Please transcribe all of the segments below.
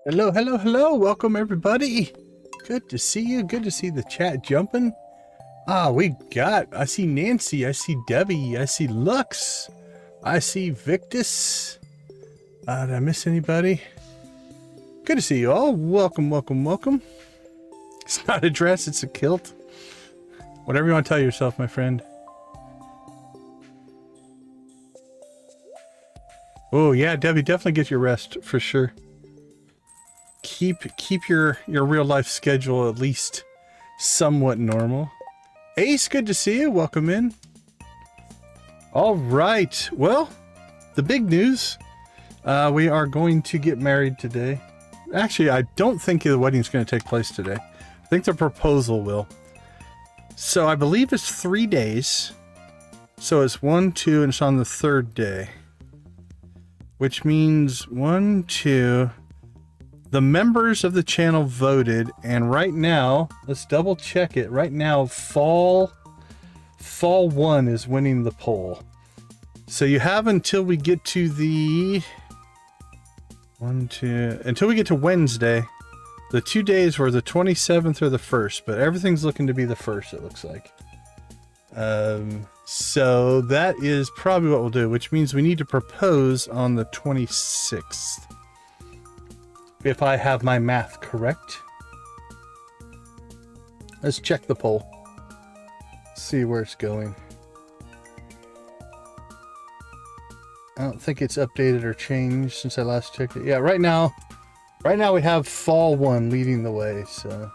Hello, hello, hello. Welcome, everybody. Good to see you. Good to see the chat jumping. I see Nancy. I see Debbie. I see Lux. I see Victus. Did I miss anybody? Good to see you all. Welcome, welcome, welcome. It's not a dress, it's a kilt. Whatever you want to tell yourself, my friend. Oh, yeah, Debbie, definitely get your rest for sure. Keep your real life schedule at least somewhat normal. Ace, good to see you. Welcome in. All right. Well, the big news. We are going to get married today. Actually, I don't think the wedding's going to take place today. I think the proposal will. So I believe it's 3 days. So it's 1, 2, and it's on the 3rd day. Which means 1, 2... The members of the channel voted, and right now, let's double check it. Right now, Fall 1 is winning the poll. So you have until we get to the until we get to Wednesday. The 2 days were the 27th or the 1st, but everything's looking to be the 1st, it looks like. So that is probably what we'll do, which means we need to propose on the 26th. If I have my math correct. Let's check the poll. See where it's going. I don't think it's updated or changed since I last checked it. Yeah, right now we have Fall 1 leading the way, so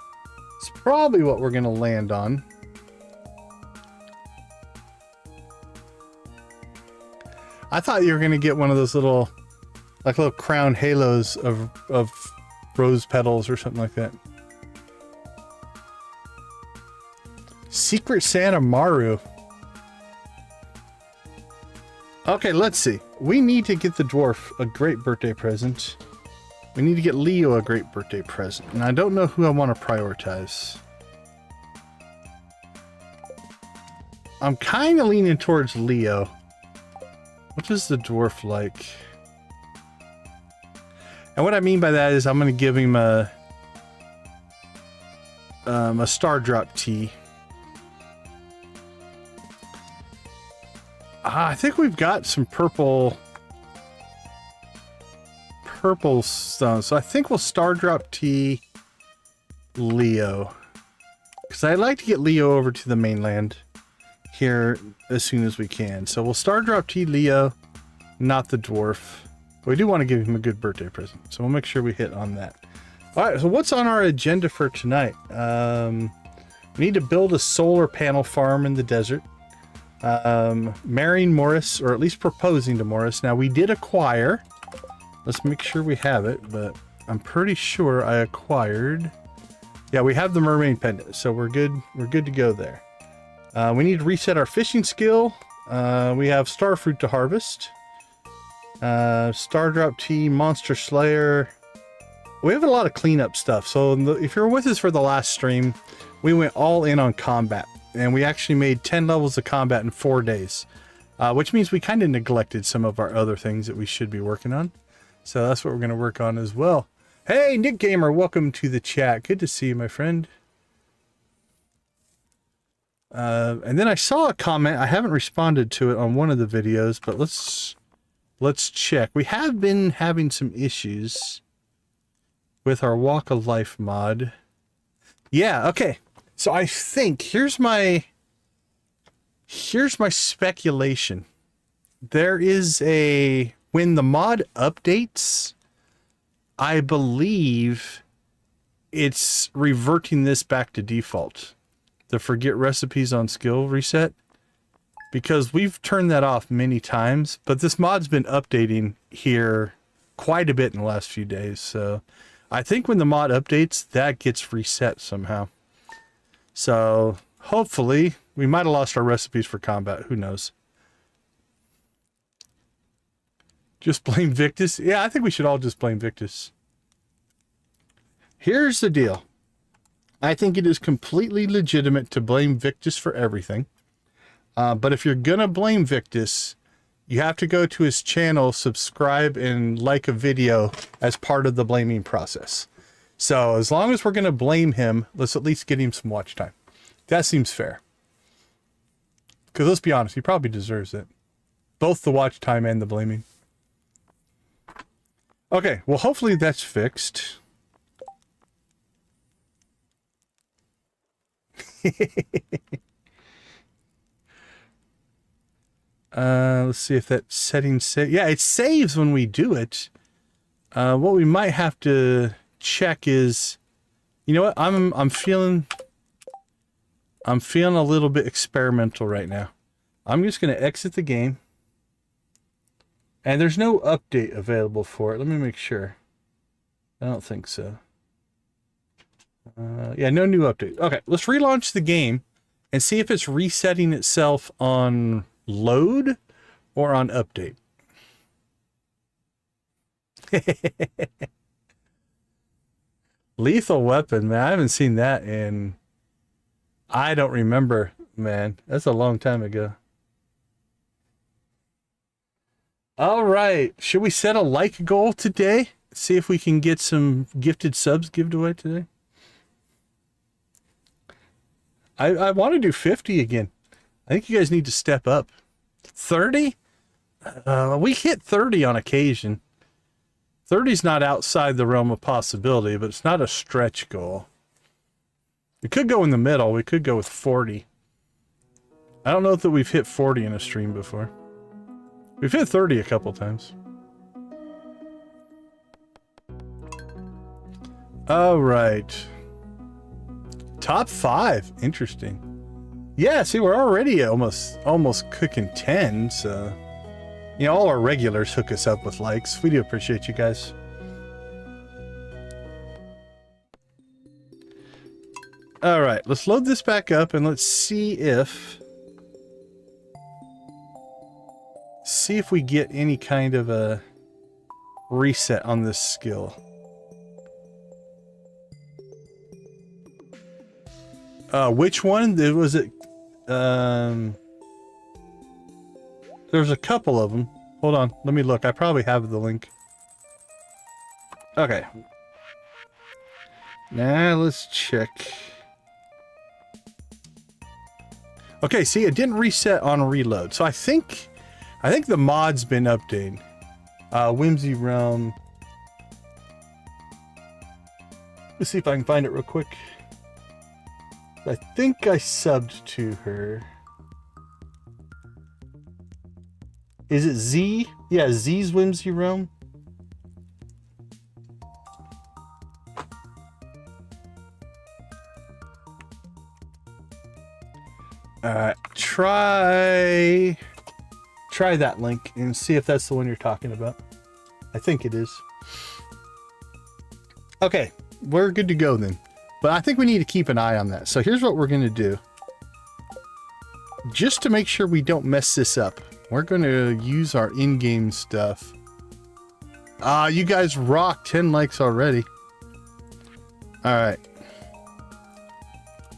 it's probably what we're gonna land on. I thought you were gonna get one of those little crown halos of rose petals or something like that. Secret Santa Maru. Okay, let's see. We need to get the dwarf a great birthday present. We need to get Leo a great birthday present. And I don't know who I want to prioritize. I'm kind of leaning towards Leo. What is the dwarf like? And what I mean by that is I'm going to give him a star drop tea. I think we've got some purple stones. So I think we'll star drop tea Leo. Because I'd like to get Leo over to the mainland here as soon as we can. So we'll star drop tea Leo, not the dwarf. We do want to give him a good birthday present, so we'll make sure we hit on that. All right, so what's on our agenda for tonight? We need to build a solar panel farm in the desert. Marrying Morris, or at least proposing to Morris. Now, we did acquire. Let's make sure we have it, but I'm pretty sure I acquired. Yeah, we have the Mermaid Pendant, so we're good. We're good to go there. We need to reset our fishing skill. We have starfruit to harvest. Star drop tea, monster slayer. We have a lot of cleanup stuff. So if you're with us for the last stream, we went all in on combat, and we actually made 10 levels of combat in 4 days, which means we kind of neglected some of our other things that we should be working on. So that's what we're going to work on as well. Hey, Nick Gamer, welcome to the chat. Good to see you, my friend. And then I saw a comment. I haven't responded to it on one of the videos, but let's check. We have been having some issues with our Walk of Life mod. Yeah, okay. So I think here's my speculation. There is when the mod updates, I believe it's reverting this back to default. The forget recipes on skill reset. Because we've turned that off many times, but this mod's been updating here quite a bit in the last few days. So I think when the mod updates, that gets reset somehow. So hopefully we might have lost our recipes for combat. Who knows? Just blame Victus. Yeah, I think we should all just blame Victus. Here's the deal. I think it is completely legitimate to blame Victus for everything. But if you're going to blame Victus, you have to go to his channel, subscribe, and like a video as part of the blaming process. So as long as we're going to blame him, let's at least get him some watch time. That seems fair. Because let's be honest, he probably deserves it. Both the watch time and the blaming. Okay, well, hopefully that's fixed. Let's see if that setting yeah, it saves when we do it. What we might have to check is, you know what? I'm feeling a little bit experimental right now. I'm just going to exit the game. And there's no update available for it. Let me make sure. I don't think so. Yeah, no new update. Okay, let's relaunch the game and see if it's resetting itself on load or on update. Lethal Weapon, man. I haven't seen that in... I don't remember, man. That's a long time ago. All right. Should we set a like goal today? See if we can get some gifted subs given away today. I want to do 50 again. I think you guys need to step up. 30? We hit 30 on occasion. 30's not outside the realm of possibility, but it's not a stretch goal. We could go in the middle. We could go with 40. I don't know if we've hit 40 in a stream before. We've hit 30 a couple times. All right. Top 5. Interesting. Yeah, see, we're already almost cooking 10, so... You know, all our regulars hook us up with likes. We do appreciate you guys. All right, let's load this back up and let's see if we get any kind of a reset on this skill. Which one? Was it? There's a couple of them. Hold on, let me look. I probably have the link. Okay. Now let's check. Okay, see, it didn't reset on reload. So I think the mod's been updated. Whimsy Realm. Let's see if I can find it real quick. I think I subbed to her. Is it Z? Yeah, Z's Whimsy Realm. Try that link and see if that's the one you're talking about. I think it is. Okay, we're good to go then. But I think we need to keep an eye on that. So here's what we're going to do. Just to make sure we don't mess this up, we're going to use our in-game stuff. You guys rock. 10 likes already. All right.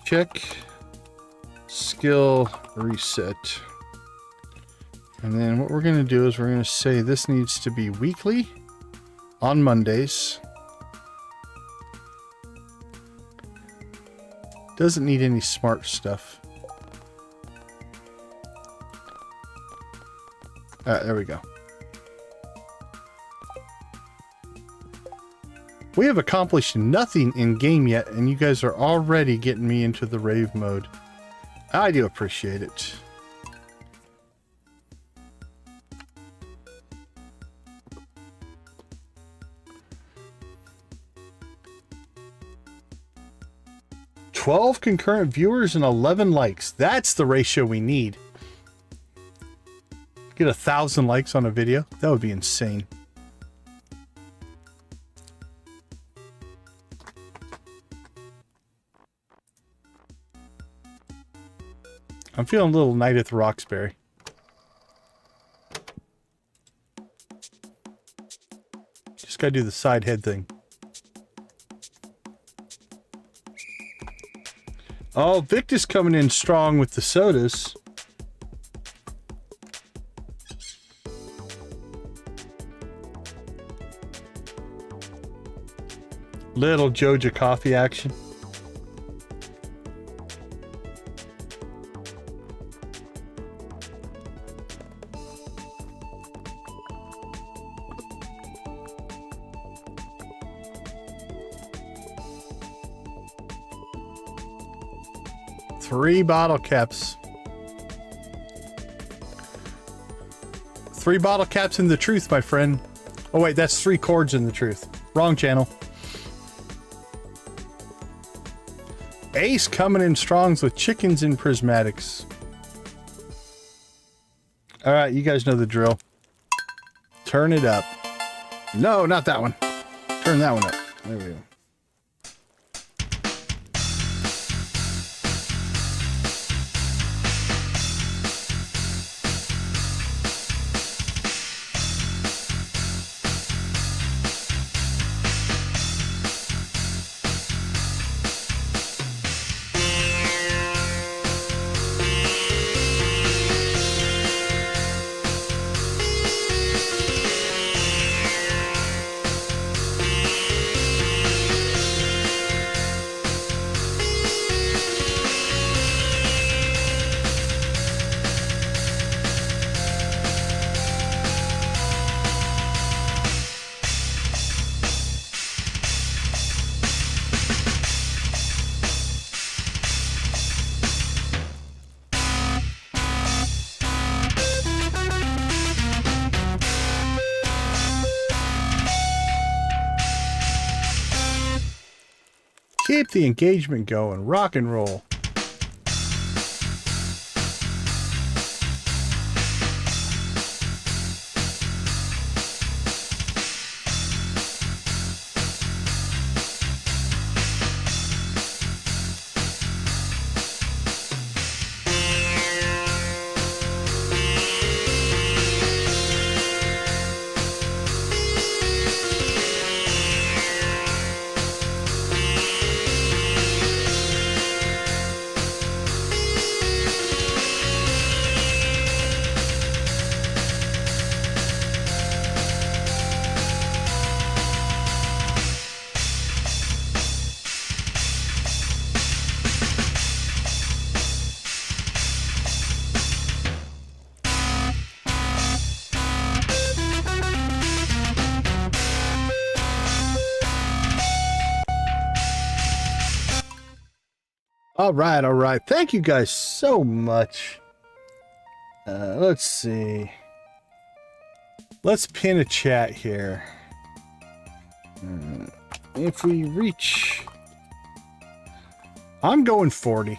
Check. Skill reset. And then what we're going to do is we're going to say this needs to be weekly on Mondays. Doesn't need any smart stuff. There we go. We have accomplished nothing in game yet, and you guys are already getting me into the rave mode. I do appreciate it. "12 concurrent viewers and 11 likes. That's the ratio we need. Get 1,000 likes on a video? That would be insane. I'm feeling a little Night at the Roxbury. Just gotta do the side head thing. Oh, Victor's coming in strong with the sodas. Little Joja coffee action. Three bottle caps. 3 bottle caps in the truth, my friend. Oh wait, that's 3 chords in the truth. Wrong channel. Ace coming in strongs with chickens and prismatics. All right, you guys know the drill. Turn it up. No, not that one. Turn that one up. There we go. Keep the engagement going. Rock and roll. All right. Thank you guys so much. Let's see. Let's pin a chat here. If we reach... I'm going 40.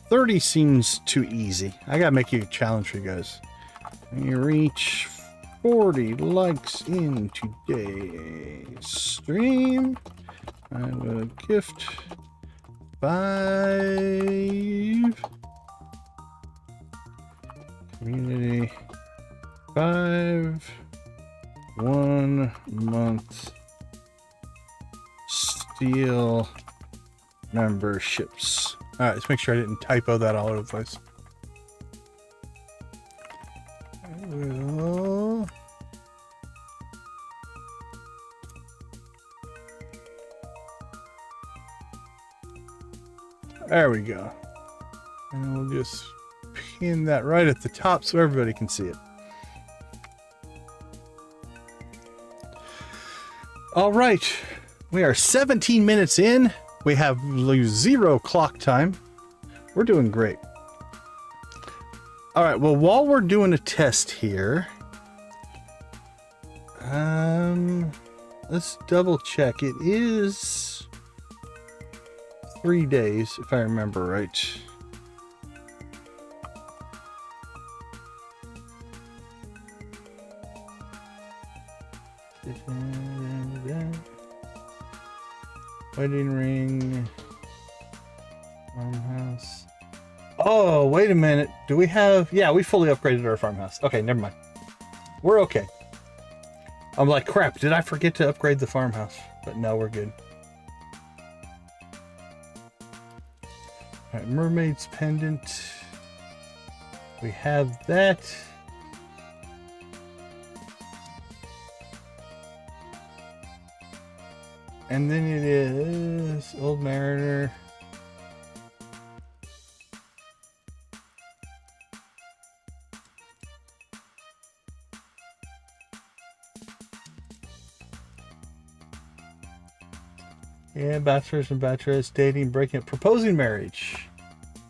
30 seems too easy. I gotta make you a challenge for you guys. When you reach 40 likes in today's stream, I will gift 5 community 5 1 month Steel memberships. All right, let's make sure I didn't typo that all over the place. There we go. And we'll just pin that right at the top so everybody can see it. All right. We are 17 minutes in. We have 0 clock time. We're doing great. All right. Well, while we're doing a test here, let's double check. It is 3 days, if I remember right. Wedding ring. Farmhouse. Oh, wait a minute. Do we have... Yeah, we fully upgraded our farmhouse. Okay, never mind. We're okay. I'm like, crap, did I forget to upgrade the farmhouse? But no, we're good. Alright, Mermaid's Pendant. We have that. And then it is Old Mariner. Yeah, bachelors and bachelorettes dating, breaking up, proposing marriage.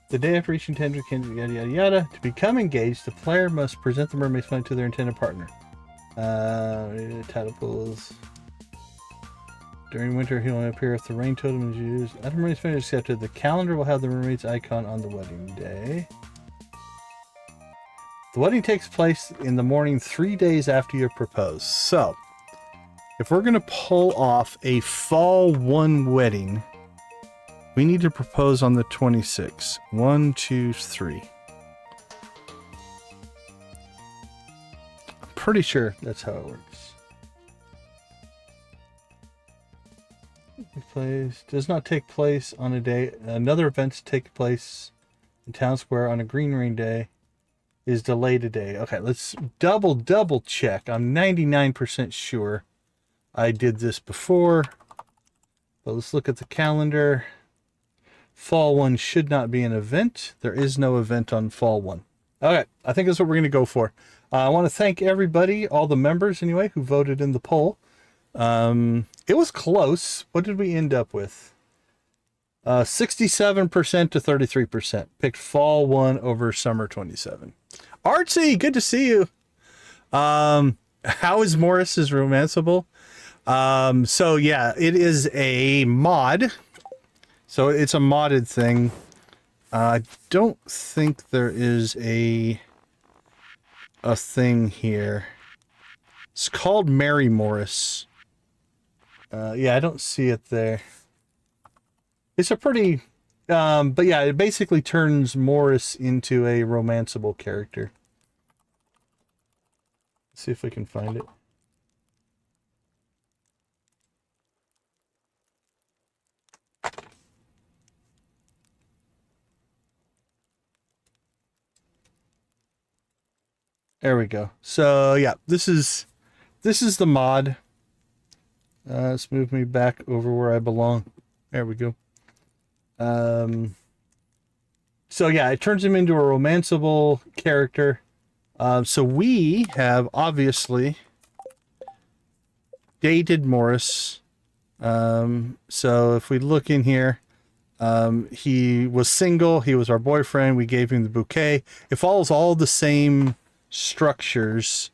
The day after each intended candidate, yada yada yada. To become engaged, the player must present the mermaid's flag to their intended partner. Title pools. During winter, he will only appear if the rain totem is used. After mermaid's flag is accepted, the calendar will have the mermaid's icon on the wedding day. The wedding takes place in the morning 3 days after you propose. So, if we're going to pull off a fall 1 wedding, we need to propose on the 26th. 1, 2, 3. I'm pretty sure that's how it works. Does not take place on a day. Another event take place in town square on a green rain day is delayed a day. Okay, let's double check. I'm 99% sure I did this before. But let's look at the calendar. Fall 1 should not be an event. There is no event on Fall 1. Okay, I think that's what we're going to go for. I want to thank everybody, all the members anyway, who voted in the poll. It was close. What did we end up with? 67% to 33%. Picked Fall 1 over Summer 27. Artsy, good to see you. How is Morris's Romanceable? So yeah, it is a mod. So it's a modded thing. I don't think there is a thing here. It's called Mary Morris. Yeah, I don't see it there. It's a pretty, but yeah, it basically turns Morris into a romanceable character. Let's see if we can find it. There we go. So yeah, this is the mod. Let's move me back over where I belong. There we go. So yeah, it turns him into a romanceable character. So we have obviously dated Morris. So if we look in here, he was single. He was our boyfriend. We gave him the bouquet. It follows all the same structures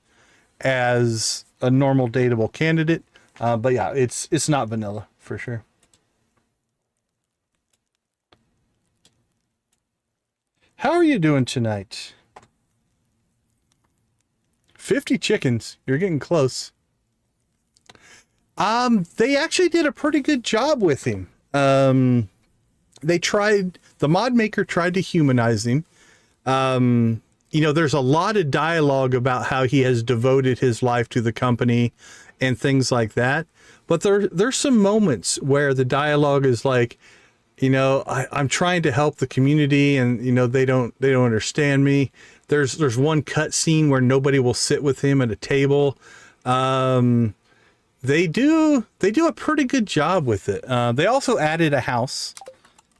as a normal dateable candidate. But yeah, it's not vanilla for sure. How are you doing tonight? 50 chickens. You're getting close. They actually did a pretty good job with him. The mod maker tried to humanize him. You know, there's a lot of dialogue about how he has devoted his life to the company and things like that. But there's some moments where the dialogue is like, you know, I'm trying to help the community and, you know, they don't understand me. There's one cut scene where nobody will sit with him at a table. They do a pretty good job with it. They also added a house.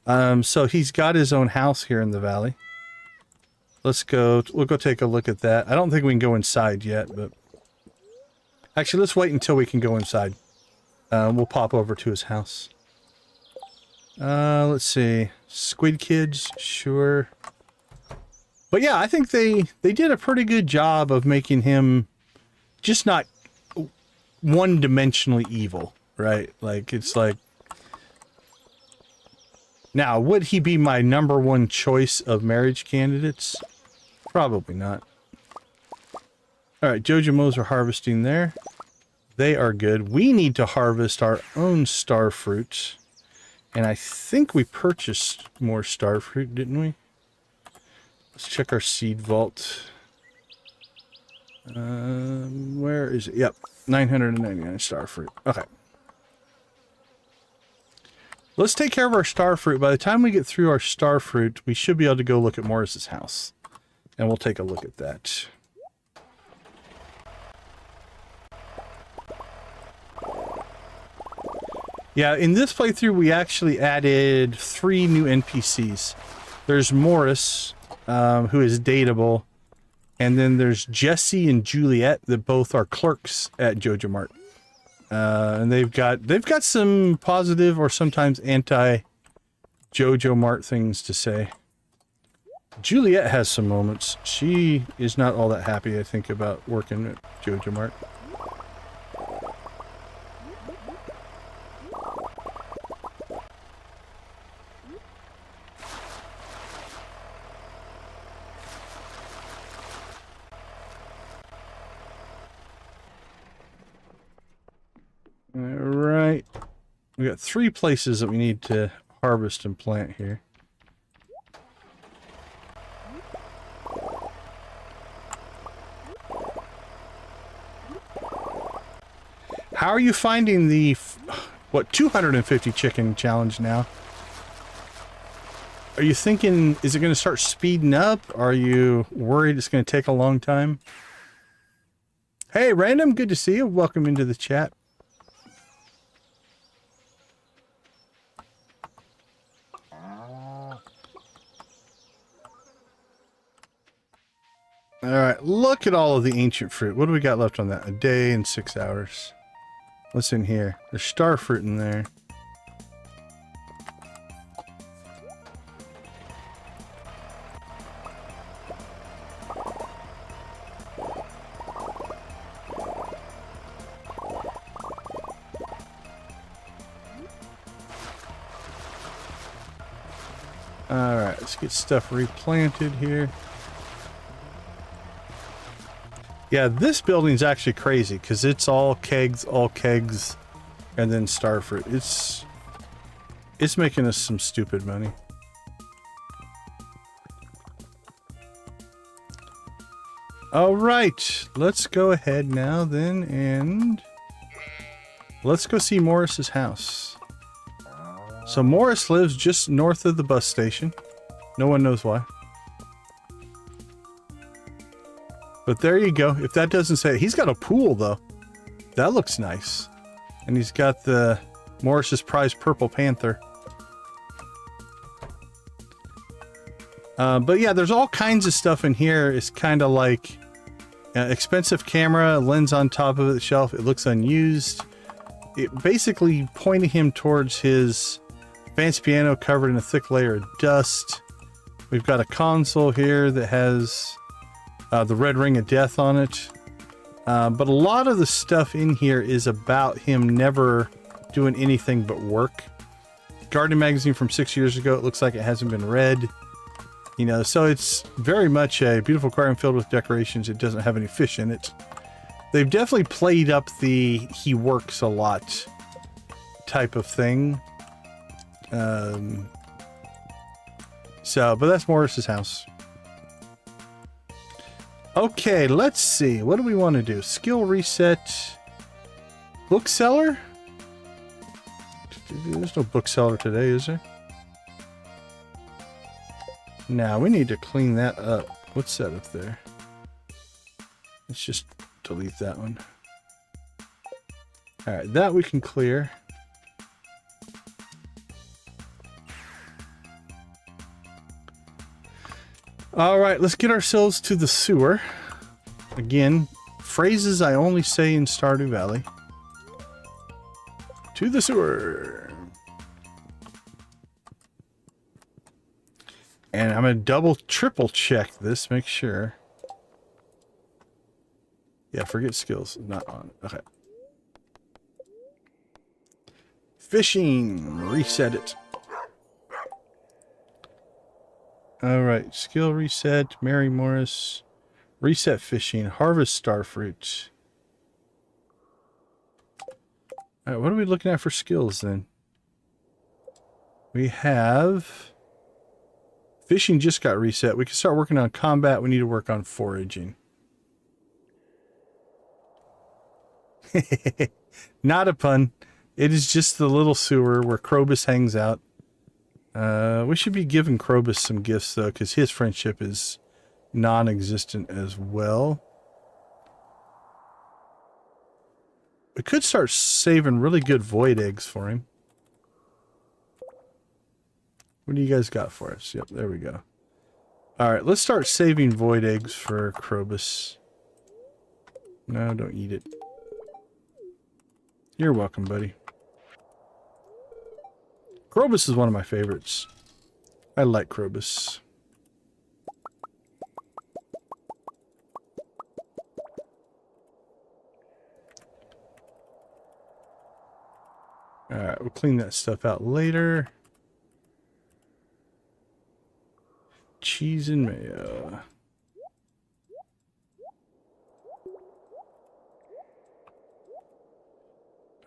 So he's got his own house here in the valley. We'll go take a look at that. I don't think we can go inside yet, but actually let's wait until we can go inside. We'll pop over to his house. Let's see. Squid Kids, sure. But yeah, I think they did a pretty good job of making him just not one-dimensionally evil, right? Like, it's like... Now, would he be my #1 choice of marriage candidates? Probably not. Alright, Joja Mo's are harvesting there. They are good. We need to harvest our own star fruit. And I think we purchased more star fruit, didn't we? Let's check our seed vault. Where is it? Yep, 999 star fruit. Okay. Let's take care of our star fruit. By the time we get through our star fruit, we should be able to go look at Morris's house. And we'll take a look at that. Yeah, in this playthrough, we actually added 3 new NPCs. There's Morris, who is dateable, and then there's Jesse and Juliet that both are clerks at Joja Mart. And they've got some positive or sometimes anti Joja Mart things to say. Juliet has some moments. She is not all that happy, I think, about working at Joja Mart. Alright. We got 3 places that we need to harvest and plant here. How are you finding the, what, 250 chicken challenge now? Are you thinking, is it going to start speeding up? Are you worried it's going to take a long time? Hey, Random, good to see you. Welcome into the chat. Alright, look at all of the ancient fruit. What do we got left on that? A day and 6 hours. What's in here? There's star fruit in there. Alright, let's get stuff replanted here. Yeah, this building's actually crazy because it's all kegs, and then starfruit. It's making us some stupid money. All right, let's go ahead now then, and let's go see Morris's house. So Morris lives just north of the bus station. No one knows why. But there you go. If that doesn't say it. He's got a pool, though. That looks nice. And he's got the Morris's Prize Purple Panther. But yeah, there's all kinds of stuff in here. It's kind of like expensive camera, lens on top of the shelf. It looks unused. It basically pointing him towards his fancy piano covered in a thick layer of dust. We've got a console here that has the red ring of death on it. But a lot of the stuff in here is about him never doing anything but work. Gardening magazine from 6 years ago. It looks like it hasn't been read. You know, so it's very much a beautiful aquarium filled with decorations. It doesn't have any fish in it. They've definitely played up the he works a lot type of thing. But that's Morris's house. Okay, let's see. What do we want to do? Skill reset. Bookseller? There's no bookseller today, is there? Now, we need to clean that up. What's that up there? Let's just delete that one. Alright, that we can clear. Alright, let's get ourselves to the sewer. Again, phrases I only say in Stardew Valley. To the sewer. And I'm going to double, triple check this, make sure. Yeah, forget skills, not on. Okay. Fishing, reset it. Alright, skill reset, Mary Morris, reset fishing, harvest starfruit. Alright, what are we looking at for skills then? We have... Fishing just got reset. We can start working on combat. We need to work on foraging. Not a pun. It is just the little sewer where Krobus hangs out. We should be giving Krobus some gifts, though, because his friendship is non-existent as well. We could start saving really good void eggs for him. What do you guys got for us? Yep, there we go. Alright, let's start saving void eggs for Krobus. No, don't eat it. You're welcome, buddy. Krobus is one of my favorites. I like Krobus. Alright, we'll clean that stuff out later. Cheese and mayo.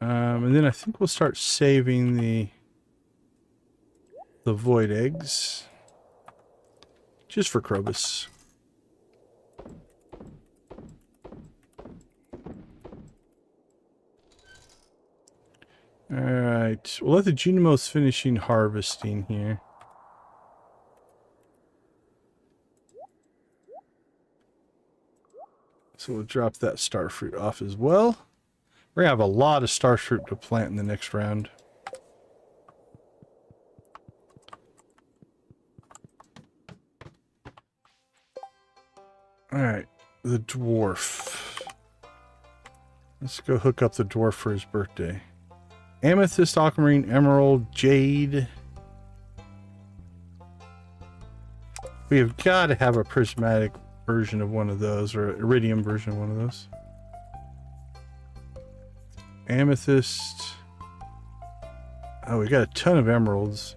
And then I think we'll start saving the void eggs. Just for Krobus. Alright, we'll let the Junimos finishing harvesting here. So we'll drop that starfruit off as well. We're going to have a lot of starfruit to plant in the next round. Alright, the dwarf. Let's go hook up the dwarf for his birthday. Amethyst, aquamarine, emerald, jade. We have got to have a prismatic version of one of those, or an iridium version of one of those. Amethyst. Oh, we got a ton of emeralds.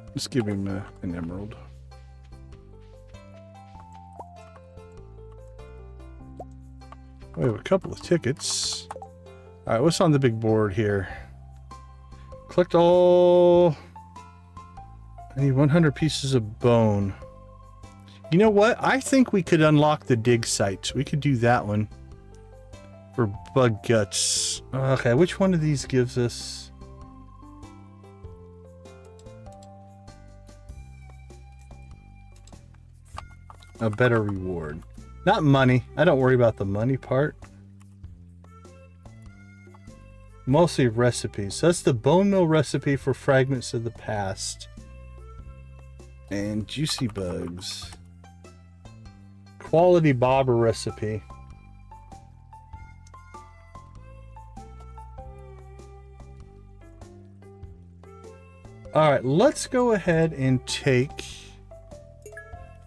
Let's give him an emerald. We have a couple of tickets. Alright, what's on the big board here? Collect all... I need 100 pieces of bone. You know what? I think we could unlock the dig site. We could do that one. For bug guts. Okay, which one of these gives us... a better reward? Not money. I don't worry about the money part. Mostly recipes. So that's the bone meal recipe for fragments of the past. And juicy bugs. Quality bobber recipe. Alright, let's go ahead and take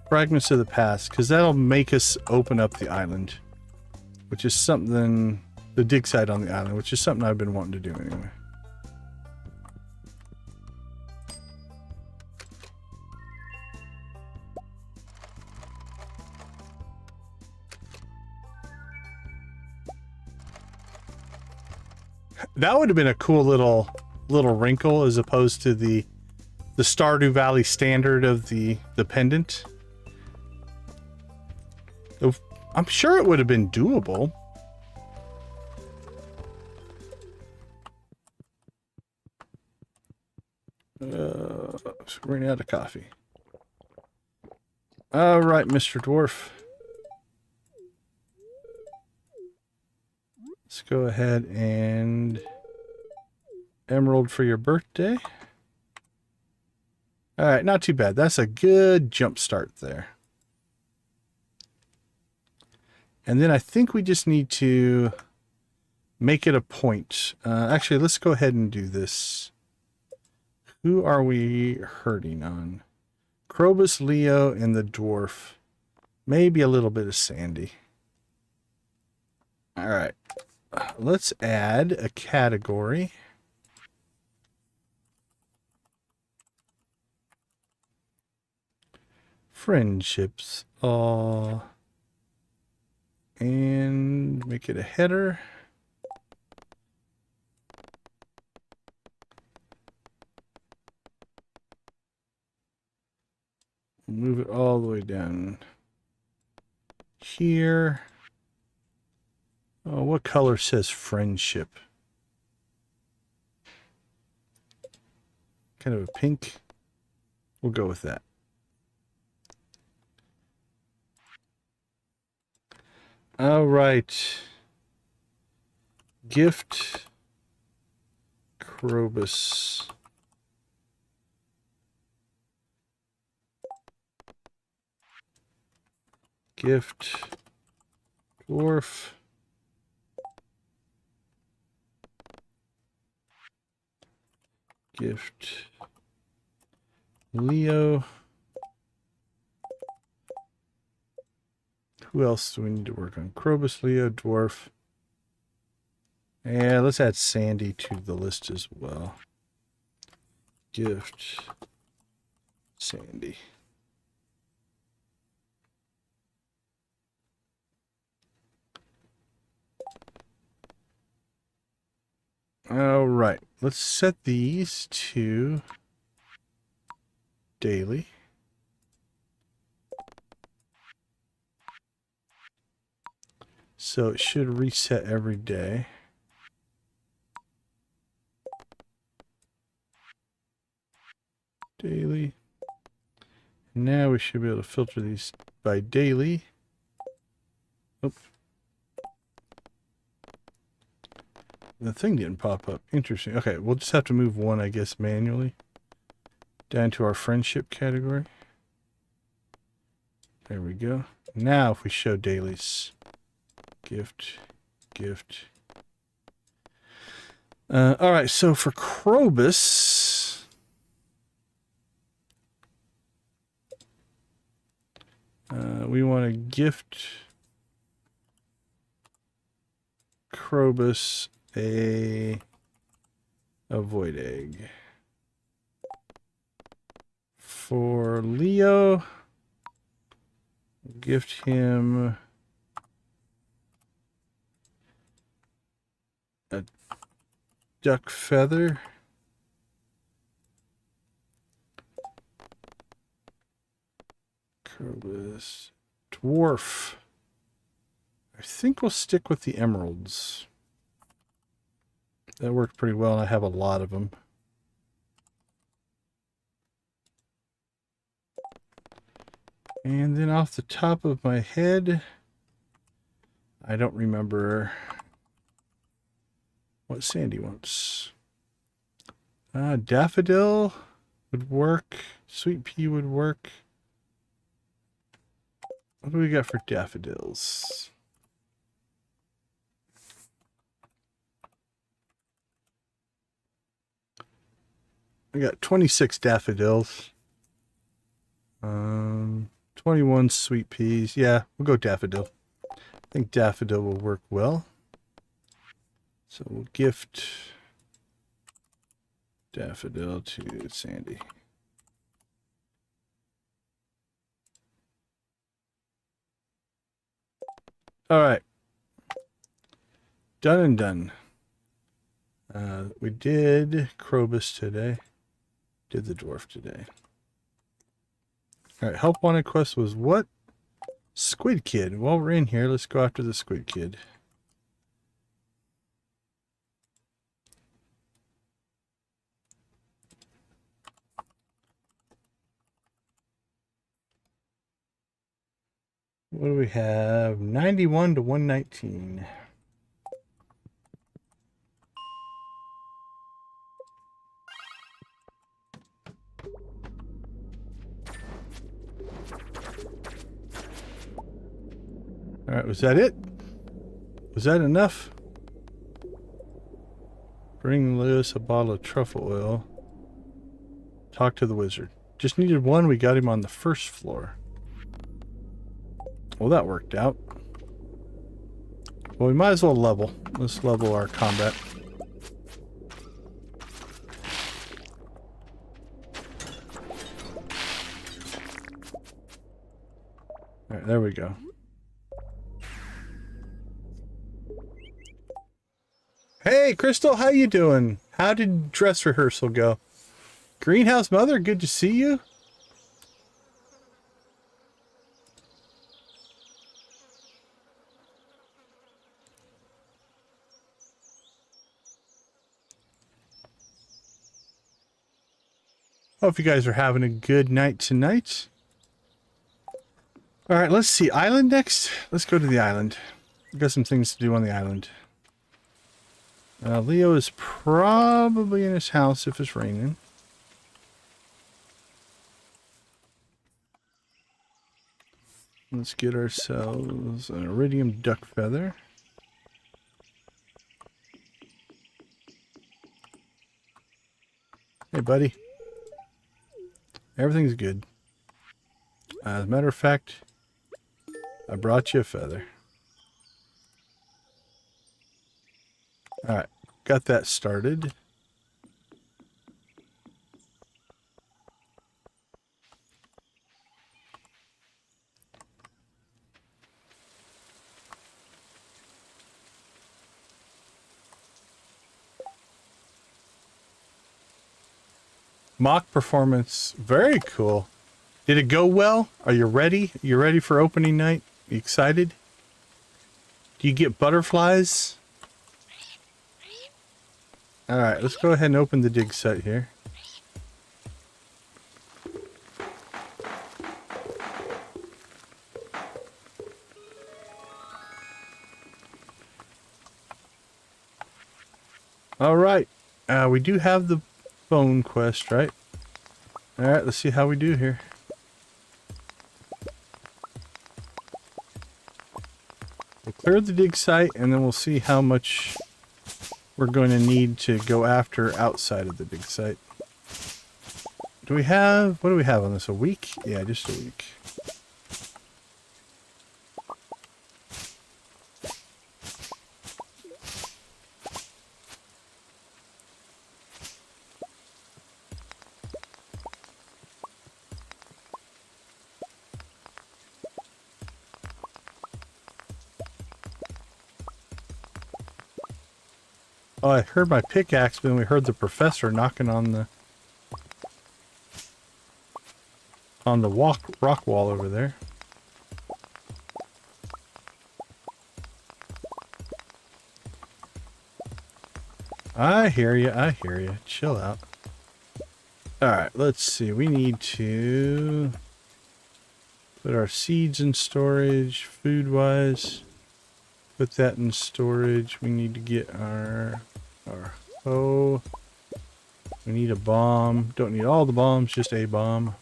fragments of the past, because that'll make us open up the island. Which is something... the dig site on the island, which is something I've been wanting to do anyway. That would have been a cool little wrinkle as opposed to the Stardew Valley standard of the pendant. I'm sure it would have been doable. Running out of coffee. All right, Mr. Dwarf. Let's go ahead and emerald for your birthday. All right, not too bad. That's a good jump start there. And then I think we just need to make it a point. Actually, let's go ahead and do this. Who are we hurting on? Krobus, Leo, and the dwarf. Maybe a little bit of Sandy. All right. Let's add a category. Friendships. And make it a header. Move it all the way down here. Oh, what color says friendship? Kind of a pink. We'll go with that. All right. Gift Krobus Gift dwarf. Gift Leo. Who else do we need to work on? Krobus, Leo, dwarf. Yeah, let's add Sandy to the list as well. Gift Sandy. All right, let's set these to daily. So it should reset every day. Daily. Now we should be able to filter these by daily. Oh. The thing didn't pop up. Interesting. Okay, we'll just have to move one, I guess, manually. Down to our friendship category. There we go. Now if we show dailies. Gift. Alright, so for Krobus, we want to gift Krobus a void egg. For Leo, gift him a duck feather. Krobus dwarf. I think we'll stick with the emeralds. That worked pretty well, and I have a lot of them. And then off the top of my head, I don't remember what Sandy wants. Daffodil would work. Sweet pea would work. What do we got for daffodils? I got 26 daffodils. 21 sweet peas. Yeah, we'll go daffodil. I think daffodil will work well. So we'll gift daffodil to Sandy. All right. Done and done. We did Krobus today. Did the dwarf today. All right, help wanted quest was what? Squid Kid. While we're in here, let's go after the Squid Kid. What do we have? 91 to 119. All right, was that it? Was that enough? Bring Lewis a bottle of truffle oil. Talk to the wizard. Just needed one. We got him on the first floor. Well, that worked out. Well, we might as well level. Let's level our combat. All right, there we go. Hey, Crystal, how you doing? How did dress rehearsal go? Greenhouse Mother, good to see you. Hope you guys are having a good night tonight. All right, let's see. Island next? Let's go to the island. We've got some things to do on the island. Leo is probably in his house if it's raining. Let's get ourselves an iridium duck feather. Hey, buddy. Everything's good. As a matter of fact, I brought you a feather. Alright, got that started. Mock performance. Very cool. Did it go well? Are you ready? You ready for opening night? You excited? Do you get butterflies? Alright, let's go ahead and open the dig site here. Alright, we do have the bone quest, right? Alright, let's see how we do here. We'll clear the dig site and then we'll see how much we're going to need to go after outside of the dig site. Do we have, what do we have on this? A week? Yeah, just a week. Oh, I heard my pickaxe, but then we heard the professor knocking on the rock wall over there. I hear you. I hear you. Chill out. Alright, let's see. We need to put our seeds in storage, food-wise. Put that in storage. We need to get our hoe. We need a bomb. Don't need all the bombs, just a bomb.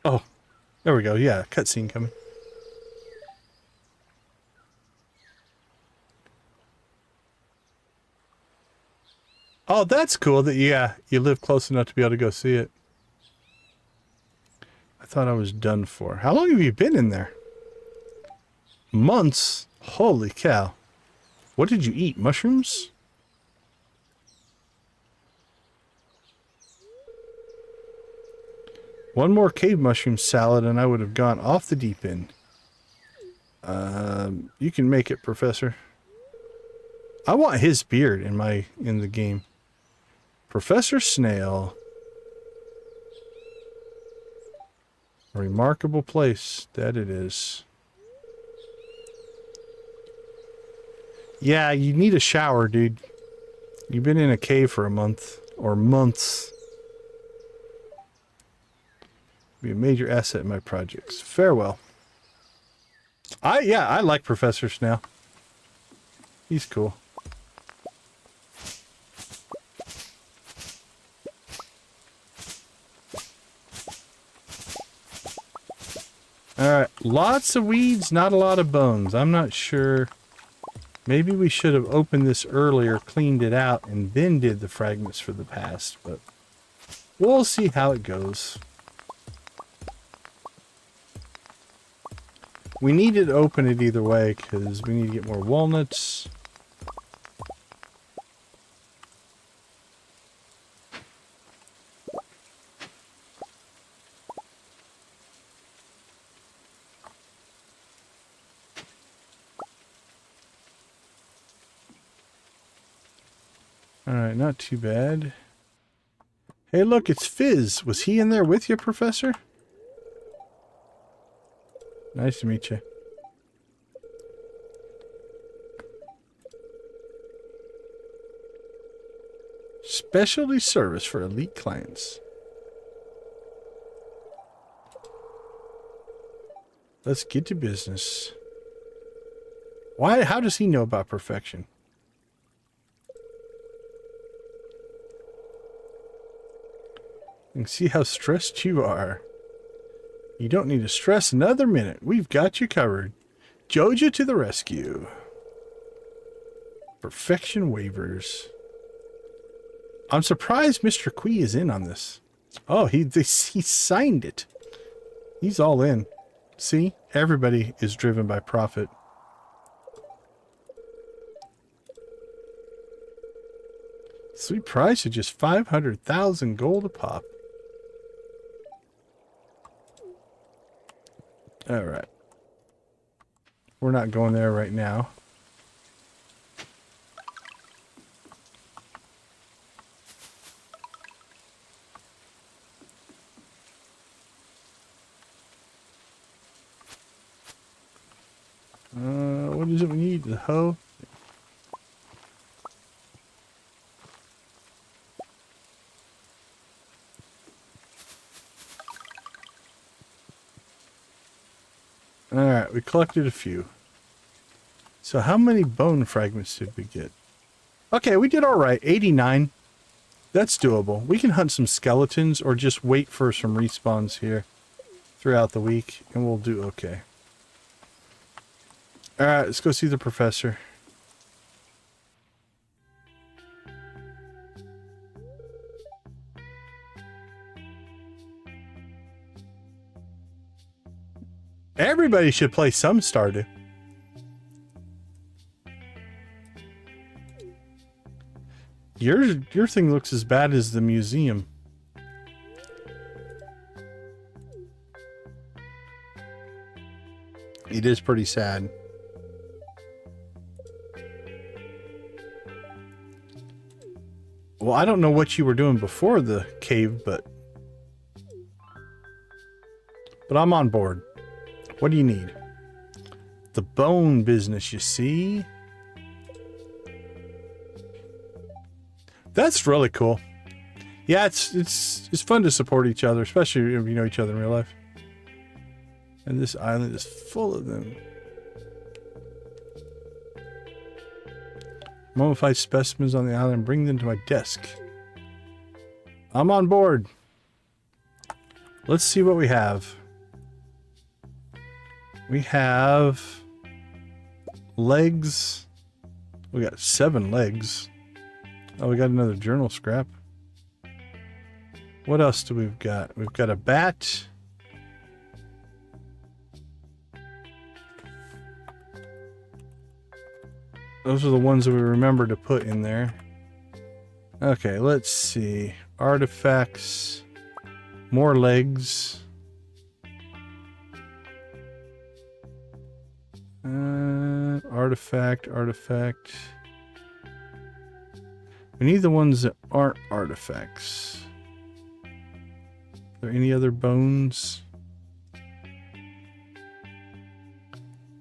Oh, there we go. Yeah, cutscene coming. Oh, that's cool that, yeah, you live close enough to be able to go see it. I thought I was done for. How long have you been in there? Months? Holy cow. What did you eat? Mushrooms? One more cave mushroom salad and I would have gone off the deep end. You can make it, Professor. I want his beard in the game. Professor Snail. A remarkable place that it is. Yeah, you need a shower, dude. You've been in a cave for a month or months. Be a major asset in my projects. Farewell. I like Professor Snail. He's cool. Alright, lots of weeds, not a lot of bones. I'm not sure. Maybe we should have opened this earlier, cleaned it out, and then did the fragments for the past, but we'll see how it goes. We needed to open it either way, because we need to get more walnuts. Alright, not too bad. Hey, look, it's Fizz. Was he in there with you, Professor? Nice to meet you. Specialty service for elite clients. Let's get to business. Why? How does he know about perfection? And see how stressed you are. You don't need to stress another minute. We've got you covered. Joja to the rescue. Perfection waivers. I'm surprised Mr. Quee is in on this. Oh, he signed it. He's all in. See? Everybody is driven by profit. Sweet price of just 500,000 gold a pop. Alright. We're not going there right now. What is it we need? The hoe? Alright, we collected a few. So how many bone fragments did we get? Okay, we did alright. 89. That's doable. We can hunt some skeletons or just wait for some respawns here throughout the week and we'll do okay. Alright, let's go see the professor. Everybody should play some Stardew. Your thing looks as bad as the museum. It is pretty sad. Well, I don't know what you were doing before the cave, but I'm on board. What do you need? The bone business, you see? That's really cool. Yeah, it's fun to support each other, especially if you know each other in real life. And this island is full of them. Mummified specimens on the island, bring them to my desk. I'm on board. Let's see what we have. We have legs. We got 7 legs. Oh, we got another journal scrap. What else do we've got? We've got a bat. Those are the ones that we remember to put in there. Okay, let's see. Artifacts. More legs. Artifact. We need the ones that aren't artifacts. Are there any other bones?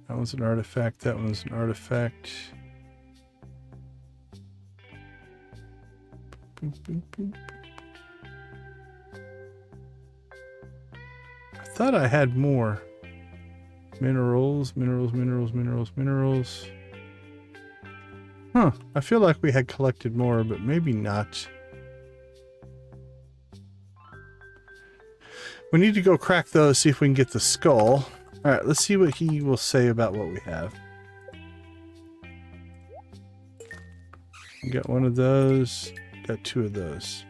That one's an artifact. That one's an artifact. Boop, boop, boop. I thought I had more. Minerals. Huh. I feel like we had collected more, but maybe not. We need to go crack those, see if we can get the skull. Alright, let's see what he will say about what we have. We got one of those. Got 2 of those.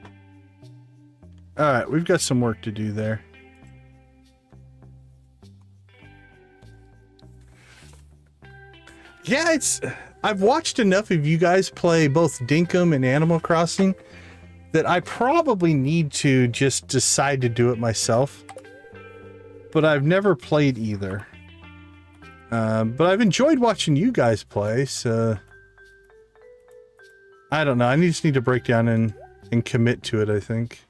Alright, we've got some work to do there. Yeah, I've watched enough of you guys play both Dinkum and Animal Crossing that I probably need to just decide to do it myself. But I've never played either. But I've enjoyed watching you guys play, so I don't know. I just need to break down and commit to it, I think.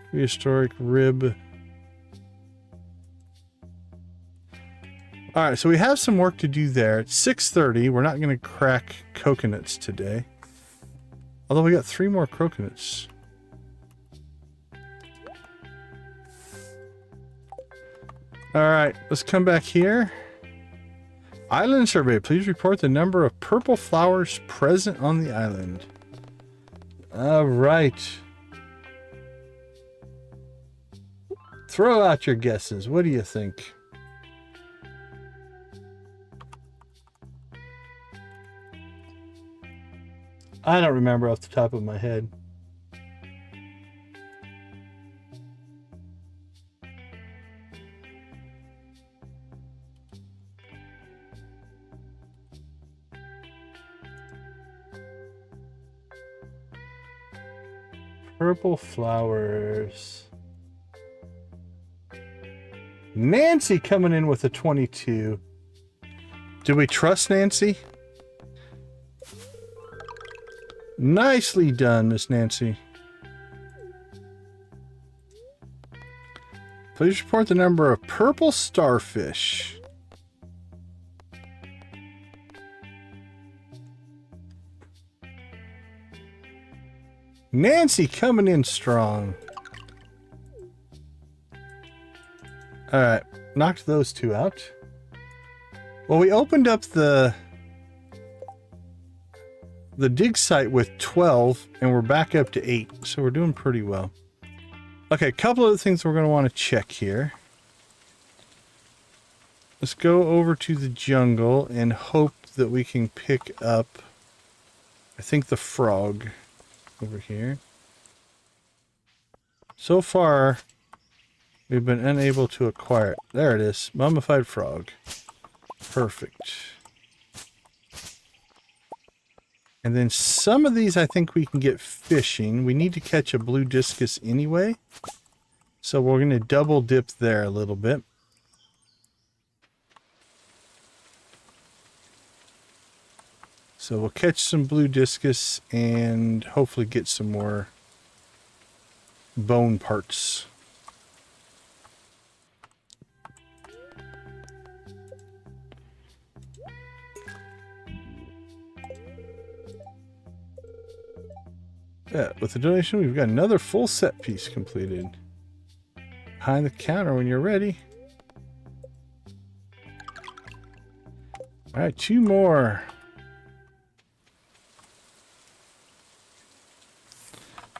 Prehistoric rib. Alright, so we have some work to do there. It's 6:30. We're not going to crack coconuts today. Although we got 3 more coconuts. Alright, let's come back here. Island survey. Please report the number of purple flowers present on the island. Alright. Throw out your guesses. What do you think? I don't remember off the top of my head. Purple flowers. Nancy coming in with a 22. Do we trust Nancy? Nicely done, Miss Nancy. Please report the number of purple starfish. Nancy coming in strong. Alright, knocked those two out. Well, we opened up the dig site with 12, and we're back up to 8, so we're doing pretty well. Okay, a couple of the things we're going to want to check here. Let's go over to the jungle and hope that we can pick up, I think, the frog over here. So far, we've been unable to acquire it. There it is, mummified frog. Perfect. And then some of these I think we can get fishing. We need to catch a blue discus anyway. So we're going to double dip there a little bit. So we'll catch some blue discus and hopefully get some more bone parts. Yeah, with the donation, we've got another full set piece completed. Behind the counter when you're ready. Alright, 2 more.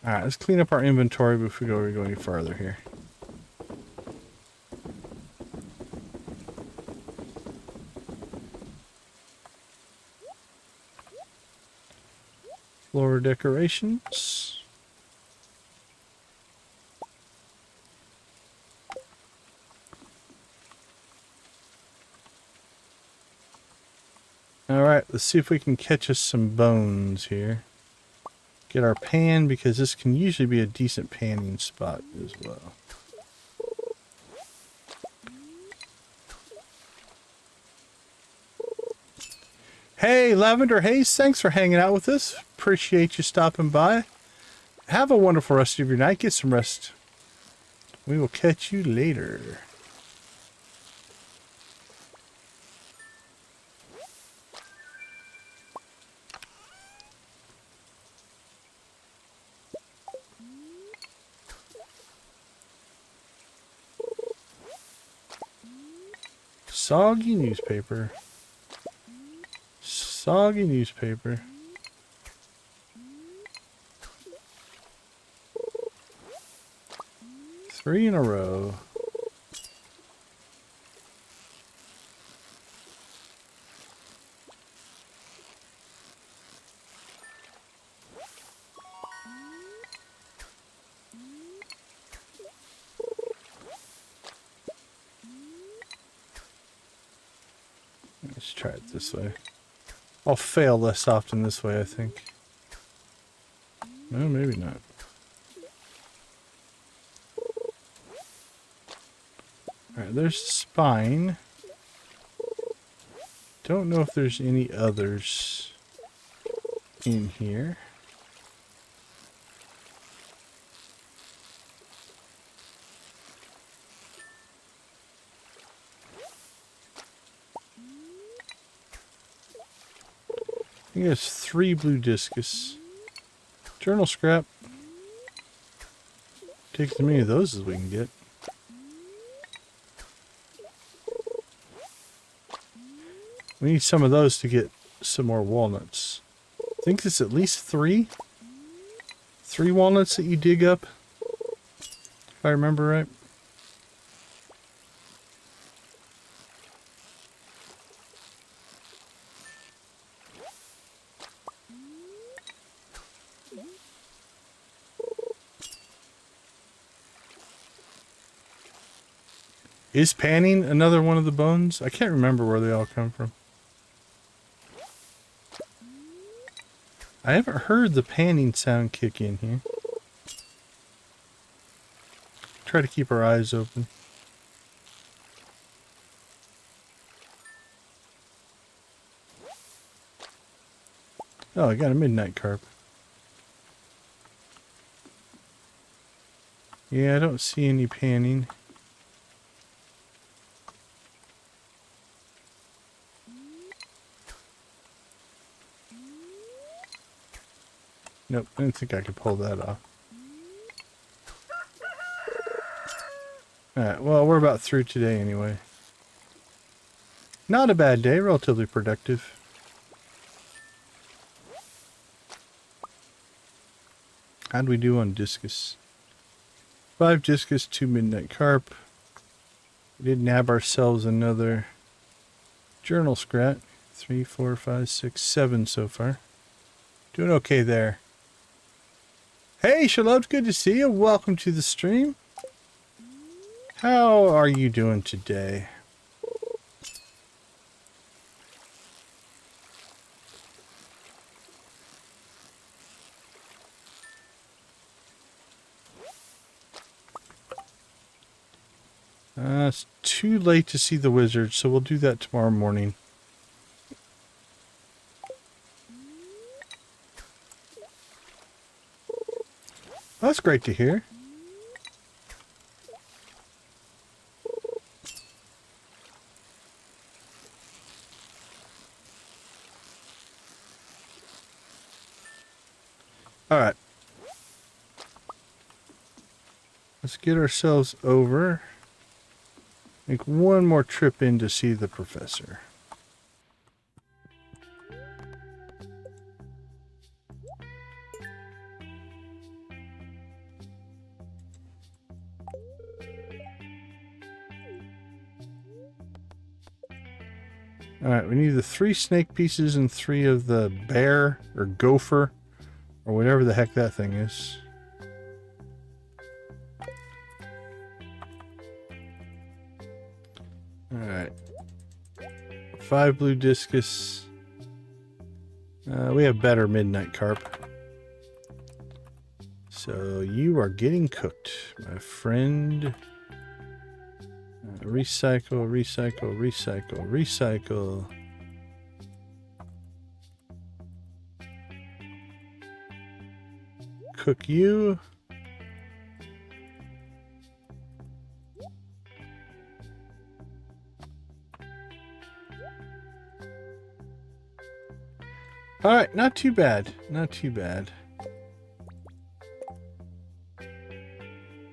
Alright, let's clean up our inventory before we go any farther here. Floor decorations. Alright, let's see if we can catch us some bones here. Get our pan, because this can usually be a decent panning spot as well. Hey, Lavender Haze, thanks for hanging out with us. Appreciate you stopping by. Have a wonderful rest of your night. Get some rest. We will catch you later. Soggy newspaper. Soggy newspaper. Three in a row. Let's try it this way. I'll fail less often this way, I think. No, maybe not. Alright, there's the spine. Don't know if there's any others in here. I think there's 3 blue discus. Journal scrap. Take as many of those as we can get. We need some of those to get some more walnuts. I think it's at least 3. 3 walnuts that you dig up, if I remember right. Is panning another one of the bones? I can't remember where they all come from. I haven't heard the panning sound kick in here. Try to keep our eyes open. Oh, I got a midnight carp. Yeah, I don't see any panning. Nope, I didn't think I could pull that off. Alright, well, we're about through today anyway. Not a bad day, relatively productive. How'd we do on discus? 5 discus, 2 midnight carp. We did nab ourselves another journal scrat. 3, 4, 5, 6, 7 so far. Doing okay there. Hey, Shalom, good to see you. Welcome to the stream. How are you doing today? It's too late to see the wizard, so we'll do that tomorrow morning. That's great to hear. All right. Let's get ourselves over. Make one more trip in to see the professor. Alright, we need the 3 snake pieces and 3 of the bear or gopher or whatever the heck that thing is. Alright. 5 blue discus. We have better midnight carp. So you are getting cooked, my friend. Recycle, recycle, recycle, recycle. Cook you. All right, not too bad. Not too bad.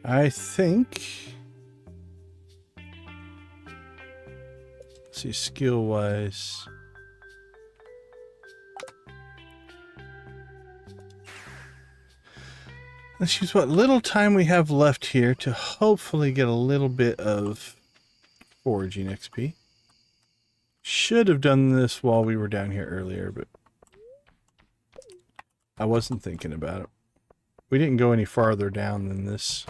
I think... Let's see, skill-wise. Let's use what little time we have left here to hopefully get a little bit of foraging XP. Should have done this while we were down here earlier, but I wasn't thinking about it. We didn't go any farther down than this.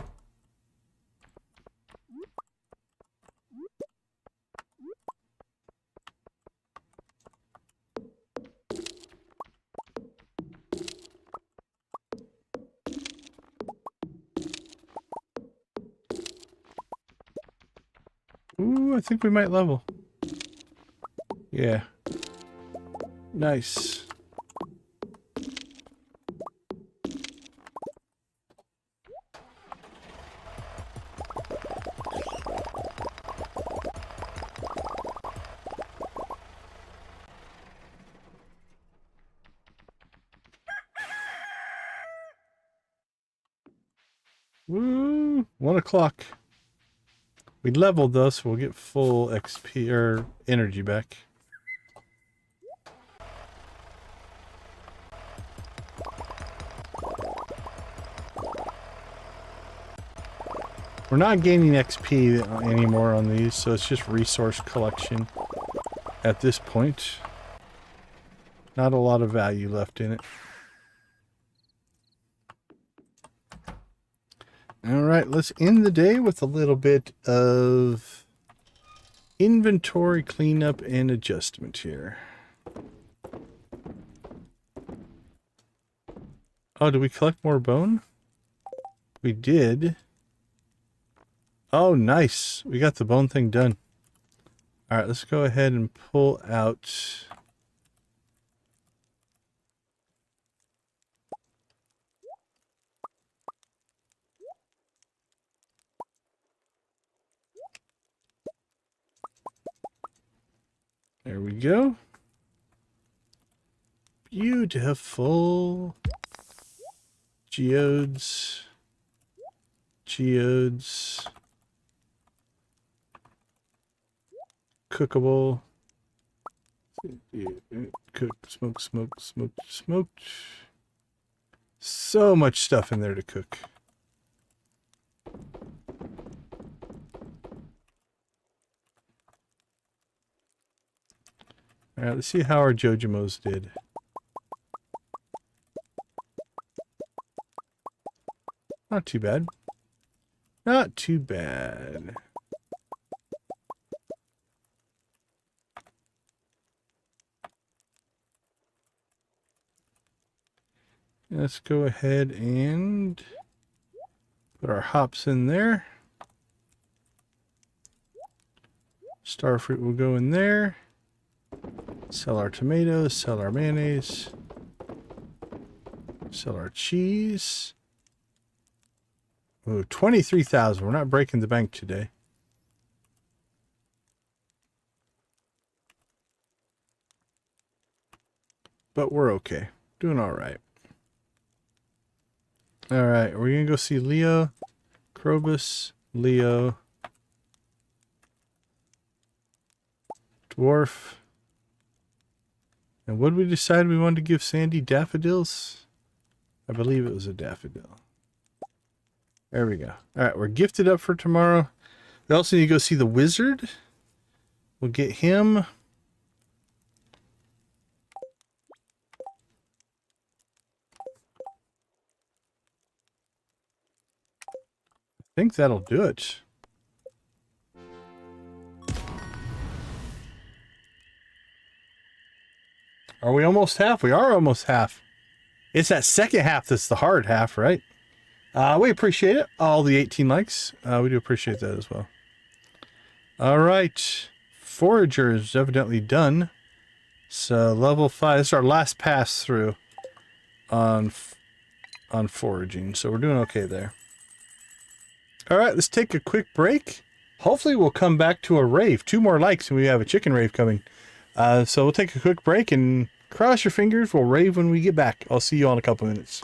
Ooh, I think we might level. Yeah. Nice. Woo! 1 o'clock. We leveled though, so we'll get full XP or energy back. We're not gaining XP anymore on these, so it's just resource collection at this point. Not a lot of value left in it. Alright, let's end the day with a little bit of inventory cleanup and adjustment here. Oh, did we collect more bone? We did. Oh, nice. We got the bone thing done. Alright, let's go ahead and pull out... There we go. Beautiful. Geodes. Geodes. Cookable. Cooked, smoked, smoked, smoked, smoked. So much stuff in there to cook. Alright, let's see how our Jojamos did. Not too bad. Not too bad. Let's go ahead and put our hops in there. Starfruit will go in there. Sell our tomatoes, sell our mayonnaise, sell our cheese. Ooh, 23,000. We're not breaking the bank today. But we're okay. Doing all right. All right, we're going to go see Leo, Krobus, Leo, Dwarf. And what did we decide we wanted to give Sandy? Daffodils? I believe it was a daffodil. There we go. All right, we're gifted up for tomorrow. We also need to go see the wizard. We'll get him. I think that'll do it. Are we almost half? We are almost half. It's that second half that's the hard half, right? We appreciate it. All the 18 likes. We do appreciate that as well. All right. Forager is evidently done. So level 5. This is our last pass through on foraging. So we're doing okay there. All right, let's take a quick break. Hopefully we'll come back to a rave. 2 more likes and we have a chicken rave coming. So we'll take a quick break and cross your fingers. We'll rave when we get back. I'll see you all in a couple minutes.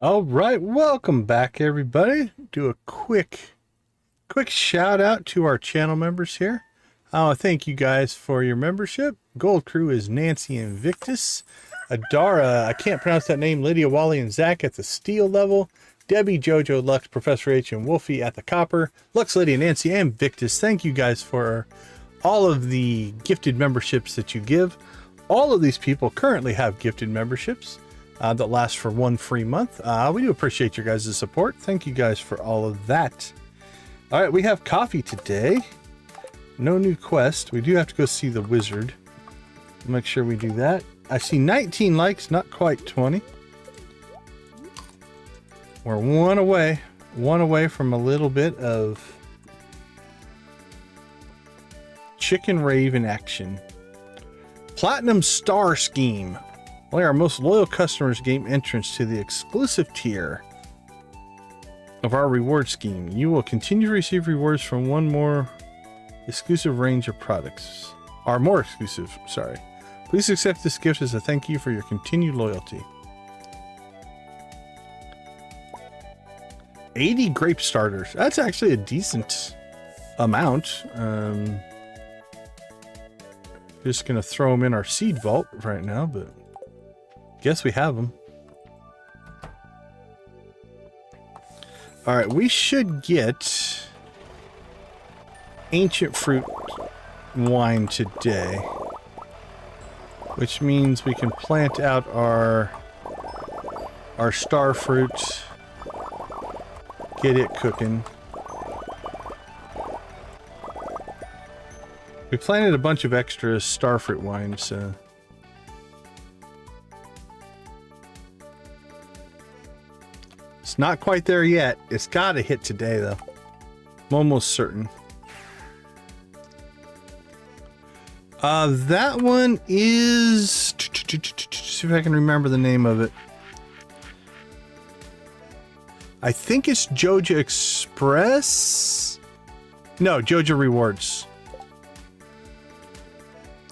All right, welcome back, everybody. Do a quick shout out to our channel members here. Thank you guys for your membership. Gold Crew is Nancy and Victus. Adara, I can't pronounce that name. Lydia, Wally, and Zach at the steel level. Debbie, Jojo, Lux, Professor H, and Wolfie at the copper. Lux, Lydia, Nancy, and Victus. Thank you guys for all of the gifted memberships that you give. All of these people currently have gifted memberships that last for 1 free month. We do appreciate your guys' support. Thank you guys for all of that. All right, we have coffee today. No new quest. We do have to go see the wizard. Make sure we do that. I see 19 likes, not quite 20. We're one away from a little bit of chicken rave in action. Platinum Star Scheme. Only our most loyal customers gain entrance to the exclusive tier of our reward scheme. You will continue to receive rewards from one more exclusive range of products. Or more exclusive, sorry. Please accept this gift as a thank you for your continued loyalty. 80 grape starters. That's actually a decent amount. Just gonna throw them in our seed vault right now, but guess we have them. All right, we should get ancient fruit wine today, which means we can plant out our star fruit, get it cooking. We planted a bunch of extra starfruit wine, so it's not quite there yet. It's got to hit today, though. I'm almost certain. That one is... see if I can remember the name of it. I think it's Joja Express? No, Joja Rewards.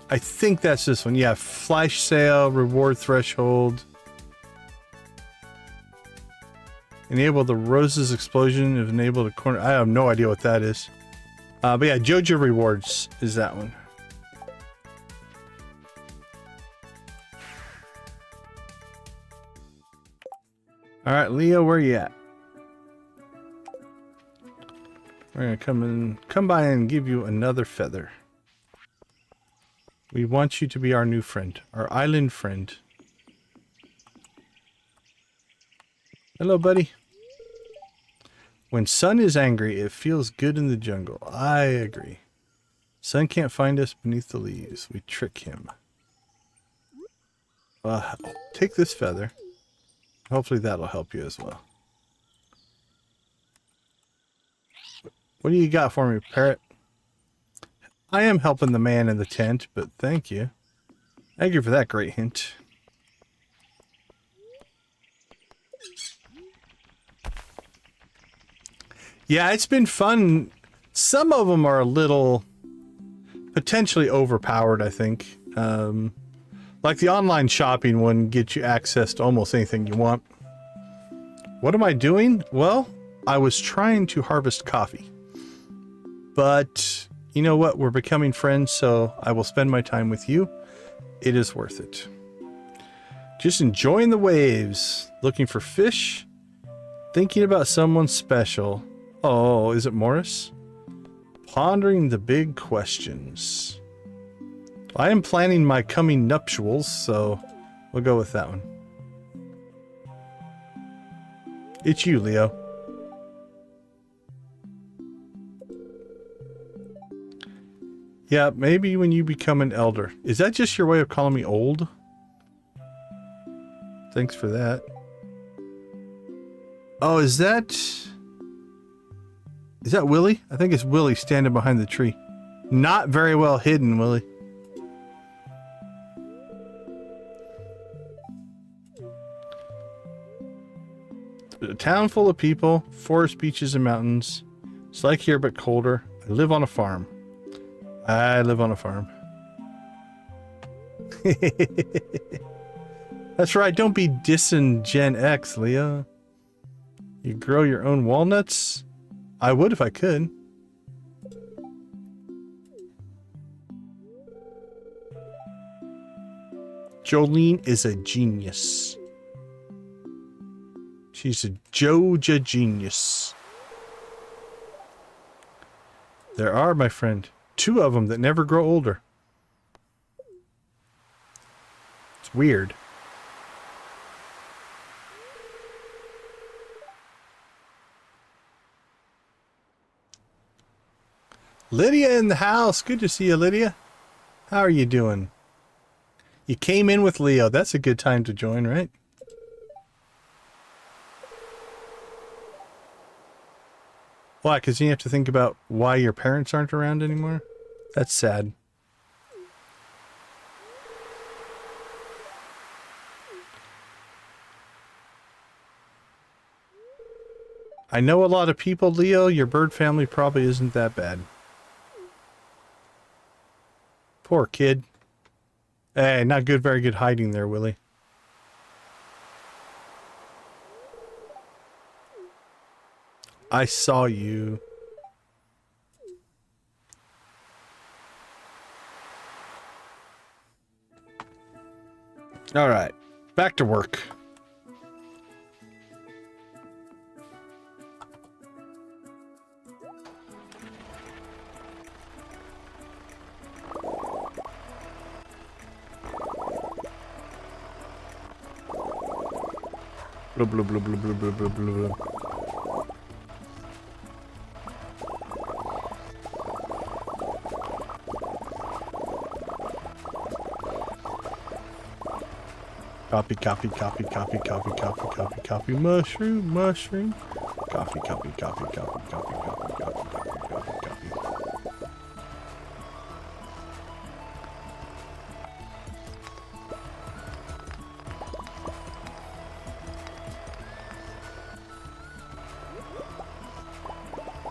I think that's this one. Yeah, flash sale, reward threshold. Enable the roses explosion if enabled a corner. I have no idea what that is. But yeah, Joja Rewards is that one. All right, Leo, where you at? We're gonna come by and give you another feather. We want you to be our new friend, our island friend. Hello, buddy. When Sun is angry, it feels good in the jungle. I agree. Sun can't find us beneath the leaves. We trick him. Take this feather. Hopefully that'll help you as well. What do you got for me, parrot? I am helping the man in the tent, but thank you. Thank you for that great hint. Yeah, it's been fun. Some of them are a little potentially overpowered, I think. Like the online shopping one gets you access to almost anything you want. What am I doing? Well, I was trying to harvest coffee. But you know what? We're becoming friends, so I will spend my time with you. It is worth it. Just enjoying the waves, looking for fish, thinking about someone special. Oh, is it Morris? Pondering the big questions. I am planning my coming nuptials, so we'll go with that one. It's you, Leo. Yeah, maybe when you become an elder. Is that just your way of calling me old? Thanks for that. Oh, is that Willie? I think it's Willie standing behind the tree. Not very well hidden, Willie. A town full of people, forest, beaches, and mountains. It's like here, but colder. I live on a farm. I live on a farm. That's right. Don't be dissing Gen X, Leah. You grow your own walnuts? I would if I could. Jolene is a genius. She's a Joja genius. There are, my friend, 2 of them that never grow older. It's weird. Lydia in the house. Good to see you, Lydia. How are you doing? You came in with Leo. That's a good time to join, right? Why? Because you have to think about why your parents aren't around anymore? That's sad. I know a lot of people, Leo. Your bird family probably isn't that bad. Poor kid. Hey, not good, very good hiding there, Willie. I saw you. All right, back to work. Blah, blah, blah, blah, blah, blah, blah, blah, blah. Copy, copy, copy, copy, copy, copy, copy, copy, mushroom, mushroom. Copy, copy, copy, copy, copy, copy, copy, copy, copy, copy.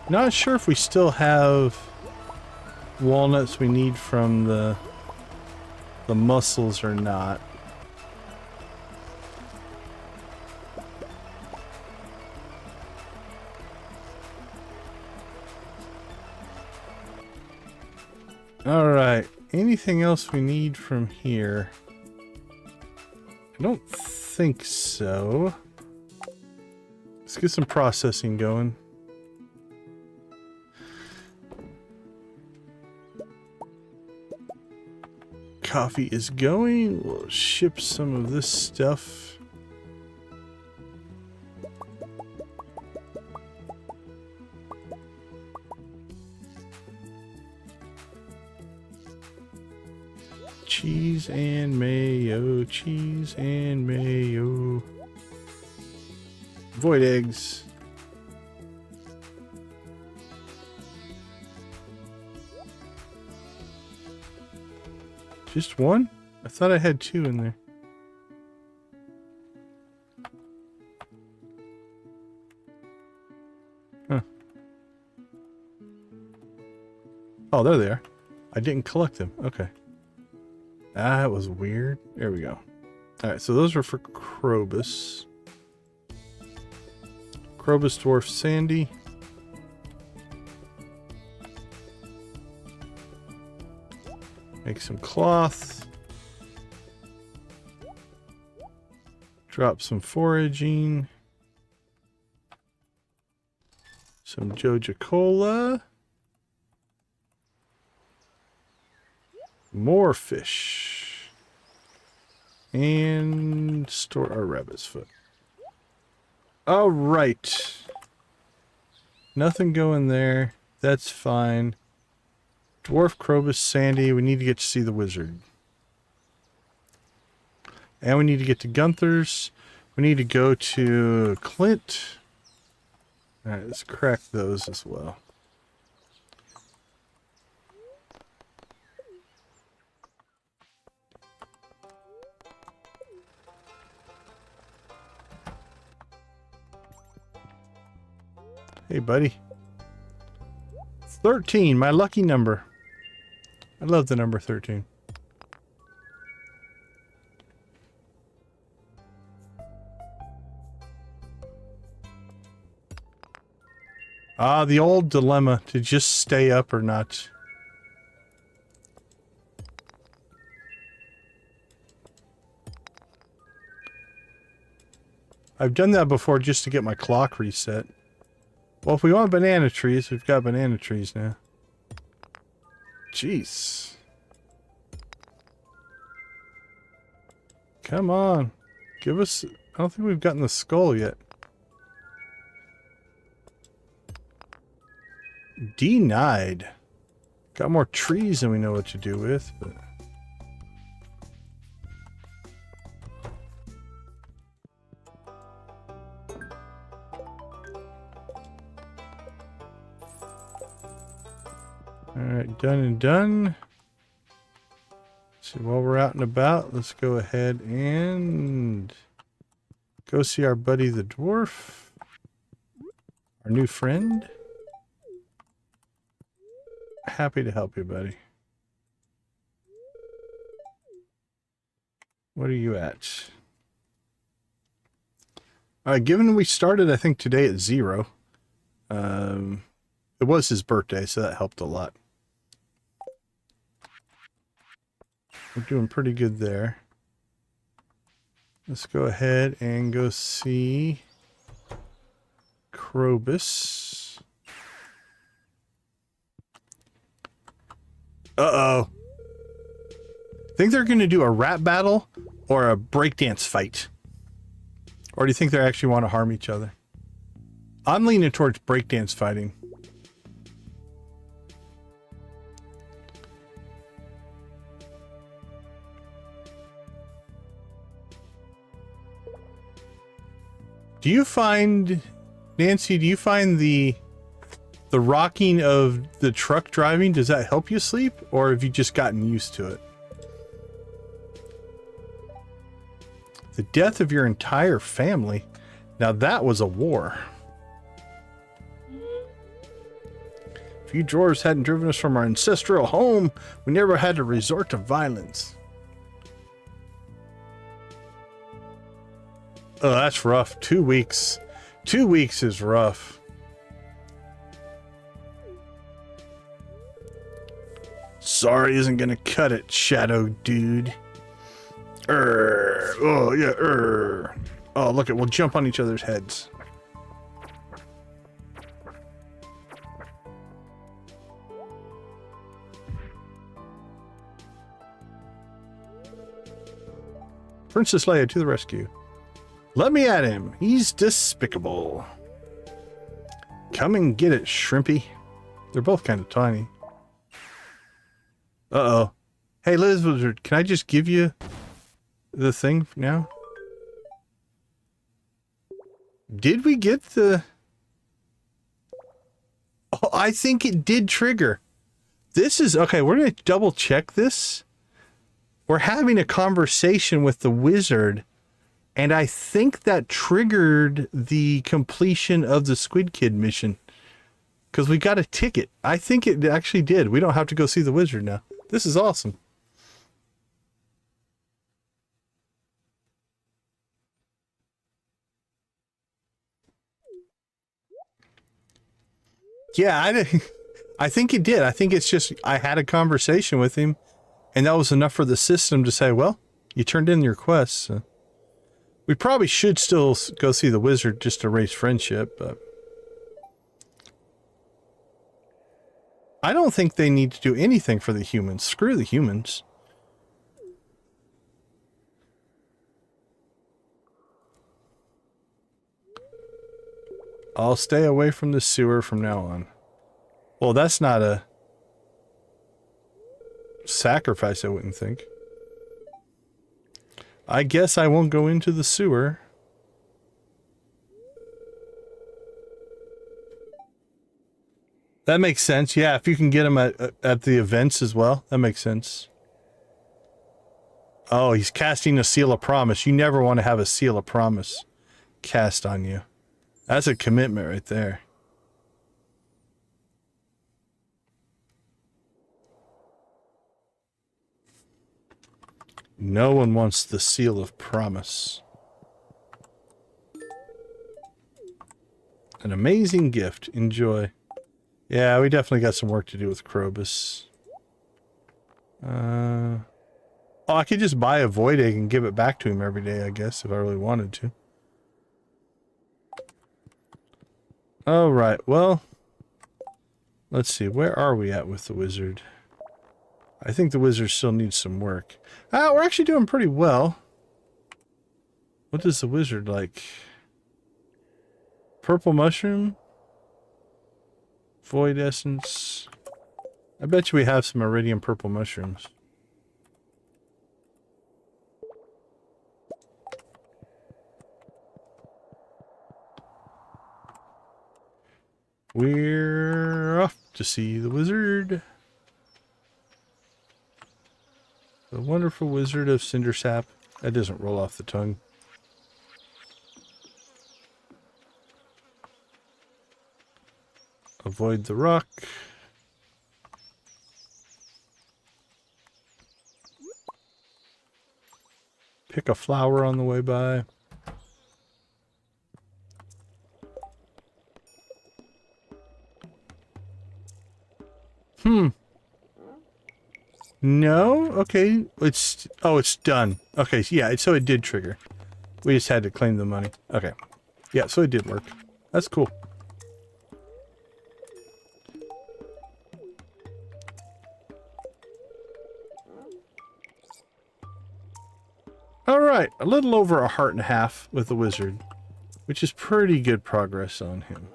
Not sure if we still have walnuts we need from the mussels or not. All right. Anything else we need from here? I don't think so. Let's get some processing going. Coffee is going. We'll ship some of this stuff. Cheese and mayo, cheese and mayo. Void eggs. Just one? I thought I had 2 in there. Huh. Oh, there they are. I didn't collect them. Okay. That was weird. There we go. Alright, so those are for Krobus. Krobus Dwarf Sandy. Make some cloth. Drop some foraging. Some Joja Cola. More fish. And store our rabbit's foot. All right. Nothing going there. That's fine. Dwarf Krobus Sandy. We need to get to see the wizard. And we need to get to Gunther's. We need to go to Clint. Alright, let's crack those as well. Hey, buddy. 13, my lucky number. I love the number 13. Ah, the old dilemma to just stay up or not. I've done that before just to get my clock reset. Well, if we want banana trees, we've got banana trees now. Jeez. Come on. Give us... I don't think we've gotten the skull yet. Denied. Got more trees than we know what to do with, but... Alright, done and done. So while we're out and about, let's go ahead and go see our buddy the dwarf. Our new friend. Happy to help you, buddy. What are you at? Alright, given we started, I think, today at 0. It was his birthday, so that helped a lot. We're doing pretty good there. Let's go ahead and go see Krobus. Uh-oh. Think they're going to do a rap battle or a breakdance fight? Or do you think they actually want to harm each other? I'm leaning towards breakdance fighting. Do you find, Nancy, do you find the rocking of the truck driving, does that help you sleep? Or have you just gotten used to it? The death of your entire family. Now that was a war. If you dwarves hadn't driven us from our ancestral home, we never had to resort to violence. Oh, that's rough. 2 weeks. 2 weeks is rough. Sorry isn't gonna cut it, shadow dude. Oh, yeah, Oh, look it, we'll jump on each other's heads. Princess Leia to the rescue. Let me at him. He's despicable. Come and get it, Shrimpy. They're both kind of tiny. Uh-oh. Hey, Lizard, can I just give you the thing now? Did we get the... Oh, I think it did trigger. This is... Okay, we're going to double check this. We're having a conversation with the wizard, and I think that triggered the completion of the Squid Kid mission. Because we got a ticket. I think it actually did. We don't have to go see the wizard now. This is awesome. Yeah, I think it did. I think it's just, I had a conversation with him, and that was enough for the system to say, well, you turned in your quest. So. We probably should still go see the wizard just to raise friendship, but... I don't think they need to do anything for the humans. Screw the humans. I'll stay away from the sewer from now on. Well, that's not a sacrifice, I wouldn't think. I guess I won't go into the sewer. That makes sense. Yeah, if you can get them at the events as well, that makes sense. Oh, he's casting a seal of promise. You never want to have a seal of promise cast on you. That's a commitment right there. No one wants the seal of promise. An amazing gift. Enjoy. Yeah, we definitely got some work to do with Krobus. Oh, I could just buy a void egg and give it back to him every day, I guess, if I really wanted to. Alright, well, let's see. Where are we at with the wizard? I think the wizard still needs some work. We're actually doing pretty well. What does the wizard like? Purple mushroom? Void essence. I bet you we have some iridium purple mushrooms. We're off to see the wizard. The wonderful wizard of Cindersap. That doesn't roll off the tongue. Avoid the rock. Pick a flower on the way by. No? Okay. It's done. Okay, yeah, so it did trigger. We just had to claim the money. Okay. Yeah, so it did work. That's cool. Alright, a little over a heart and a half with the wizard, which is pretty good progress on him.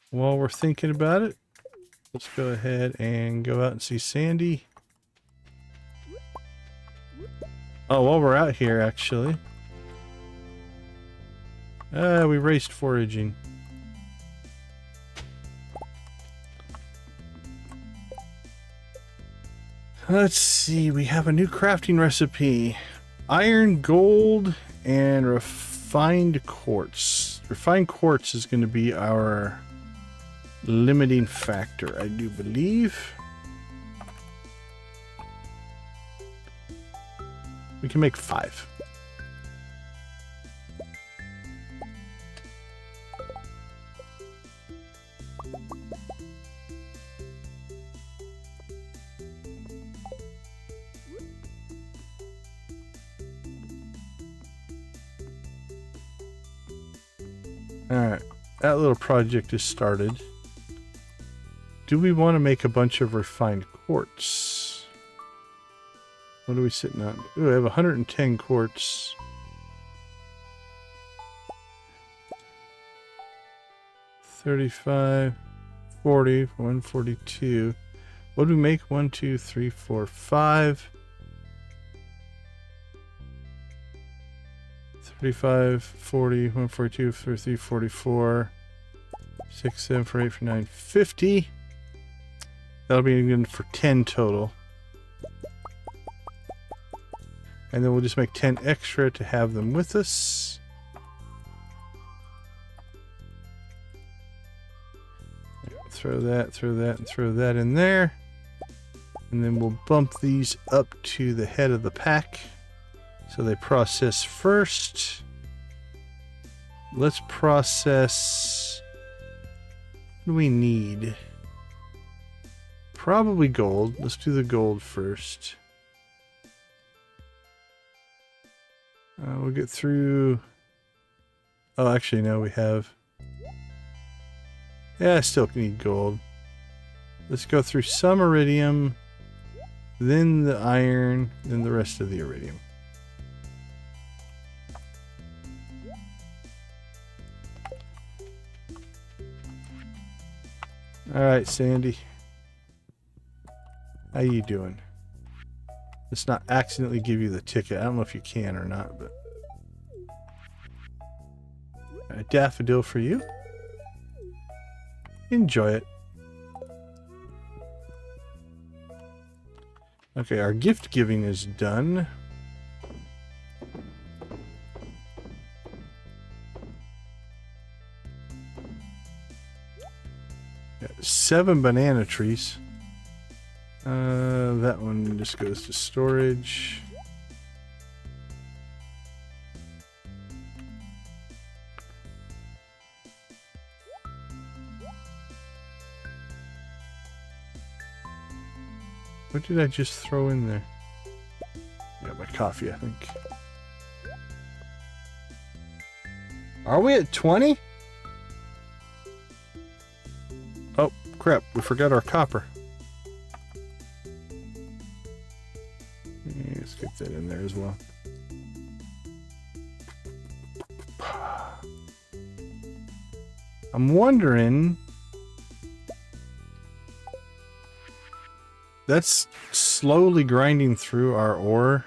While we're thinking about it, let's go ahead and go out and see Sandy. Oh, while we're out here, actually. We raced foraging. Let's see, we have a new crafting recipe. Iron, gold, and refined quartz. Refined quartz is going to be our limiting factor, I do believe. We can make 5. Alright, that little project is started. Do we want to make a bunch of refined quartz? What are we sitting on? Ooh, I have 110 quartz. $35, $40, $142. What do we make? 1, 2, 3, 4, 5. 35, 40, 142, 33, 44, 6, 7, 4, 8, 9, 50. That'll be good for 10 total. And then we'll just make 10 extra to have them with us. Throw that, and throw that in there. And then we'll bump these up to the head of the pack. So they process first. Let's process. What do we need? Probably gold. Let's do the gold first. We'll get through. Oh, actually, no, we have. Yeah, I still need gold. Let's go through some iridium, then the iron, then the rest of the iridium. Alright, Sandy. How you doing? Let's not accidentally give you the ticket. I don't know if you can or not, but... A daffodil for you. Enjoy it. Okay, our gift giving is done. Got 7 banana trees. That one just goes to storage. What did I just throw in there? Got my coffee, I think. Are we at 20? Oh, crap. We forgot our copper. Let's get that in there as well. I'm wondering... That's slowly grinding through our ore.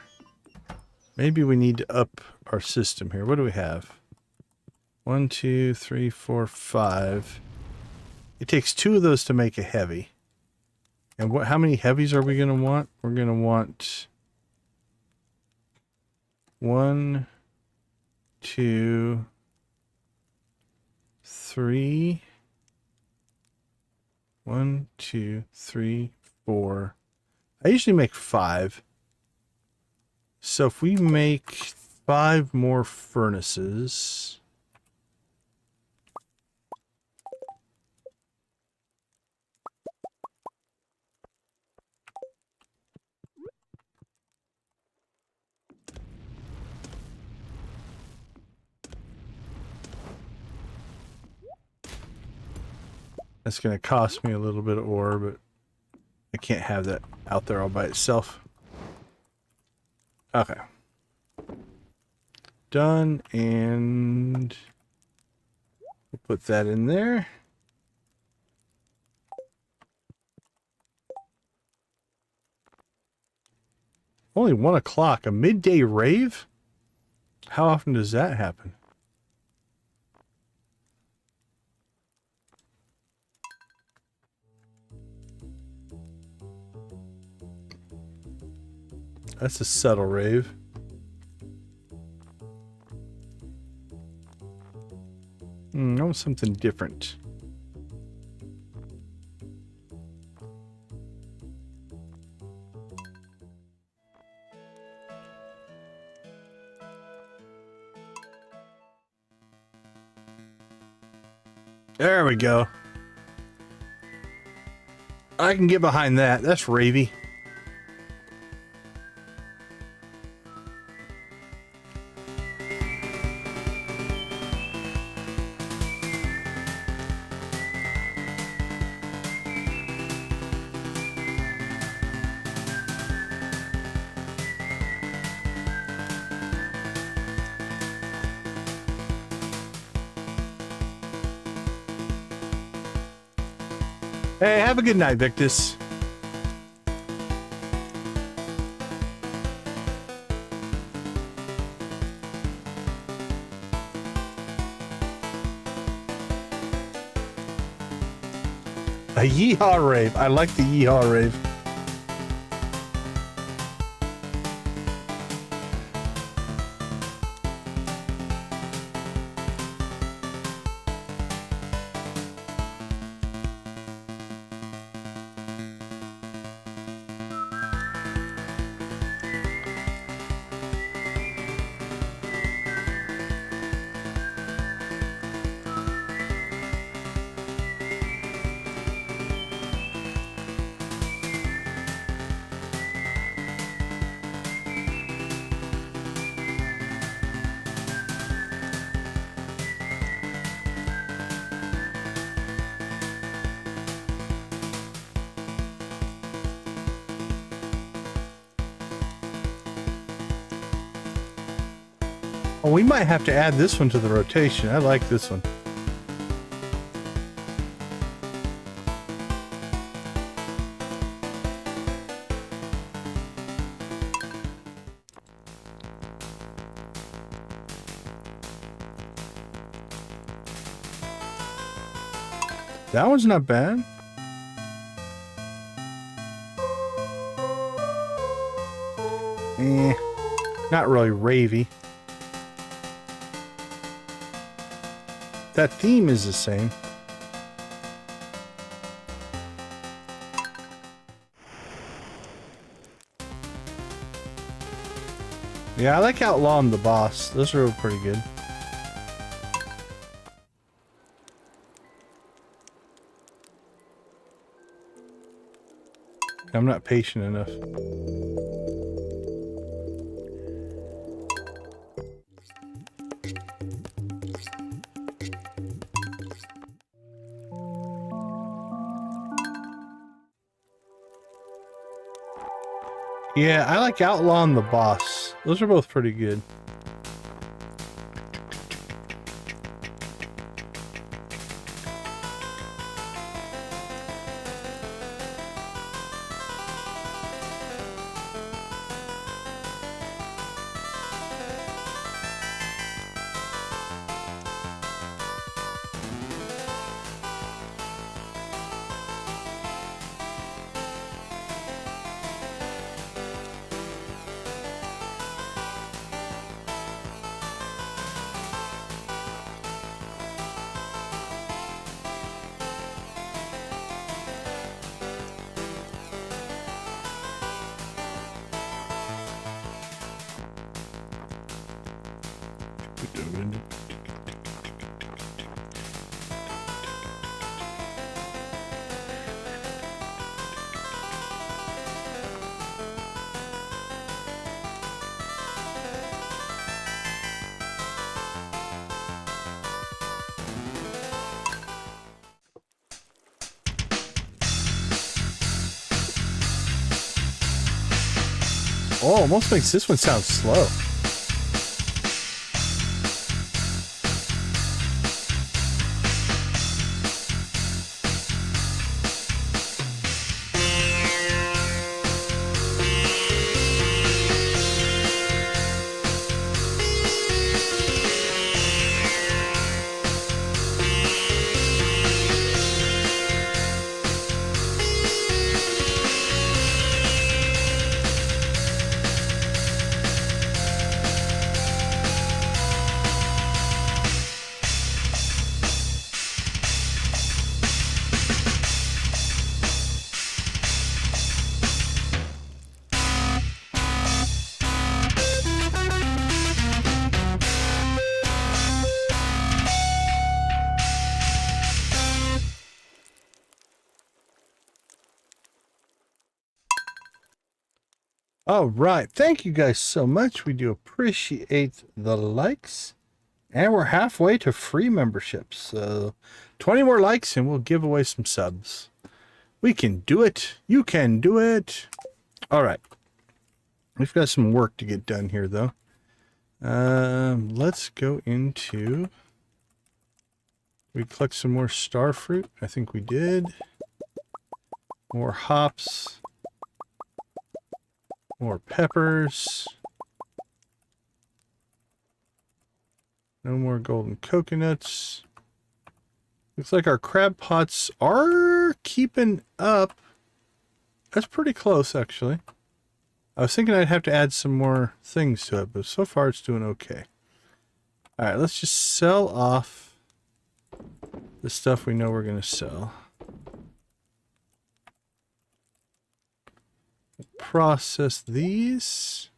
Maybe we need to up our system here. What do we have? 1, 2, 3, 4, 5. It takes 2 of those to make a heavy. And what? How many heavies are we going to want? We're going to want 1, 2, 3. 1, 2, 3, 4. I usually make 5. So if we make 5 more furnaces. That's going to cost me a little bit of ore, but I can't have that out there all by itself. Okay. Done, and we'll put that in there. Only 1 o'clock, a midday rave? How often does that happen? That's a subtle rave. I want something different. There we go. I can get behind that. That's ravey. Hey, have a good night, Victus. A yeehaw rave. I like the yeehaw rave. Oh, we might have to add this one to the rotation. I like this one. That one's not bad. Not really ravey. That theme is the same. Yeah, I like Outlaw and the Boss. Those are pretty good. I'm not patient enough. Yeah, I like Outlaw and the Boss. Those are both pretty good. Oh, almost makes this one sound slow. All right. Thank you guys so much. We do appreciate the likes. And we're halfway to free memberships. So 20 more likes and we'll give away some subs. We can do it. You can do it. All right. We've got some work to get done here, though. Let's go into... We collect some more star fruit. I think we did. More hops. More peppers. No more golden coconuts. Looks like our crab pots are keeping up. That's pretty close, actually. I was thinking I'd have to add some more things to it, but so far it's doing okay. All right, let's just sell off the stuff we know we're going to sell. Process these.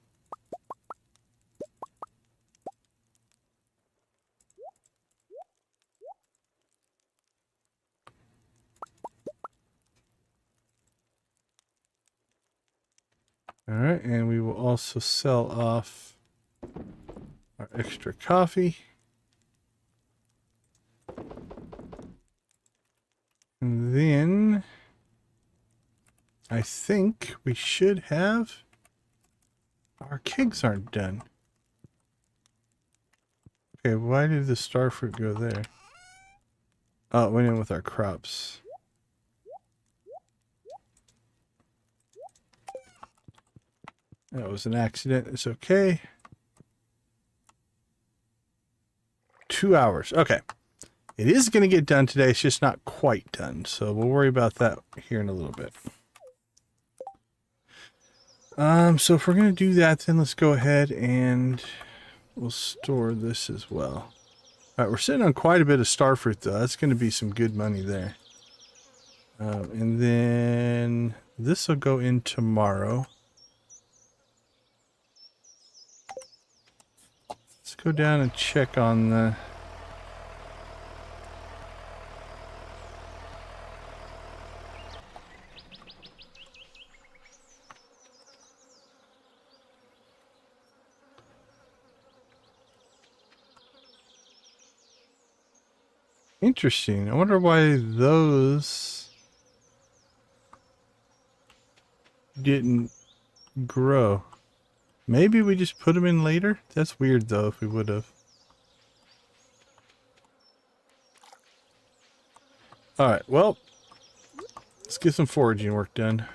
All right, and we will also sell off our extra coffee. And then I think we should have... Our kegs aren't done. Okay, why did the star fruit go there? Oh, it went in with our crops. That was an accident. It's okay. 2 hours. Okay. It is going to get done today. It's just not quite done. So we'll worry about that here in a little bit. So if we're going to do that, then let's go ahead and we'll store this as well. All right, we're sitting on quite a bit of starfruit, though. That's going to be some good money there. And then this will go in tomorrow. Let's go down and check on the... Interesting. I wonder why those didn't grow. Maybe we just put them in later? That's weird though if we would have. Alright, well, let's get some foraging work done.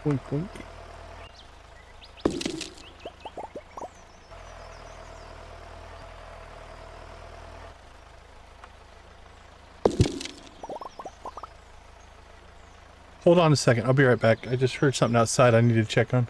Boink, boink. Hold on a second. I'll be right back. I just heard something outside I need to check on.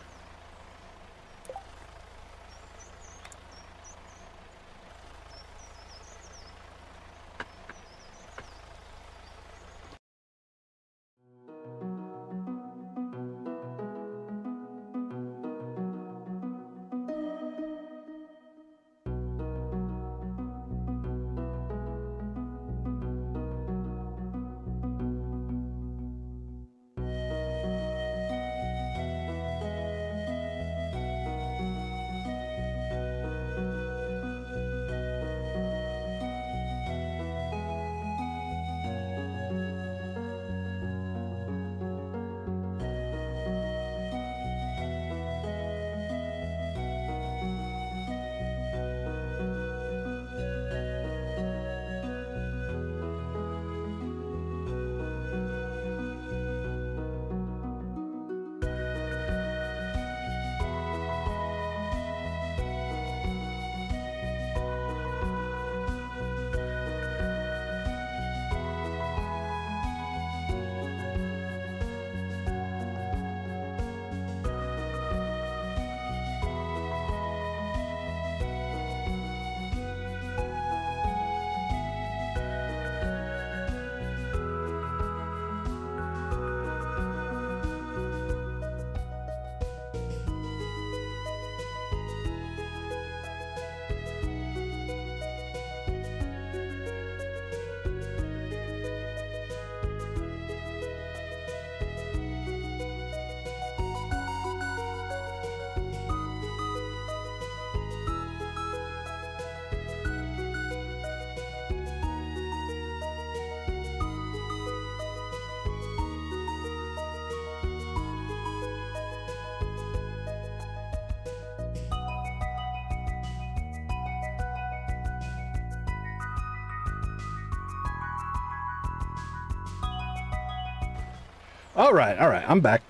All right, I'm back.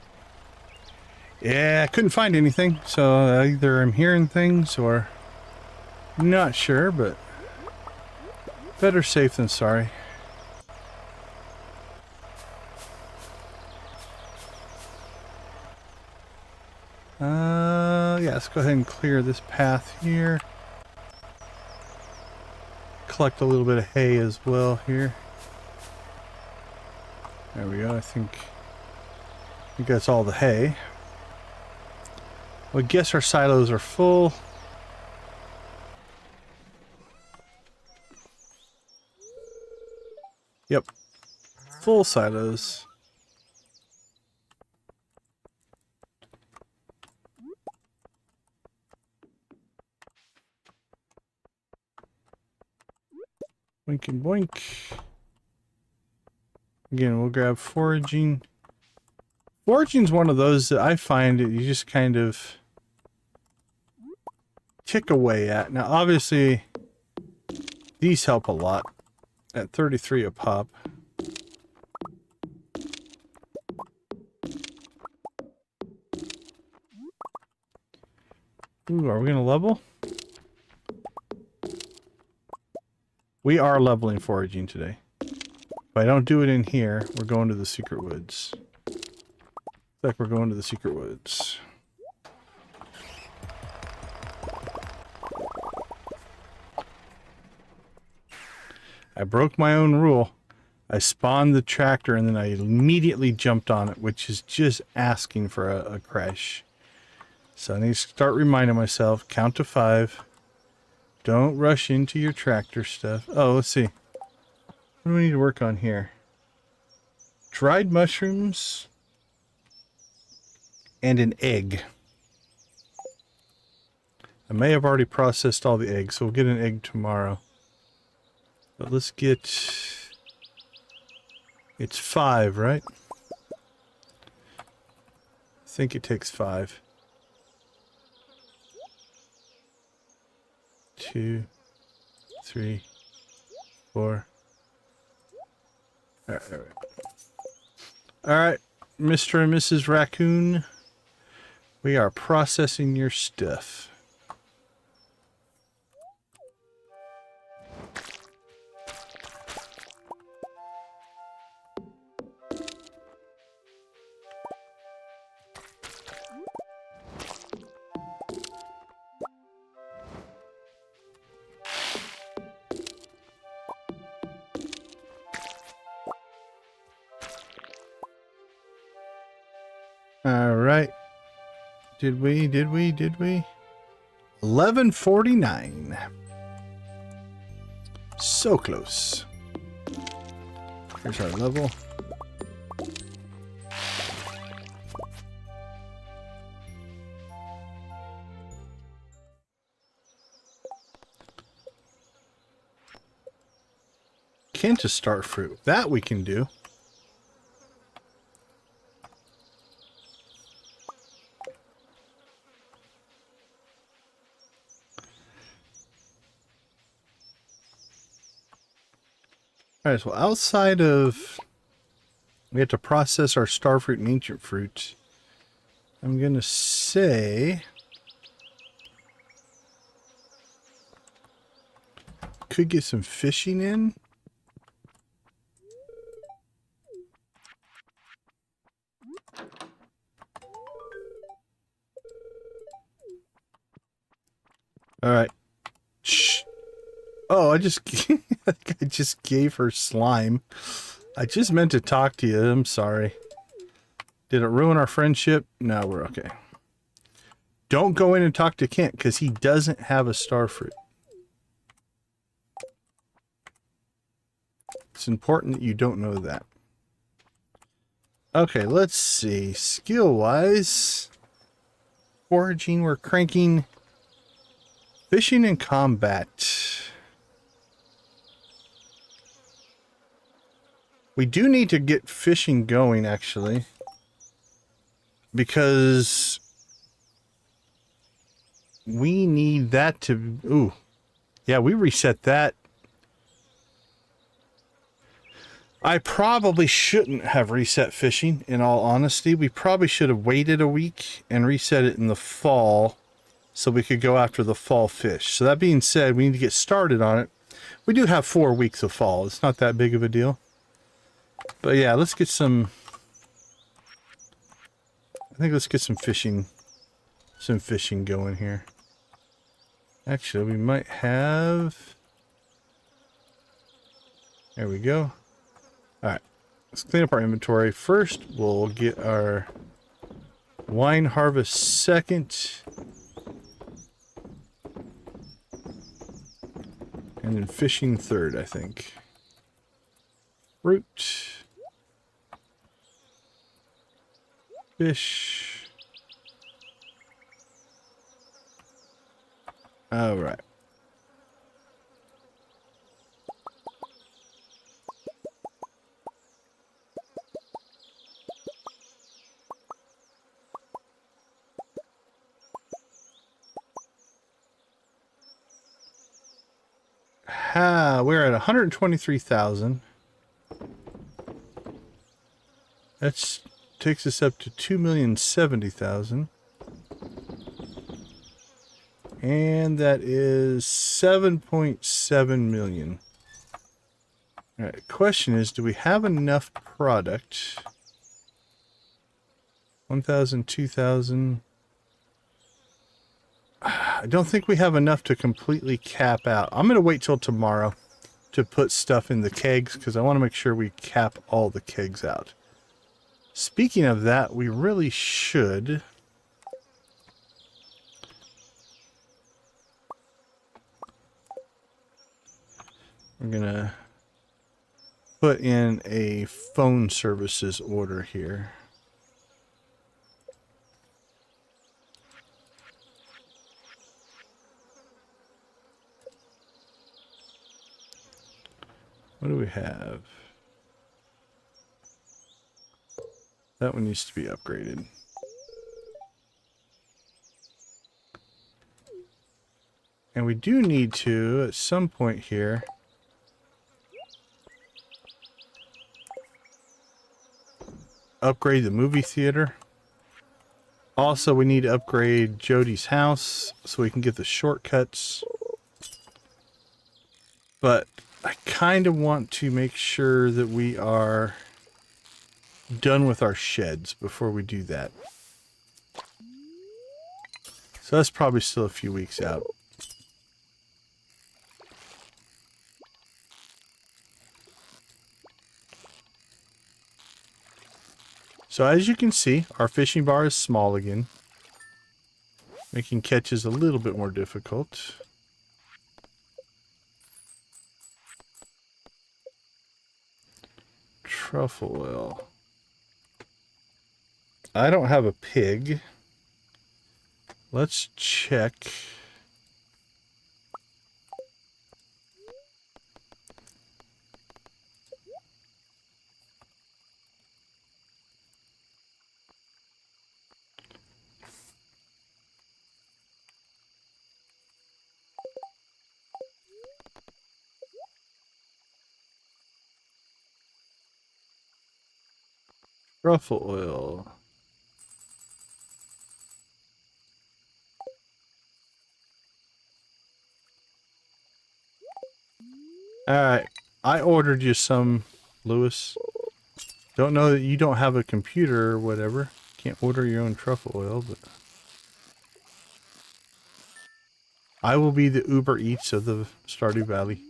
Yeah, I couldn't find anything, so either I'm hearing things or not sure, but better safe than sorry. Yeah, let's go ahead and clear this path here. Collect a little bit of hay as well here. There we go, I think that's all the hay. Well, I guess our silos are full. Yep, full silos. Boink and boink. Again, we'll grab foraging. Foraging's one of those that I find that you just kind of tick away at. Now, obviously, these help a lot at 33 a pop. Ooh, are we going to level? We are leveling foraging today. If I don't do it in here, we're going to the secret woods. Looks like we're going to the secret woods. I broke my own rule. I spawned the tractor and then I immediately jumped on it, which is just asking for a crash. So I need to start reminding myself, count to 5. Don't rush into your tractor stuff. Oh, let's see. What do we need to work on here? Dried mushrooms and an egg. I may have already processed all the eggs, so we'll get an egg tomorrow. But let's get... It's 5, right? I think it takes 5. 2, 3, 4. Alright, there we go. Alright, Mr. and Mrs. Raccoon. We are processing your stuff. Alright. Did we? 11:49. So close. Here's our level. Can to start fruit. That we can do. Alright, so outside of... We have to process our star fruit and ancient fruit. I'm going to say... Could get some fishing in. Alright. Shh. Oh, I just gave her slime. I just meant to talk to you. I'm sorry. Did it ruin our friendship? No, we're okay. Don't go in and talk to Kent because he doesn't have a star fruit. It's important that you don't know that. Okay, let's see. Skill-wise, foraging, we're cranking. Fishing and combat. We do need to get fishing going, actually. Because we need that to... Ooh. Yeah, we reset that. I probably shouldn't have reset fishing, in all honesty. We probably should have waited a week and reset it in the fall so we could go after the fall fish. So that being said, we need to get started on it. We do have 4 weeks of fall. It's not that big of a deal. But yeah, let's get some... I think let's get some fishing going here. Actually, we might have... There we go. Alright, let's clean up our inventory. First, we'll get our wine harvest second. And then fishing third, I think. Fruit. Fish. All right. We're at 123,000. That takes us up to 2,070,000. And that is 7.7 million. All right, question is, do we have enough product? 1,000, 2,000. I don't think we have enough to completely cap out. I'm going to wait till tomorrow to put stuff in the kegs because I want to make sure we cap all the kegs out. Speaking of that, we really should. We're going to put in a phone services order here. What do we have? That one needs to be upgraded. And we do need to, at some point here, upgrade the movie theater. Also, we need to upgrade Jody's house so we can get the shortcuts. But I kind of want to make sure that we are done with our sheds before we do that. So that's probably still a few weeks out. So as you can see, our fishing bar is small again, making catches a little bit more difficult. Truffle oil. I don't have a pig. Let's check. Truffle oil. Alright, I ordered you some, Lewis. Don't know that you don't have a computer or whatever. Can't order your own truffle oil, but I will be the Uber Eats of the Stardew Valley.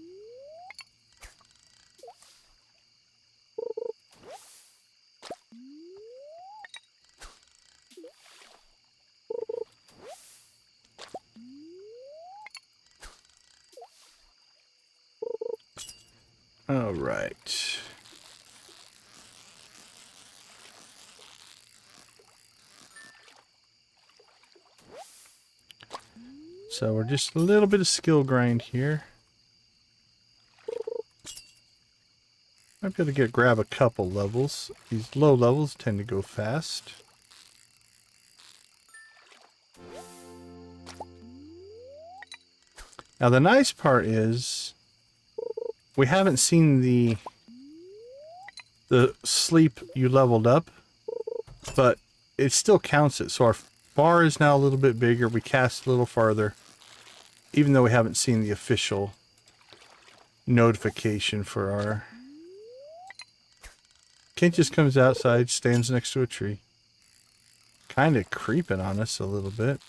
All right. So we're just a little bit of skill grind here. Might be able to grab a couple levels. These low levels tend to go fast. Now the nice part is we haven't seen the sleep you leveled up, but it still counts it. So our bar is now a little bit bigger. We cast a little farther, even though we haven't seen the official notification for our... Kent just comes outside, stands next to a tree. Kind of creeping on us a little bit.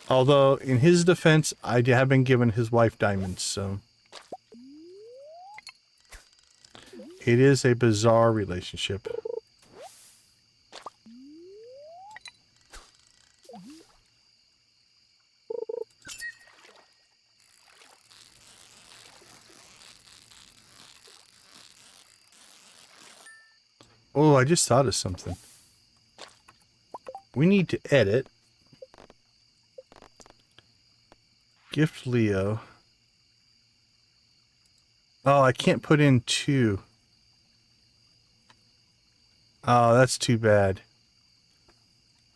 Although, in his defense, I have been given his wife diamonds, so... It is a bizarre relationship. Oh, I just thought of something. We need to edit. Gift Leo. Oh, I can't put in 2. Oh, that's too bad.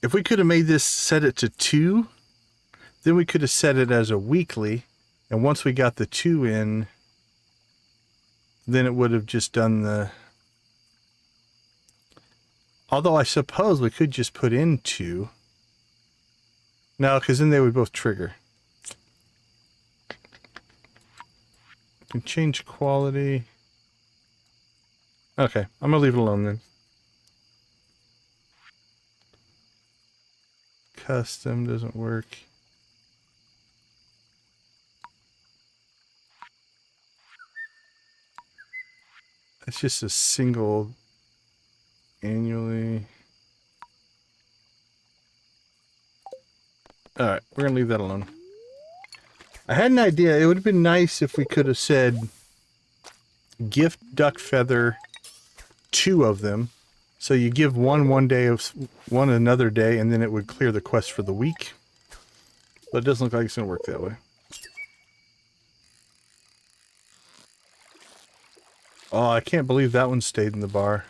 If we could have made this, set it to 2, then we could have set it as a weekly. And once we got the 2 in, then it would have just done the... Although I suppose we could just put in 2. No, because then they would both trigger. Can change quality. Okay, I'm gonna leave it alone then. Custom doesn't work. It's just a single annually. Alright, we're gonna leave that alone. I had an idea. It would have been nice if we could have said gift duck feather 2 of them. So you give one day of one another day, and then it would clear the quest for the week. But it doesn't look like it's going to work that way. Oh, I can't believe that one stayed in the bar.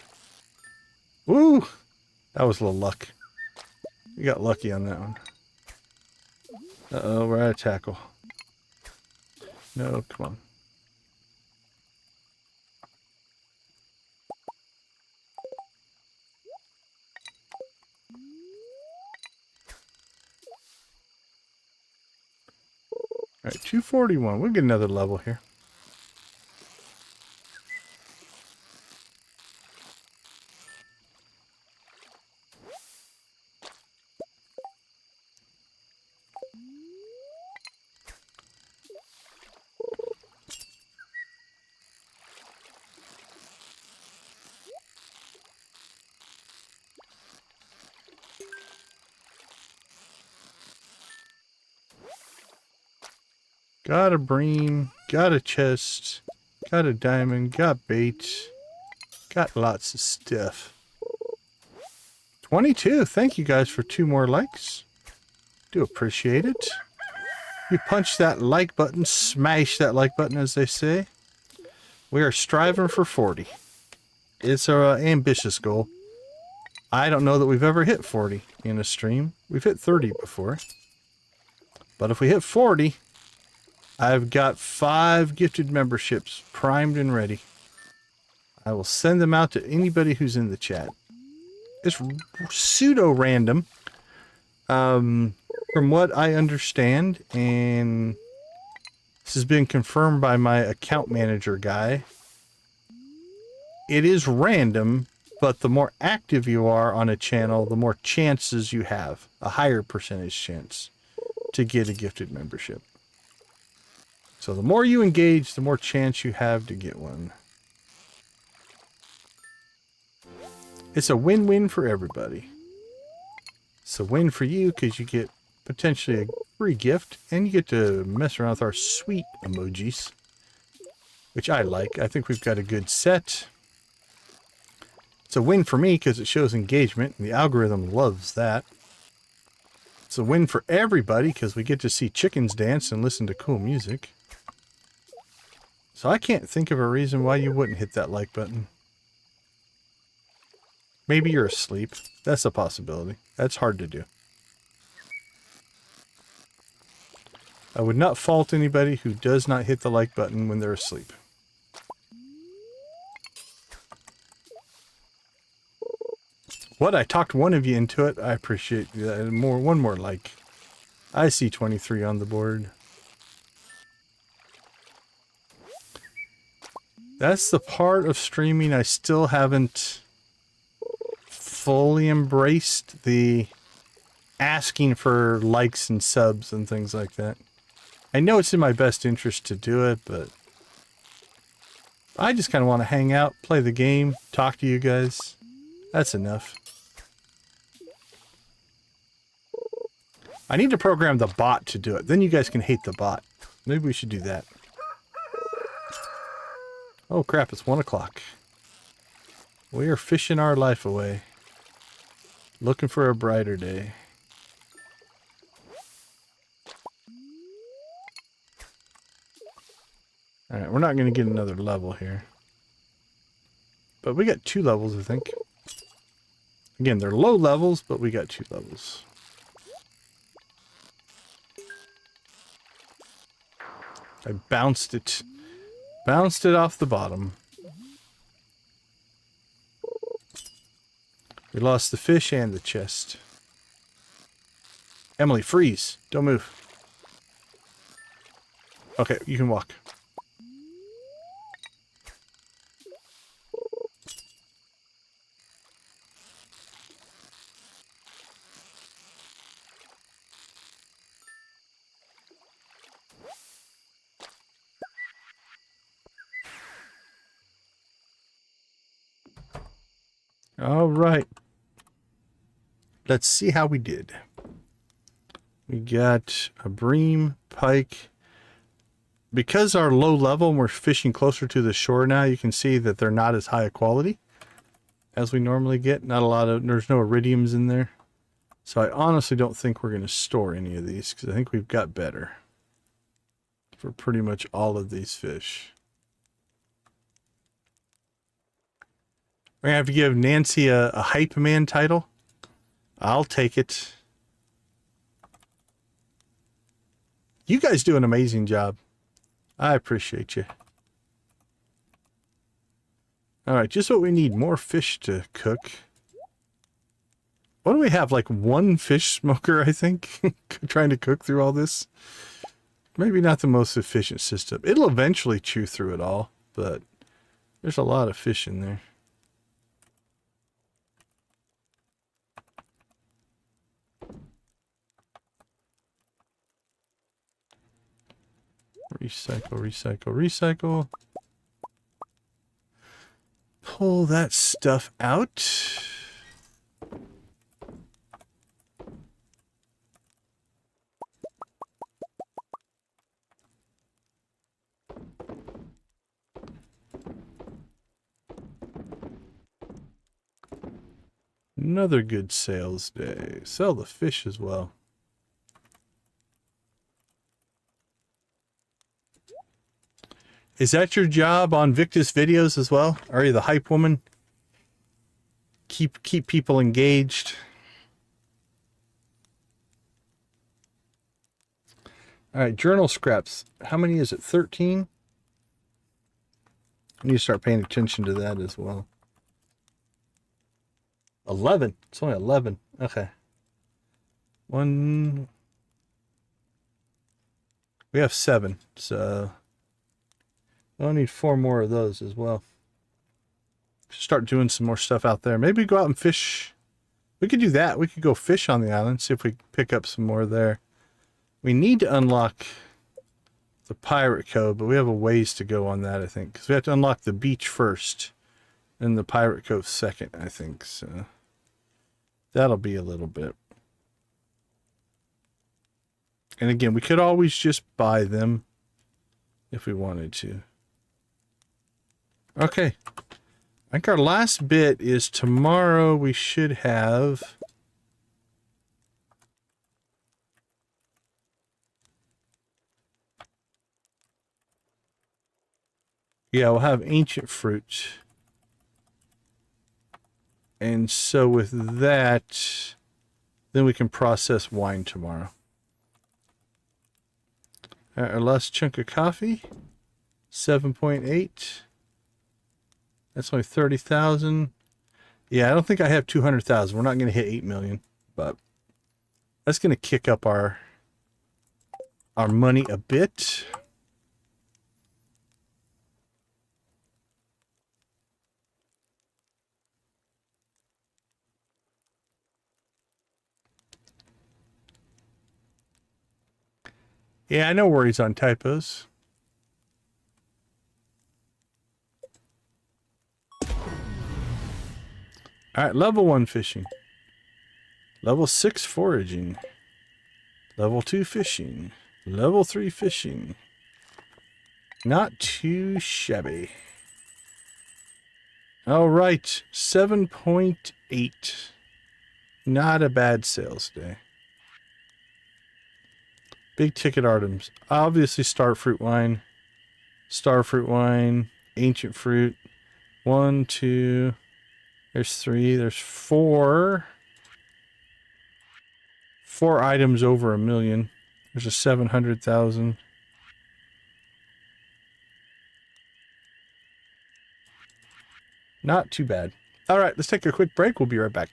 Woo! That was a little luck. We got lucky on that one. Uh-oh, we're out of tackle. No, come on. Alright, 241. We'll get another level here. Got a bream, got a chest, got a diamond, got bait, got lots of stuff. 22, thank you guys for 2 more likes. Do appreciate it. You punch that like button, smash that like button as they say. We are striving for 40. It's our ambitious goal. I don't know that we've ever hit 40 in a stream. We've hit 30 before. But if we hit 40... I've got 5 gifted memberships primed and ready. I will send them out to anybody who's in the chat. It's pseudo-random. From what I understand, and this has been confirmed by my account manager guy, it is random, but the more active you are on a channel, the more chances you have. A higher percentage chance to get a gifted membership. So the more you engage, the more chance you have to get one. It's a win-win for everybody. It's a win for you because you get potentially a free gift, and you get to mess around with our sweet emojis, which I like. I think we've got a good set. It's a win for me because it shows engagement, and the algorithm loves that. It's a win for everybody because we get to see chickens dance and listen to cool music. So I can't think of a reason why you wouldn't hit that like button. Maybe you're asleep. That's a possibility. That's hard to do. I would not fault anybody who does not hit the like button when they're asleep. What? I talked one of you into it. I appreciate that. One more like. I see 23 on the board. That's the part of streaming I still haven't fully embraced, the asking for likes and subs and things like that. I know it's in my best interest to do it, but I just kind of want to hang out, play the game, talk to you guys. That's enough. I need to program the bot to do it. Then you guys can hate the bot. Maybe we should do that. Oh crap, it's 1 o'clock. We are fishing our life away. Looking for a brighter day. Alright, we're not going to get another level here. But we got 2 levels, I think. Again, they're low levels, but we got 2 levels. I bounced it. Bounced it off the bottom. We lost the fish and the chest. Emily, freeze. Don't move. Okay, you can walk. All right. Let's see how we did. We got a bream, pike, because our low level and we're fishing closer to the shore now, you can see that they're not as high a quality as we normally get. Not a lot of, there's no iridiums in there. So I honestly don't think we're going to store any of these because I think we've got better for pretty much all of these fish. We're going to have to give Nancy a hype man title. I'll take it. You guys do an amazing job. I appreciate you. All right, just what we need, more fish to cook. What do we have, like one fish smoker, I think, trying to cook through all this? Maybe not the most efficient system. It'll eventually chew through it all, but there's a lot of fish in there. Recycle, recycle, recycle. Pull that stuff out. Another good sales day. Sell the fish as well. Is that your job on Victus videos as well? Are you the hype woman? Keep people engaged. All right, journal scraps. How many is it? 13? I need to start paying attention to that as well. 11. It's only 11. Okay. One. We have 7, so I'll need 4 more of those as well. Start doing some more stuff out there. Maybe go out and fish. We could do that. We could go fish on the island, see if we pick up some more there. We need to unlock the pirate cove, but we have a ways to go on that, I think. Because we have to unlock the beach first, and the pirate cove second, I think. So that'll be a little bit. And again, we could always just buy them if we wanted to. Okay. I think our last bit is tomorrow we should have... Yeah, we'll have ancient fruit. And so with that, then we can process wine tomorrow. Our last chunk of coffee, 7.8. That's only 30,000. Yeah, I don't think I have 200,000. We're not going to hit 8 million, but that's going to kick up our money a bit. Yeah, no worries on typos. Alright, level 1 fishing. Level 6 foraging. Level 2 fishing. Level 3 fishing. Not too shabby. Alright, 7.8. Not a bad sales day. Big ticket items. Obviously starfruit wine. Starfruit wine. Ancient fruit. 1, 2. There's 3. There's 4. 4 items over 1 million. There's a 700,000. Not too bad. All right, let's take a quick break. We'll be right back.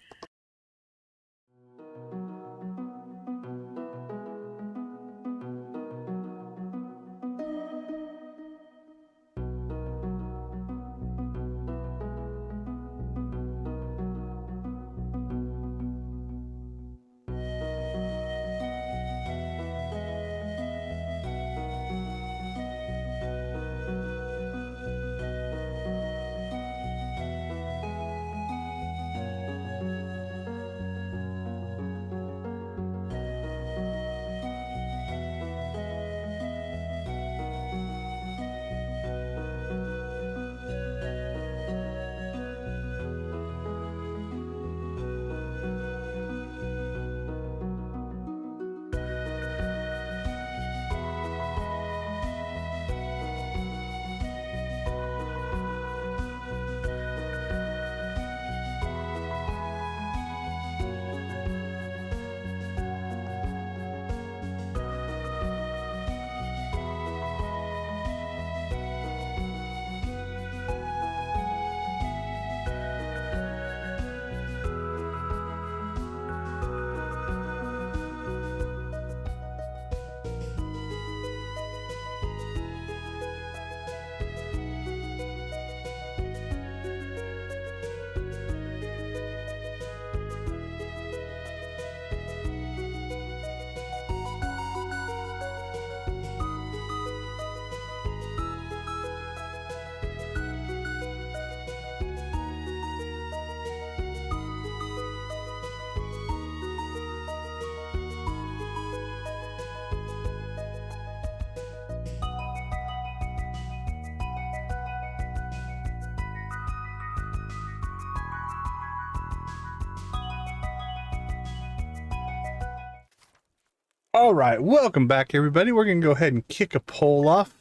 All right, welcome back, everybody. We're going to go ahead and kick a poll off.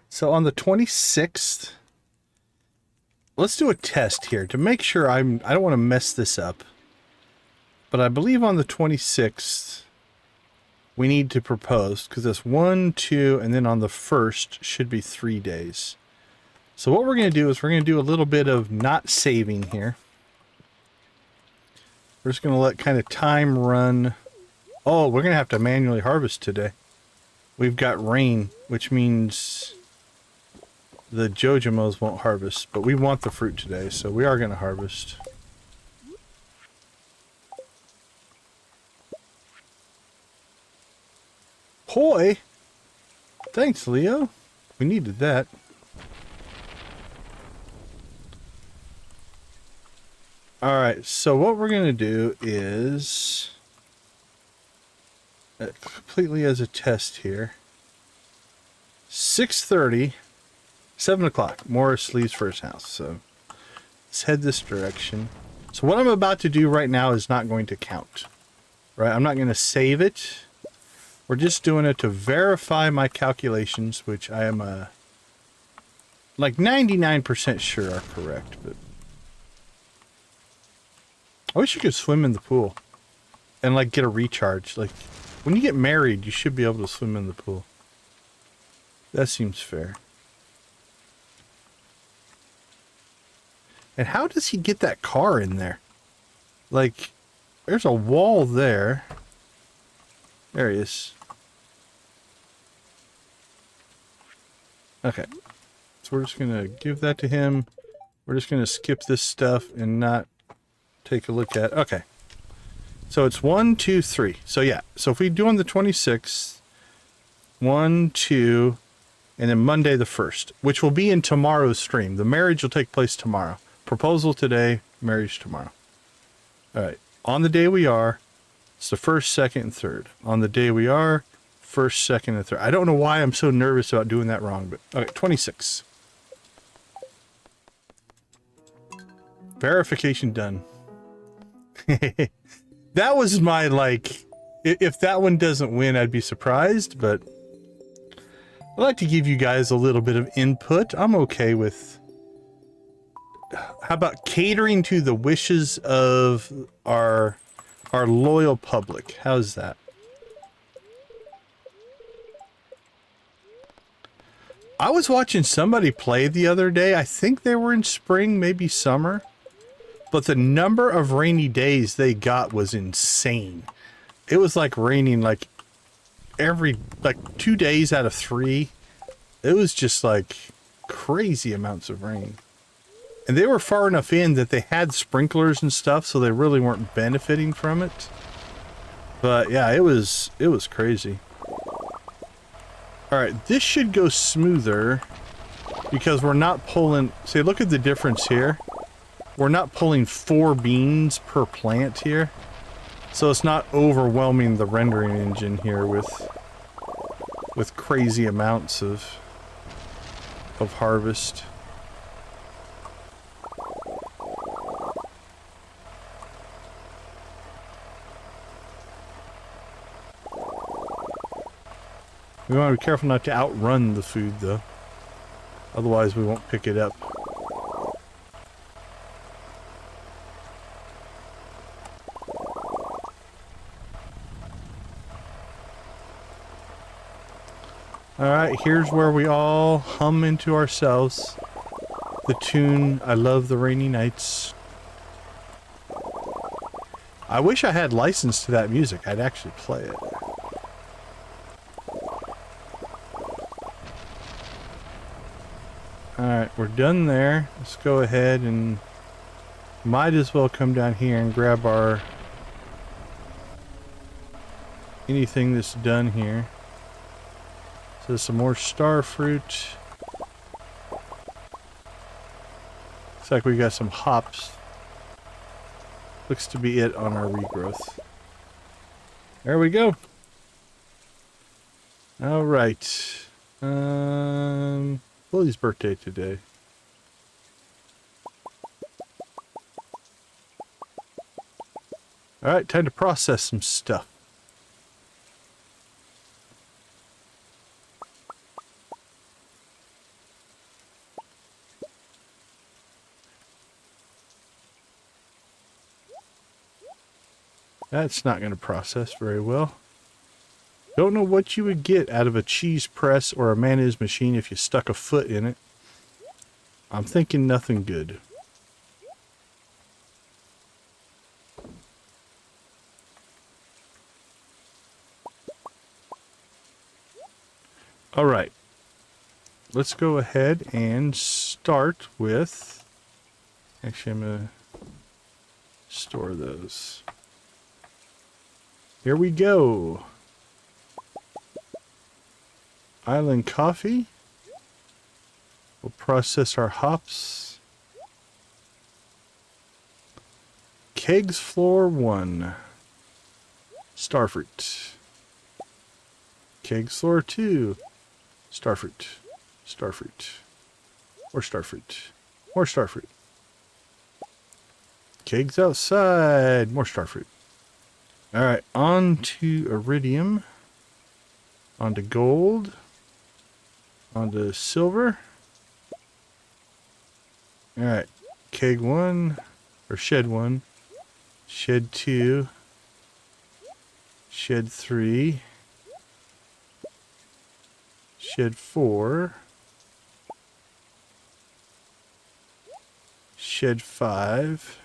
So on the 26th, let's do a test here to make sure I don't want to mess this up. But I believe on the 26th, we need to propose because it's 1, 2, and then on the 1st should be 3 days. So what we're going to do is we're going to do a little bit of not saving here. We're just going to let kind of time run. Oh, we're going to have to manually harvest today. We've got rain, which means the Jojamos won't harvest, but we want the fruit today, so we are going to harvest. Poi! Thanks, Leo. We needed that. Alright, so what we're going to do is... completely as a test here. 6:30, 7 o'clock. Morris leaves for his house, so let's head this direction. So what I'm about to do right now is not going to count. Right? I'm not going to save it. We're just doing it to verify my calculations, which I am like 99% sure are correct. But I wish you could swim in the pool and like get a recharge. Like when you get married, you should be able to swim in the pool. That seems fair. And how does he get that car in there? Like, there's a wall there. There he is. Okay. So we're just going to give that to him. We're just going to skip this stuff and not take a look at... Okay. So it's 1, 2, 3. So yeah. So if we do on the 26th, 1, 2, and then Monday the 1st, which will be in tomorrow's stream. The marriage will take place tomorrow. Proposal today, marriage tomorrow. All right. On the day we are, it's the 1st, 2nd, and 3rd. On the day we are, 1st, 2nd, and 3rd. I don't know why I'm so nervous about doing that wrong, but okay, 26. Verification done. That was my, like, if that one doesn't win, I'd be surprised, but I'd like to give you guys a little bit of input. I'm okay with, how about catering to the wishes of our loyal public? How's that? I was watching somebody play the other day. I think they were in spring, maybe summer. But the number of rainy days they got was insane. It was like raining like every, like 2 days out of 3. It was just like crazy amounts of rain. And they were far enough in that they had sprinklers and stuff, so they really weren't benefiting from it. But yeah, it was crazy. All right, this should go smoother because we're not pulling, see, look at the difference here. We're not pulling 4 beans per plant here. So it's not overwhelming the rendering engine here with crazy amounts of harvest. We want to be careful not to outrun the food though. Otherwise we won't pick it up. Alright, here's where we all hum into ourselves the tune, I Love the Rainy Nights. I wish I had license to that music. I'd actually play it. Alright, we're done there. Let's go ahead and might as well come down here and grab our anything that's done here. So some more star fruit. Looks like we got some hops. Looks to be it on our regrowth. There we go. All right. Lily's birthday today. All right, time to process some stuff. That's not going to process very well. Don't know what you would get out of a cheese press or a mayonnaise machine if you stuck a foot in it. I'm thinking nothing good. All right. Let's go ahead and start with... Actually, I'm going to store those. Here we go. Island coffee. We'll process our hops. Kegs floor 1. Starfruit. Kegs floor 2. Starfruit. Starfruit. More starfruit. More starfruit. Kegs outside. More starfruit. Alright, on to iridium. On to gold. On to silver. Alright, keg 1. Or shed 1. Shed 2. Shed 3. Shed 4. Shed 5.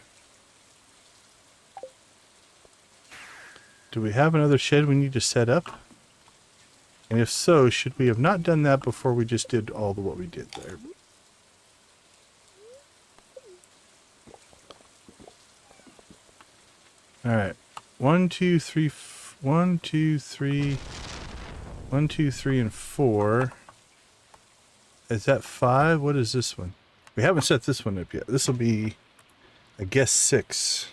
Do we have another shed we need to set up? And if so, should we have not done that before we just did all the what we did there? Alright. 1, 2, 3, 1, 2, 3. 1, 2, 3, and 4. Is that 5? What is this one? We haven't set this one up yet. This will be, I guess, 6.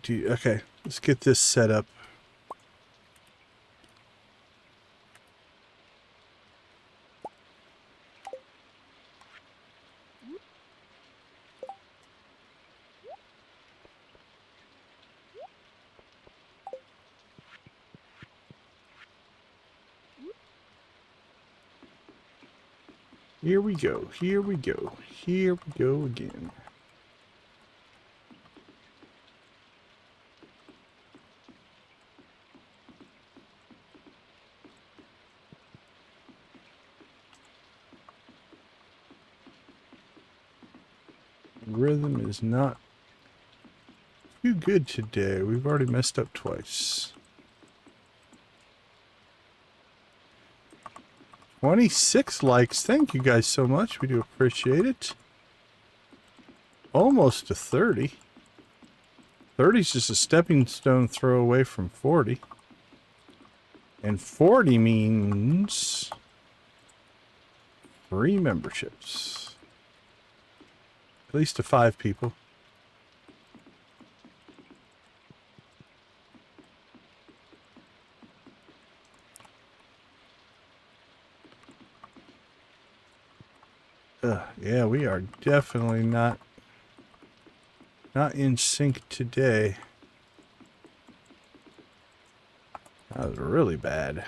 Okay, let's get this set up. Here we go, here we go, here we go again. Rhythm is not too good today. We've already messed up twice. 26 likes. Thank you guys so much. We do appreciate it. Almost to 30. 30 is just a stepping stone throw away from 40. And 40 means 3 memberships. At least to 5 people. Yeah, we are definitely not in sync today. That was really bad.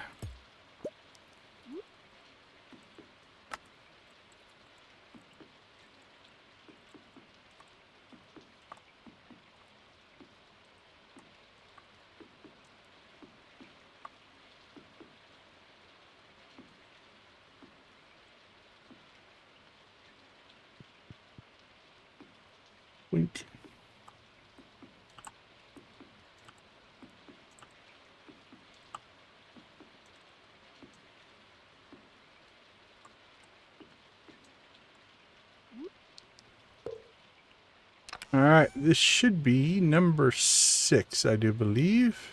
Wait. All right, this should be number 6, I do believe.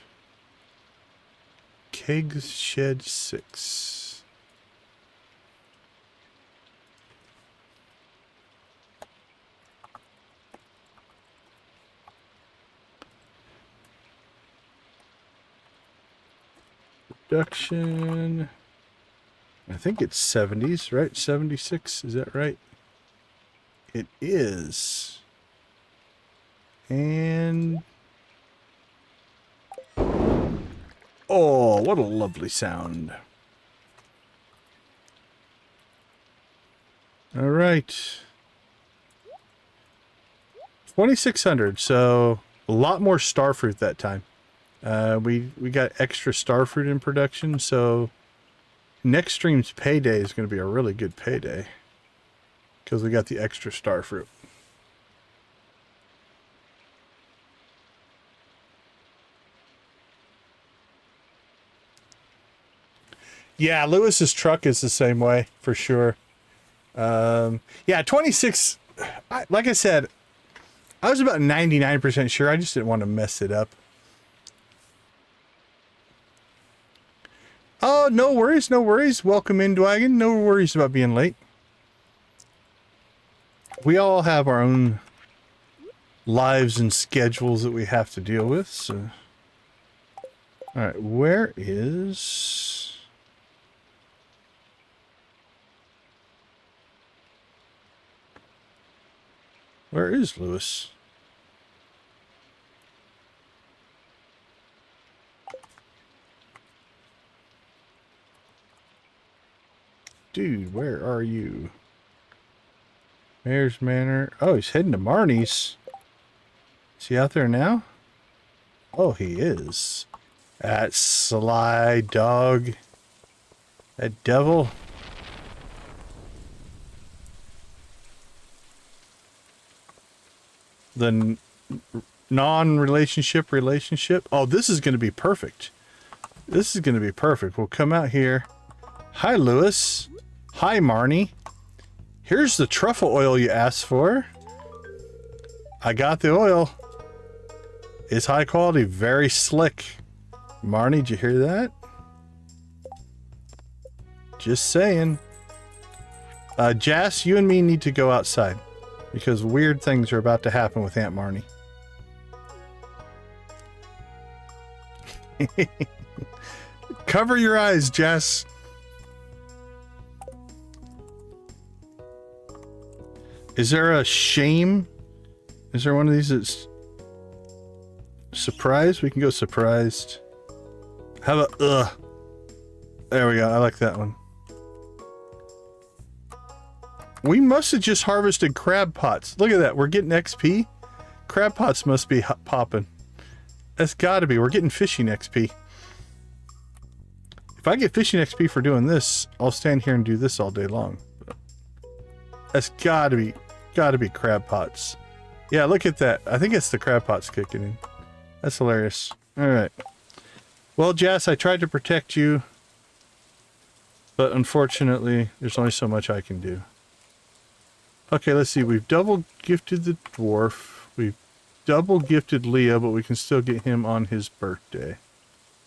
Kegs Shed 6. Production. I think it's 70s, right? 76, is that right? It is. And oh, what a lovely sound. All right. 2,600. So a lot more starfruit that time. We got extra starfruit in production. So next stream's payday is going to be a really good payday because we got the extra starfruit. Yeah, Lewis's truck is the same way for sure. Yeah, 26. Like I said, I was about 99% sure. I just didn't want to mess it up. Oh, no worries, no worries. Welcome in, Dwagon. No worries about being late. We all have our own lives and schedules that we have to deal with. So. All right, where is... Where is Lewis? Dude, where are you? Mayor's Manor. Oh, he's heading to Marnie's. Is he out there now? Oh, he is. That sly dog. That devil. The non-relationship relationship. Oh, this is going to be perfect. This is going to be perfect. We'll come out here. Hi, Lewis. Hi, Marnie. Here's the truffle oil you asked for. I got the oil. It's high quality, very slick. Marnie, did you hear that? Just saying. Jas, you and me need to go outside. Because weird things are about to happen with Aunt Marnie. Cover your eyes, Jess. Is there a shame? Is there one of these that's surprised? We can go surprised. How about ugh? There we go. I like that one. We must have just harvested crab pots. Look at that. We're getting XP. Crab pots must be popping. That's got to be. We're getting fishing XP. If I get fishing XP for doing this, I'll stand here and do this all day long. That's got to be crab pots. Yeah, look at that. I think it's the crab pots kicking in. That's hilarious. All right. Well, Jas, I tried to protect you, but unfortunately, there's only so much I can do. Okay, let's see. We've double gifted the dwarf. We've double gifted Leo, but we can still get him on his birthday.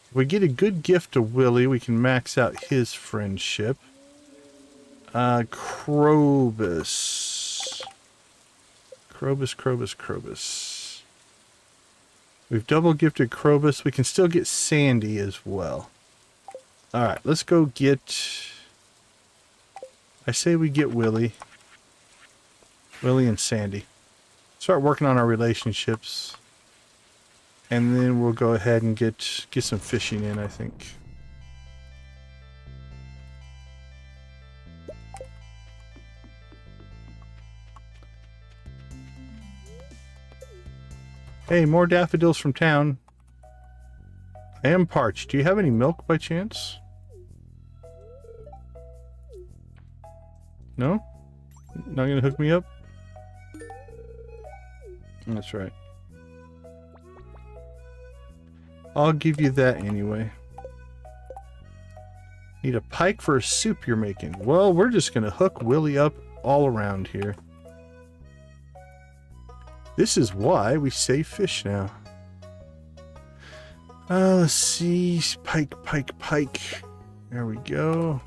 If we get a good gift to Willie, we can max out his friendship. Krobus. Krobus. We've double gifted Krobus. We can still get Sandy as well. Alright, let's go get... I say we get Willie. Willie and Sandy. Start working on our relationships. And then we'll go ahead and get some fishing in, I think. Hey, more daffodils from town. I am parched. Do you have any milk by chance? No? Not gonna hook me up? That's right. I'll give you that anyway. Need a pike for a soup you're making. Well, we're just gonna hook Willie up all around here. This is why we save fish now. Let's see. Pike. There we go.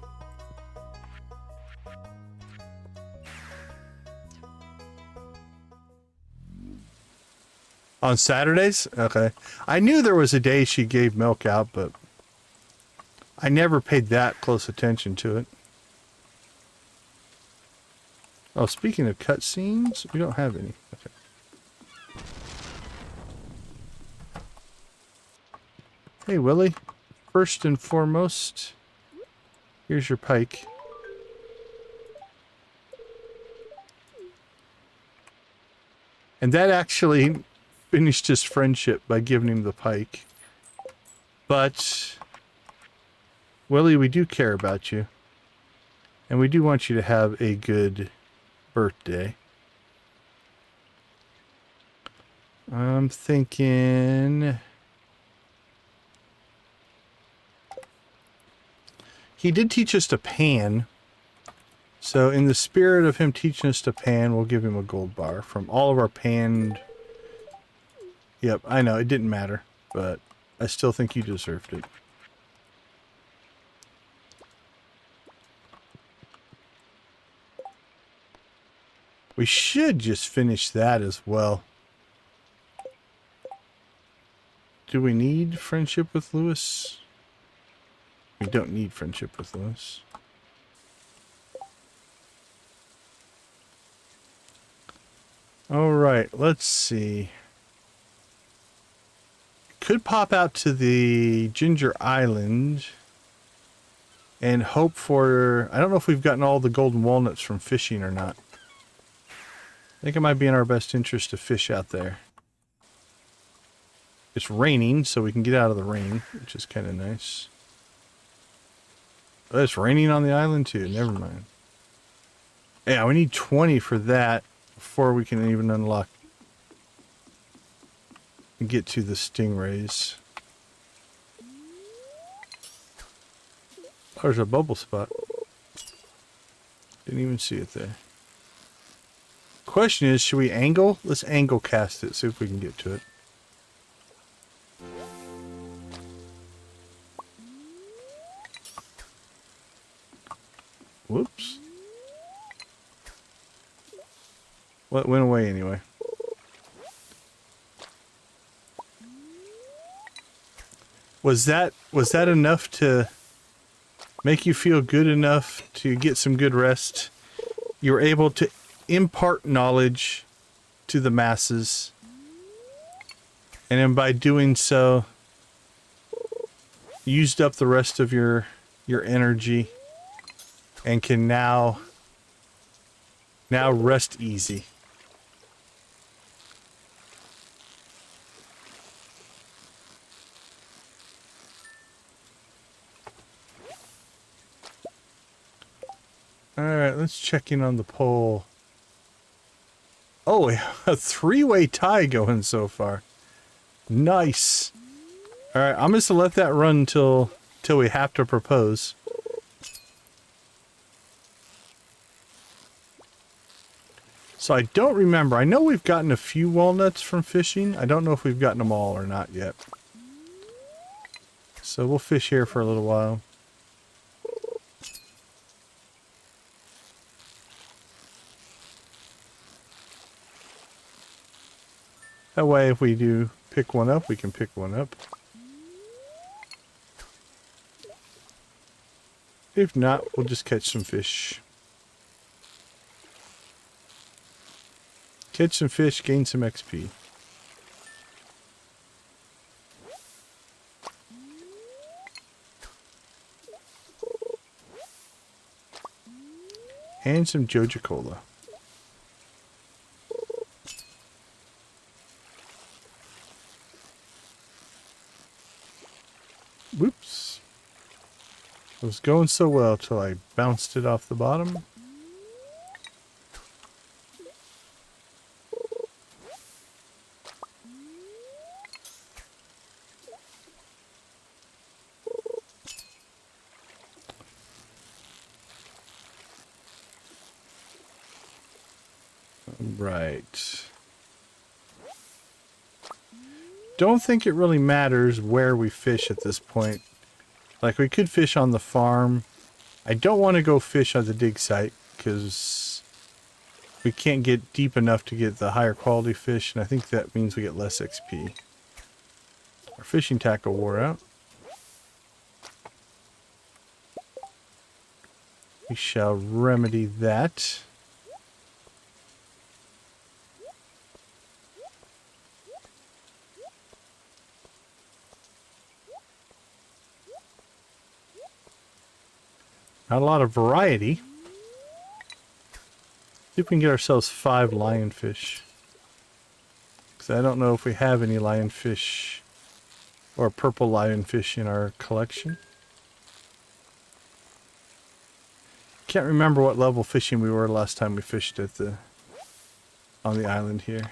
On Saturdays? Okay. I knew there was a day she gave milk out, but I never paid that close attention to it. Oh, speaking of cutscenes, we don't have any. Okay. Hey, Willie. First and foremost, here's your pike. And that actually finished his friendship by giving him the pike. But, Willie, we do care about you. And we do want you to have a good birthday. I'm thinking... He did teach us to pan. So in the spirit of him teaching us to pan, we'll give him a gold bar from all of our panned... Yep, I know, it didn't matter. But I still think you deserved it. We should just finish that as well. Do we need friendship with Lewis? We don't need friendship with Lewis. Alright, let's see. Could pop out to the Ginger Island and hope for... I don't know if we've gotten all the golden walnuts from fishing or not. I think it might be in our best interest to fish out there. It's raining, so we can get out of the rain, which is kind of nice. Oh, it's raining on the island too, never mind. Yeah, we need 20 for that before we can even unlock and get to the stingrays. Oh, there's a bubble spot. Didn't even see it there. Question is, should we angle? Let's angle cast it, see if we can get to it. Whoops. Well, it went away anyway. Was that enough to make you feel good enough to get some good rest? You were able to impart knowledge to the masses, and then by doing so used up the rest of your energy and can now rest easy. Alright, let's check in on the poll. Oh, a three-way tie going so far. Nice. Alright, I'm just gonna let that run till we have to propose. So I don't remember. I know we've gotten a few walnuts from fishing. I don't know if we've gotten them all or not yet. So we'll fish here for a little while. That way, if we do pick one up, we can pick one up. If not, we'll just catch some fish. Catch some fish, gain some XP. And some Joja Cola. Whoops. It was going so well till I bounced it off the bottom. Right. Don't think it really matters where we fish at this point. Like, we could fish on the farm. I don't want to go fish on the dig site because we can't get deep enough to get the higher quality fish, and I think that means we get less XP. Our fishing tackle wore out. We shall remedy that. Not a lot of variety. See if we can get ourselves 5 lionfish. I don't know if we have any lionfish or purple lionfish in our collection. Can't remember what level fishing we were last time we fished at on the island here.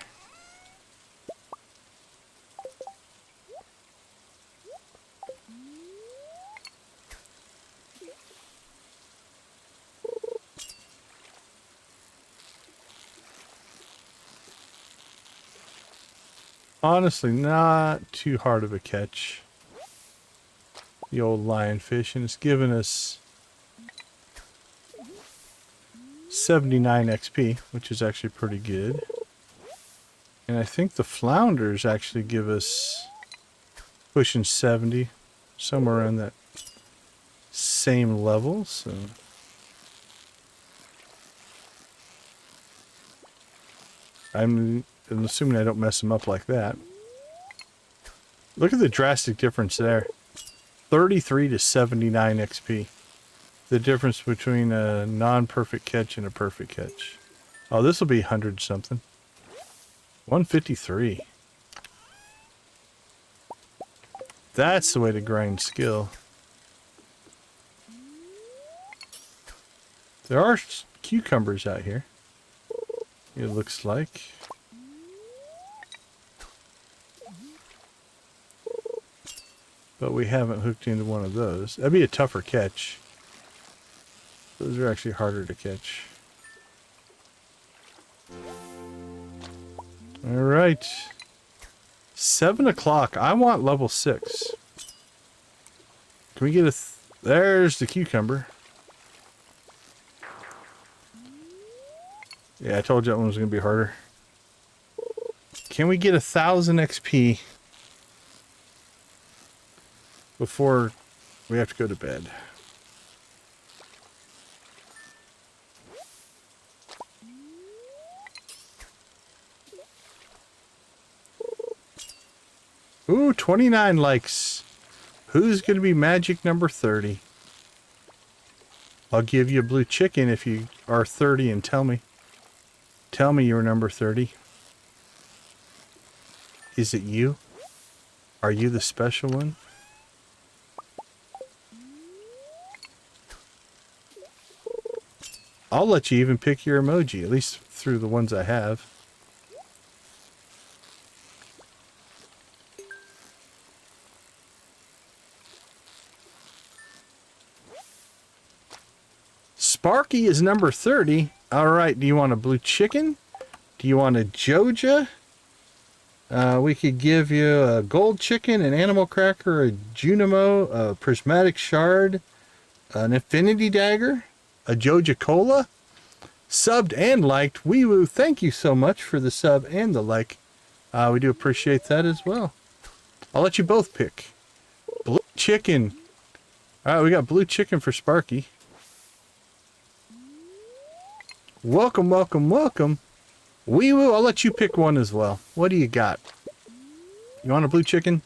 Honestly, not too hard of a catch. The old lionfish, and it's given us 79 XP, which is actually pretty good. And I think the flounders actually give us pushing 70, somewhere around that same level. So I'm assuming I don't mess them up like that. Look at the drastic difference there. 33 to 79 XP. The difference between a non-perfect catch and a perfect catch. Oh, this will be 100 something. 153. That's the way to grind skill. There are cucumbers out here, it looks like. But we haven't hooked into one of those. That'd be a tougher catch. Those are actually harder to catch. Alright. 7 o'clock. I want level 6. Can we get a... There's the cucumber. Yeah, I told you that one was going to be harder. Can we get 1,000 XP before we have to go to bed? Ooh, 29 likes. Who's going to be magic number 30? I'll give you a blue chicken if you are 30 and tell me. Tell me you're number 30. Is it you? Are you the special one? I'll let you even pick your emoji, at least through the ones I have. Sparky is number 30. Alright, do you want a blue chicken? Do you want a Joja? We could give you a gold chicken, an animal cracker, a Junimo, a prismatic shard, an infinity dagger, a Joja cola. Subbed and liked. Wee woo, thank you so much for the sub and the like. We do appreciate that as well. I'll let you both pick. Blue chicken. Alright, we got blue chicken for Sparky. Welcome, welcome, welcome. Wee woo, I'll let you pick one as well. What do you got? You want a blue chicken?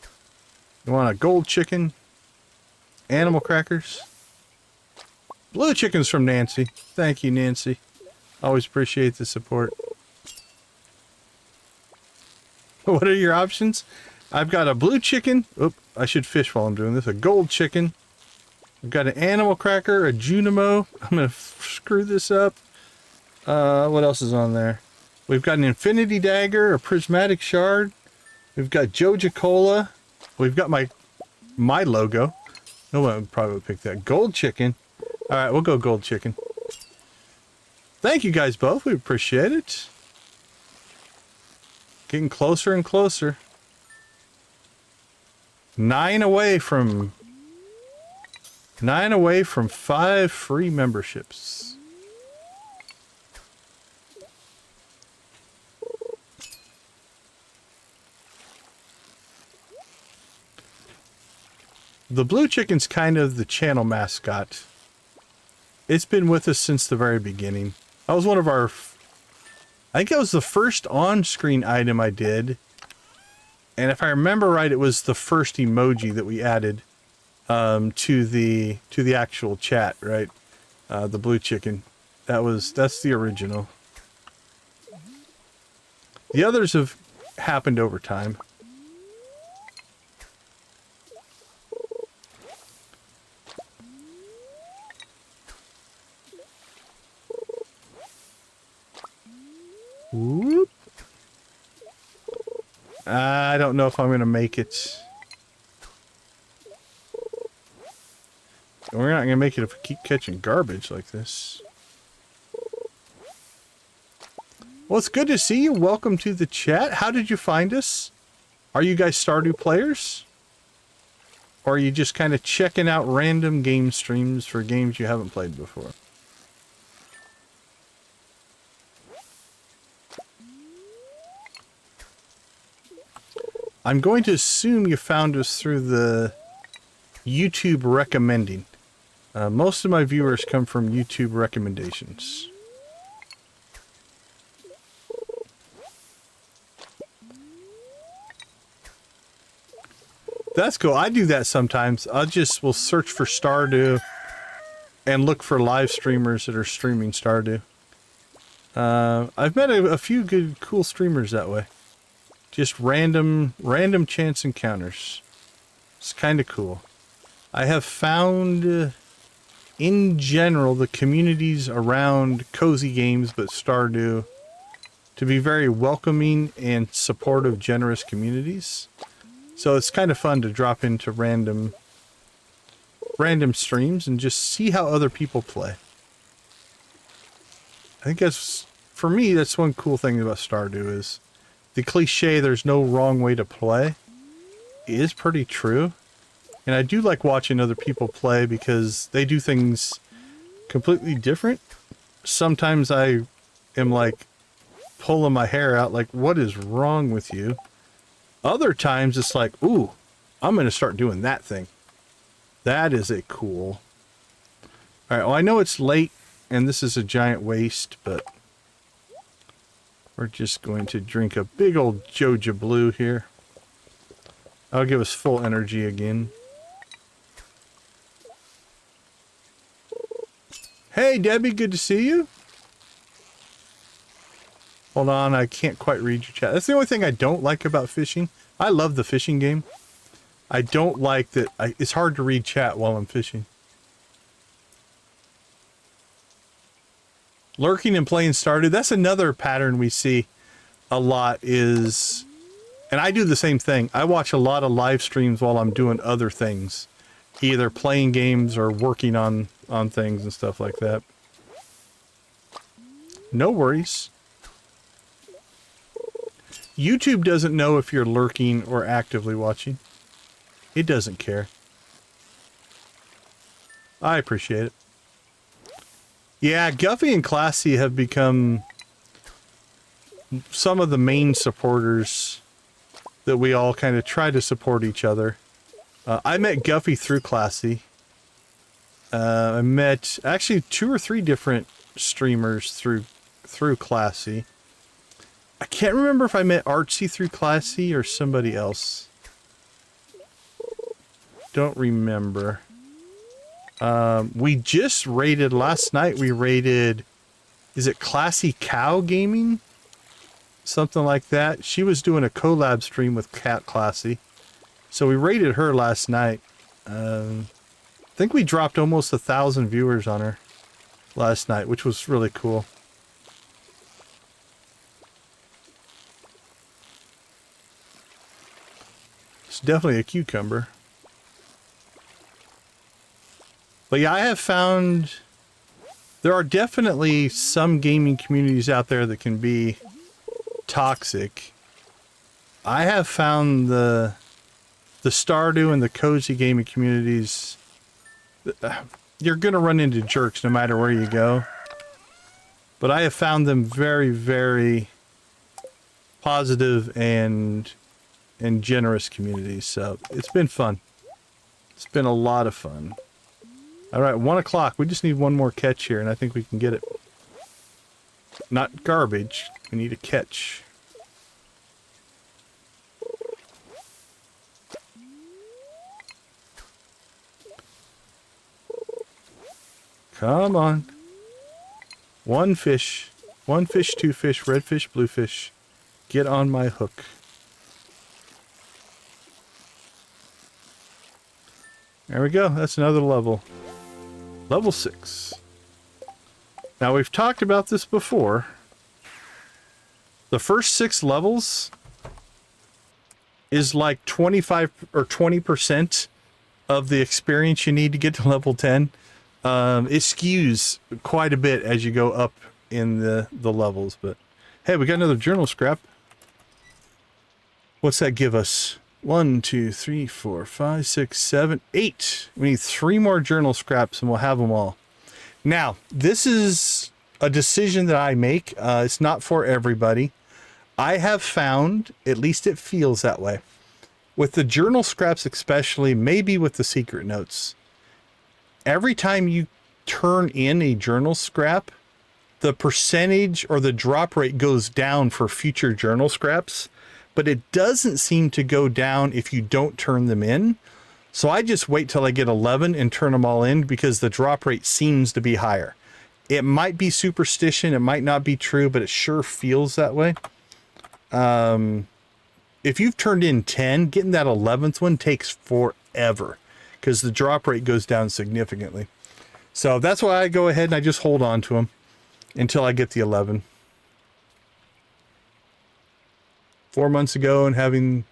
You want a gold chicken? Animal crackers? Blue chicken's from Nancy. Thank you, Nancy. Always appreciate the support. What are your options? I've got a blue chicken. Oop, I should fish while I'm doing this. A gold chicken. I've got an animal cracker, a Junimo. I'm going to screw this up. What else is on there? We've got an infinity dagger, a prismatic shard. We've got Joja cola. We've got my logo. No one would probably pick that. Gold chicken. All right, we'll go gold chicken. Thank you guys both. We appreciate it. Getting closer and closer. 9 away from 5 free memberships. The blue chicken's kind of the channel mascot. It's been with us since the very beginning. That was one of our... I think that was the first on-screen item I did. And if I remember right, it was the first emoji that we added to the actual chat, right? The blue chicken. That's the original. The others have happened over time. Whoop. I don't know if I'm going to make it. We're not going to make it if we keep catching garbage like this. Well, it's good to see you. Welcome to the chat. How did you find us? Are you guys Stardew players? Or are you just kind of checking out random game streams for games you haven't played before? I'm going to assume you found us through the YouTube recommending. Most of my viewers come from YouTube recommendations. That's cool. I do that sometimes. Will search for Stardew and look for live streamers that are streaming Stardew. I've met a few good, cool streamers that way. Just random chance encounters. It's kind of cool. I have found, in general, the communities around cozy games, but Stardew, to be very welcoming and supportive, generous communities. So it's kind of fun to drop into random streams and just see how other people play. I think that's, for me, that's one cool thing about Stardew is the cliche, there's no wrong way to play, is pretty true. And I do like watching other people play because they do things completely different. Sometimes I am like pulling my hair out like, what is wrong with you? Other times it's like, ooh, I'm going to start doing that thing. That is a cool. All right, well, I know it's late and this is a giant waste, but we're just going to drink a big old Joja Blue here. That'll give us full energy again. Hey, Debbie, good to see you. Hold on, I can't quite read your chat. That's the only thing I don't like about fishing. I love the fishing game. I don't like that it's hard to read chat while I'm fishing. Lurking and playing Stardew, that's another pattern we see a lot is, and I do the same thing. I watch a lot of live streams while I'm doing other things. Either playing games or working on things and stuff like that. No worries. YouTube doesn't know if you're lurking or actively watching. It doesn't care. I appreciate it. Yeah, Guffy and Classy have become some of the main supporters that we all kind of try to support each other. I met Guffy through Classy. I met actually 2 or 3 different streamers through Classy. I can't remember if I met Artsy through Classy or somebody else. Don't remember. We just raided, last night we raided, is it Classy Cow Gaming? Something like that. She was doing a collab stream with Cat Classy. So we raided her last night. I think we dropped almost 1,000 viewers on her last night, which was really cool. It's definitely a cucumber. But yeah, I have found there are definitely some gaming communities out there that can be toxic. I have found the Stardew and the cozy gaming communities, you're going to run into jerks no matter where you go. But I have found them very, very positive and generous communities. So it's been fun. It's been a lot of fun. All right, 1 o'clock. We just need one more catch here, and I think we can get it. Not garbage. We need a catch. Come on. 1 fish. 1 fish, 2 fish, red fish, blue fish. Get on my hook. There we go. That's another level. Level 6. Now, we've talked about this before. The first 6 levels is like 25 or 20% of the experience you need to get to level 10. It skews quite a bit as you go up in the levels, but hey, we got another journal scrap. What's that give us? 1, 2, 3, 4, 5, 6, 7, 8. We need 3 more journal scraps and we'll have them all. Now, this is a decision that I make. It's not for everybody. I have found, at least it feels that way, with the journal scraps especially, maybe with the secret notes, every time you turn in a journal scrap, the percentage or the drop rate goes down for future journal scraps, but it doesn't seem to go down if you don't turn them in. So I just wait till I get 11 and turn them all in because the drop rate seems to be higher. It might be superstition, it might not be true, but it sure feels that way. If you've turned in 10, getting that 11th one takes forever because the drop rate goes down significantly. So that's why I go ahead and I just hold on to them until I get the 11. 4 months ago and having...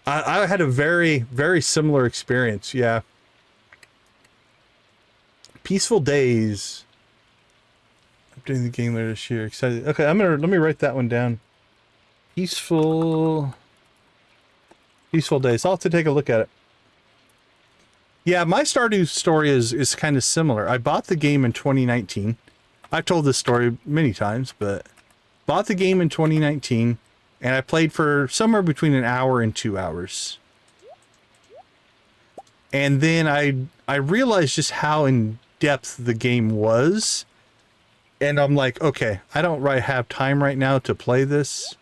I had a very, very similar experience, yeah. Peaceful Days. Updating the game later this year. Excited. Okay, let me write that one down. Peaceful Days. I'll have to take a look at it. Yeah, my Stardew story is kind of similar. I bought the game in 2019. I've told this story many times, but bought the game in 2019, and I played for somewhere between an hour and 2 hours. And then I realized just how in depth the game was, and I'm like, okay, I don't have time right now to play this.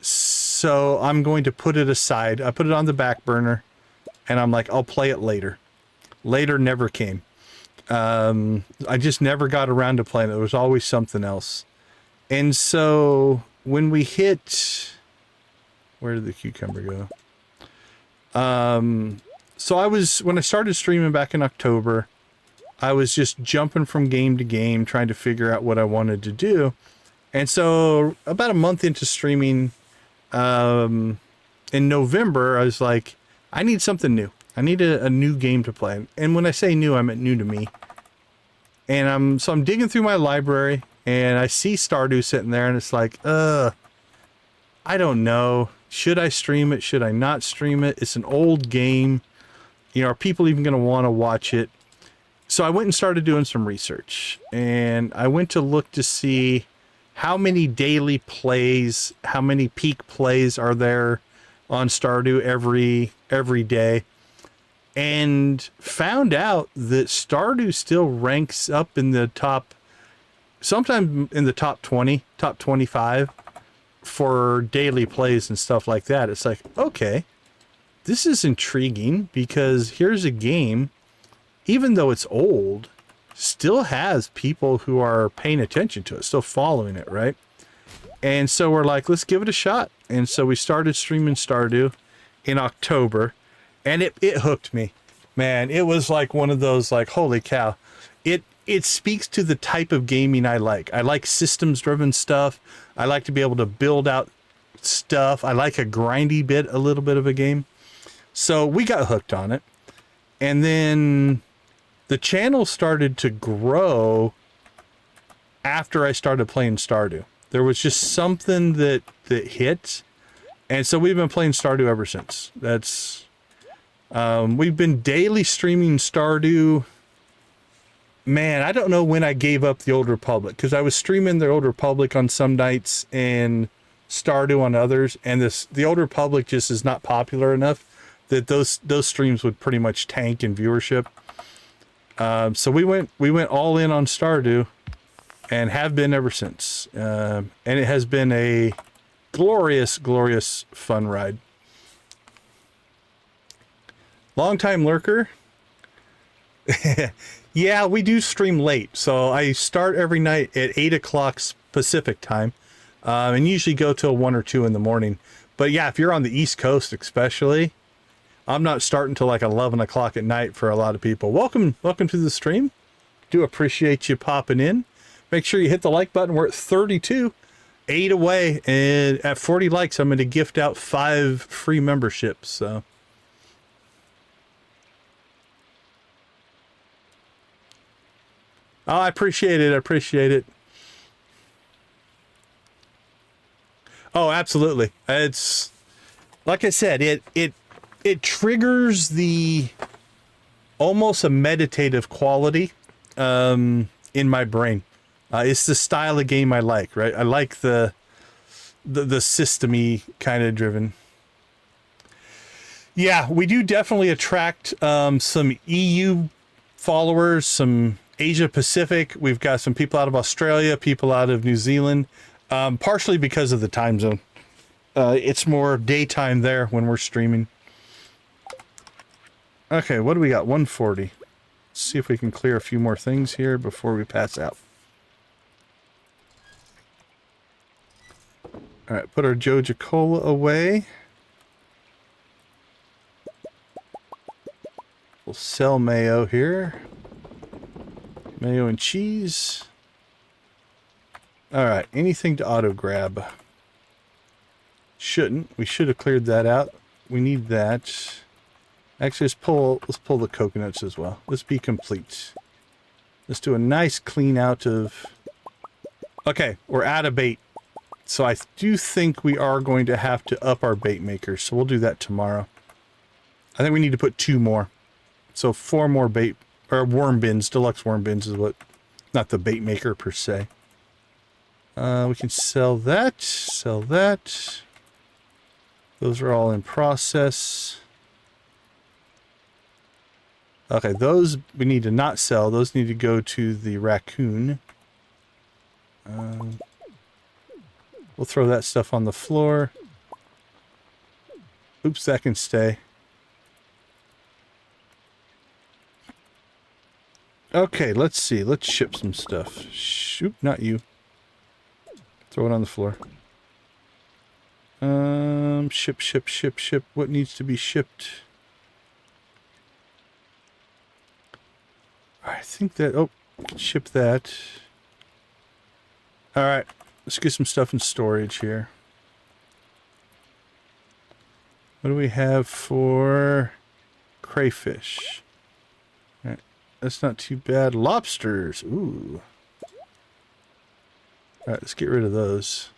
So I'm going to put it aside. I put it on the back burner and I'm like, I'll play it later. Later never came. I just never got around to playing it. There was always something else. And so when we hit, where did the cucumber go? So when I started streaming back in October, I was just jumping from game to game, trying to figure out what I wanted to do. And so about a month into streaming, in November, I was like, I need something new. I need a new game to play. And when I say new, I meant new to me. And so I'm digging through my library and I see Stardew sitting there and it's like, I don't know. Should I stream it? Should I not stream it? It's an old game. You know, are people even going to want to watch it? So I went and started doing some research and I went to look to see how many daily plays, how many peak plays are there on Stardew every day, and found out that Stardew still ranks up in the top, sometimes in the top 20, top 25 for daily plays and stuff like that. It's like, okay, this is intriguing because here's a game, even though it's old, still has people who are paying attention to it, still following it, right? And so we're like, let's give it a shot. And so we started streaming Stardew in October, and it hooked me. Man, it was like one of those, like, holy cow. It speaks to the type of gaming I like. I like systems-driven stuff. I like to be able to build out stuff. I like a grindy bit, a little bit of a game. So we got hooked on it. And then the channel started to grow after I started playing Stardew. There was just something that hit. And so we've been playing Stardew ever since. We've been daily streaming Stardew. Man, I don't know when I gave up the Old Republic, because I was streaming the Old Republic on some nights and Stardew on others, and the Old Republic just is not popular enough that those streams would pretty much tank in viewership. So we went all in on Stardew and have been ever since. And it has been a glorious, glorious fun ride. Long-time lurker. Yeah, we do stream late. So I start every night at 8 o'clock Pacific time, and usually go till 1 or 2 in the morning. But yeah, if you're on the East Coast especially, I'm not starting till like 11 o'clock at night for a lot of people. Welcome to the stream. Do appreciate you popping in. Make sure you hit the like button. We're at 32, 8 away, and at 40 likes, I'm going to gift out 5 free memberships. So. Oh, I appreciate it. I appreciate it. Oh, absolutely. It's like I said, it triggers the almost a meditative quality in my brain. It's the style of game I like, right? I like the system-y kind of driven. Yeah, we do definitely attract some EU followers, some Asia Pacific. We've got some people out of Australia, people out of New Zealand, partially because of the time zone. It's more daytime there when we're streaming. Okay, what do we got? 140. Let's see if we can clear a few more things here before we pass out. All right, put our Joja Cola away. We'll sell mayo here. Mayo and cheese. All right, anything to auto grab. Shouldn't. We should have cleared that out. We need that. Actually, let's pull the coconuts as well. Let's be complete. Let's do a nice clean out of... Okay, we're out of bait. So I do think we are going to have to up our bait makers. So we'll do that tomorrow. I think we need to put 2 more. So 4 more bait, or worm bins. Deluxe worm bins is what, not the bait maker per se. We can sell that, sell that. Those are all in process. Okay, those we need to not sell. Those need to go to the raccoon. We'll throw that stuff on the floor. Oops, that can stay. Okay, let's see. Let's ship some stuff. Shoot, not you. Throw it on the floor. Ship. What needs to be shipped? I think that... Oh, ship that. Alright, let's get some stuff in storage here. What do we have for crayfish? Alright, that's not too bad. Lobsters! Ooh. Alright, let's get rid of those.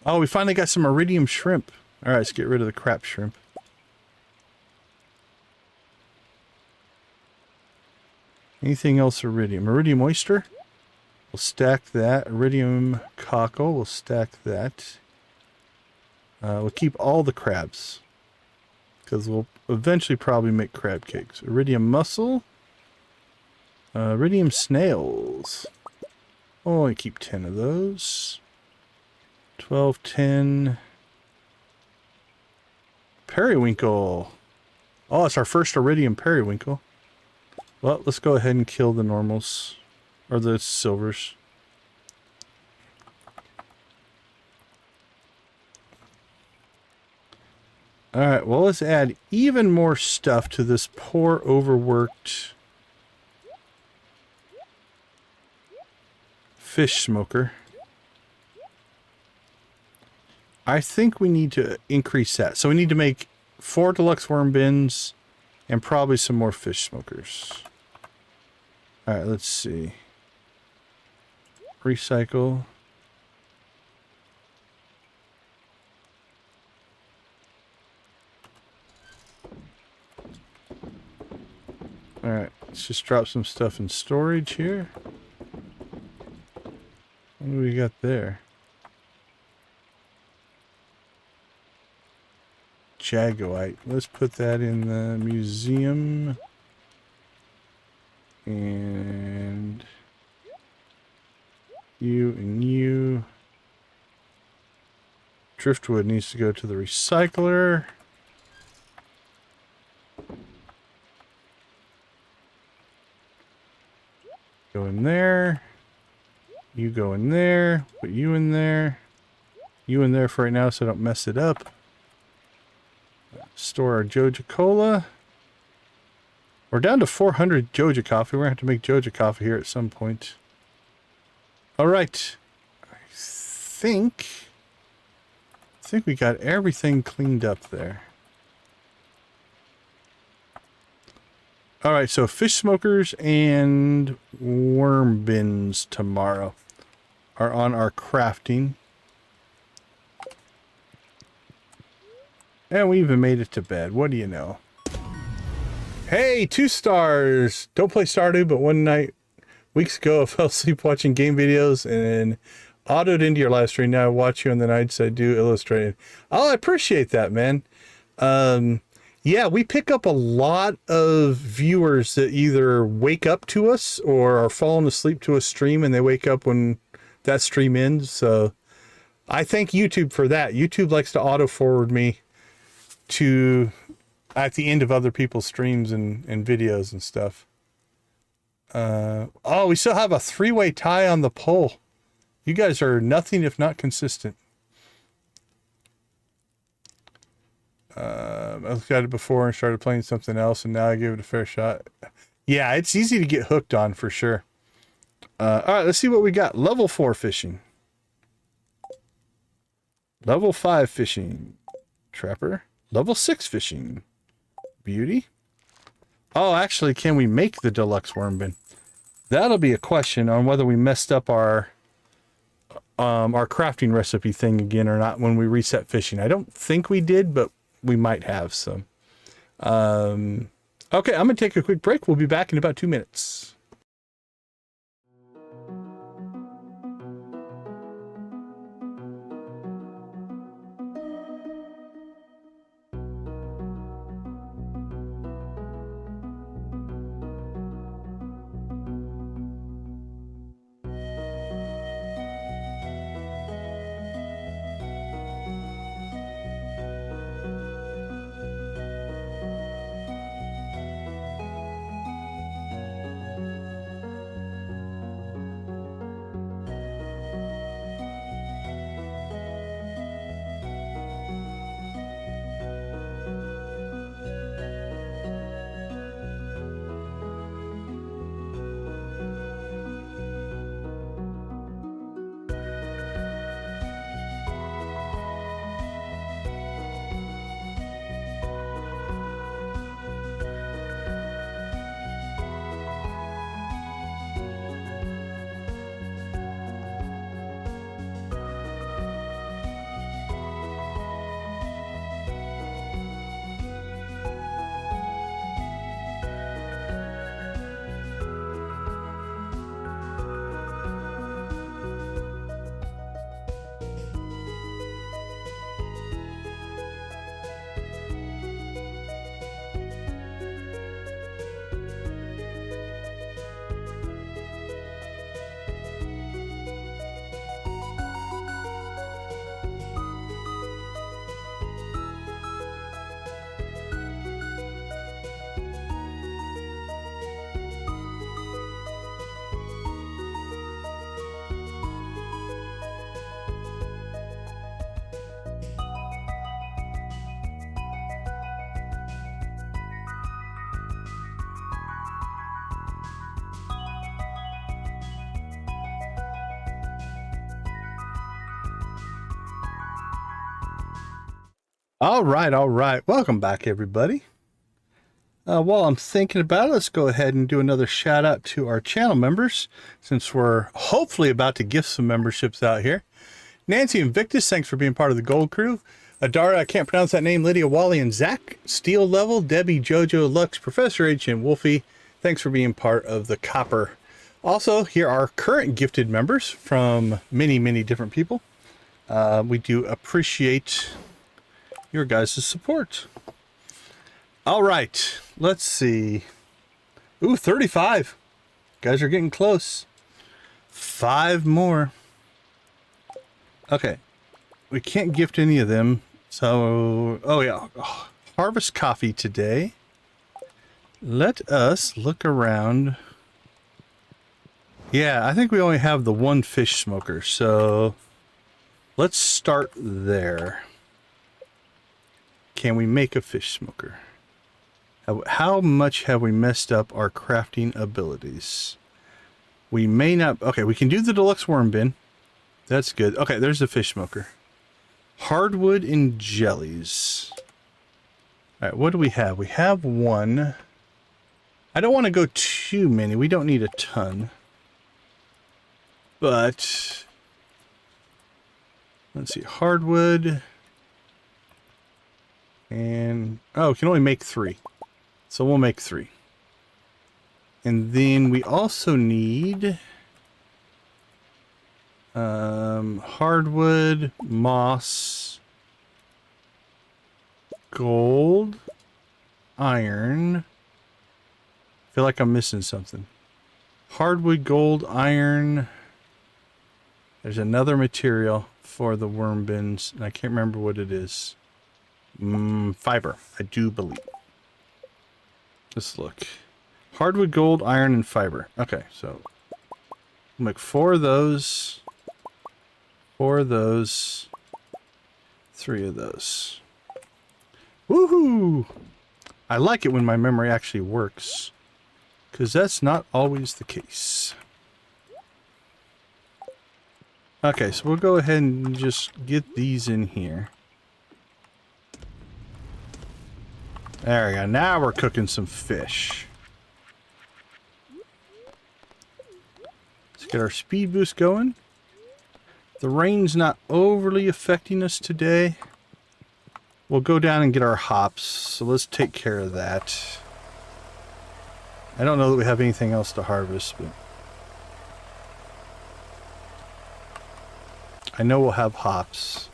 Oh, we finally got some iridium shrimp. Alright, let's get rid of the crap shrimp. Anything else iridium? Iridium oyster? We'll stack that. Iridium cockle. We'll stack that. We'll keep all the crabs. Because we'll eventually probably make crab cakes. Iridium mussel. Iridium snails. Oh, I keep 10 of those. 12, 10. Periwinkle. Oh, it's our first iridium periwinkle. Well, let's go ahead and kill the normals. Or the silvers. Alright, well, let's add even more stuff to this poor, overworked fish smoker. I think we need to increase that. So we need to make 4 deluxe worm bins and probably some more fish smokers. Alright, let's see. Recycle. Alright, let's just drop some stuff in storage here. What do we got there? Jagoite. Let's put that in the museum. And you and you. Driftwood needs to go to the recycler. Go in there. You go in there. Put you in there. you in there for right now so I don't mess it up. Store our Joja Cola. We're down to 400 Joja coffee. We're going to have to make Joja coffee here at some point. All right. I think we got everything cleaned up there. All right, so fish smokers and worm bins tomorrow are on our crafting. And we even made it to bed. What do you know? Hey, 2 stars. Don't play Stardew, but one night, weeks ago, I fell asleep watching game videos and autoed into your live stream. Now I watch you on the nights I do illustrated. Oh, I appreciate that, man. Yeah, we pick up a lot of viewers that either wake up to us or are falling asleep to a stream and they wake up when that stream ends. So I thank YouTube for that. YouTube likes to auto forward me to at the end of other people's streams and videos and stuff. Oh, we still have a 3-way tie on the poll. You guys are nothing if not consistent. I looked at it before and started playing something else, and now I give it a fair shot. Yeah, it's easy to get hooked on for sure. All right, let's see what we got. Level 4 fishing. Level 5 fishing. Trapper. Level 6 fishing. Beauty. Oh, actually, can we make the deluxe worm bin? That'll be a question on whether we messed up our crafting recipe thing again or not when we reset fishing. I don't think we did, but we might have some. Okay, I'm going to take a quick break. We'll be back in about 2 minutes. All right. Welcome back, everybody. While I'm thinking about it, let's go ahead and do another shout out to our channel members, since we're hopefully about to gift some memberships out here. Nancy and Victus, thanks for being part of the Gold Crew. Adara, I can't pronounce that name. Lydia, Wally, and Zach. Steel Level, Debbie, Jojo, Lux, Professor H, and Wolfie, thanks for being part of the Copper. Also, here are current gifted members from many different people. We do appreciate your guys' support. All right, let's see. Ooh, 35. Guys are getting close. 5 more. Okay, we can't gift any of them. So, oh yeah, harvest coffee today. Let us look around. Yeah, I think we only have the 1 fish smoker, so Let's start there. Can we make a fish smoker? How much have we messed up our crafting abilities? We may not... Okay, we can do the deluxe worm bin. That's good. Okay, there's the fish smoker. Hardwood and jellies. All right, what do we have? We have one. I don't want to go too many. We don't need a ton. But... let's see. Hardwood. And... oh, we can only make 3. So we'll make 3. And then we also need... hardwood, moss, gold, iron. I feel like I'm missing something. Hardwood, gold, iron. There's another material for the worm bins, and I can't remember what it is. Fiber, I do believe. Let's look. Hardwood, gold, iron, and fiber. Okay, so we'll make 4 of those. 4 of those. 3 of those. Woohoo! I like it when my memory actually works, because that's not always the case. Okay, so we'll go ahead and just get these in here. There we go. Now we're cooking some fish. Let's get our speed boost going. The rain's not overly affecting us today. We'll go down and get our hops, so let's take care of that. I don't know that we have anything else to harvest, but I know we'll have hops.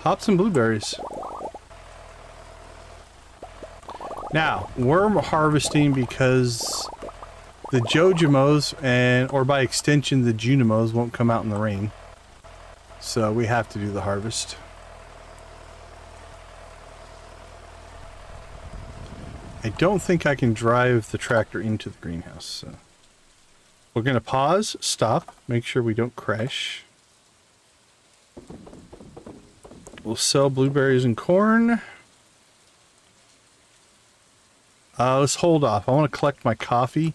Hops and blueberries. Now, worm harvesting, because the Jojamos, and or by extension the Junimos, won't come out in the rain. So we have to do the harvest. I don't think I can drive the tractor into the greenhouse, so we're going to pause, stop, make sure we don't crash. We'll sell blueberries and corn. Let's hold off. I want to collect my coffee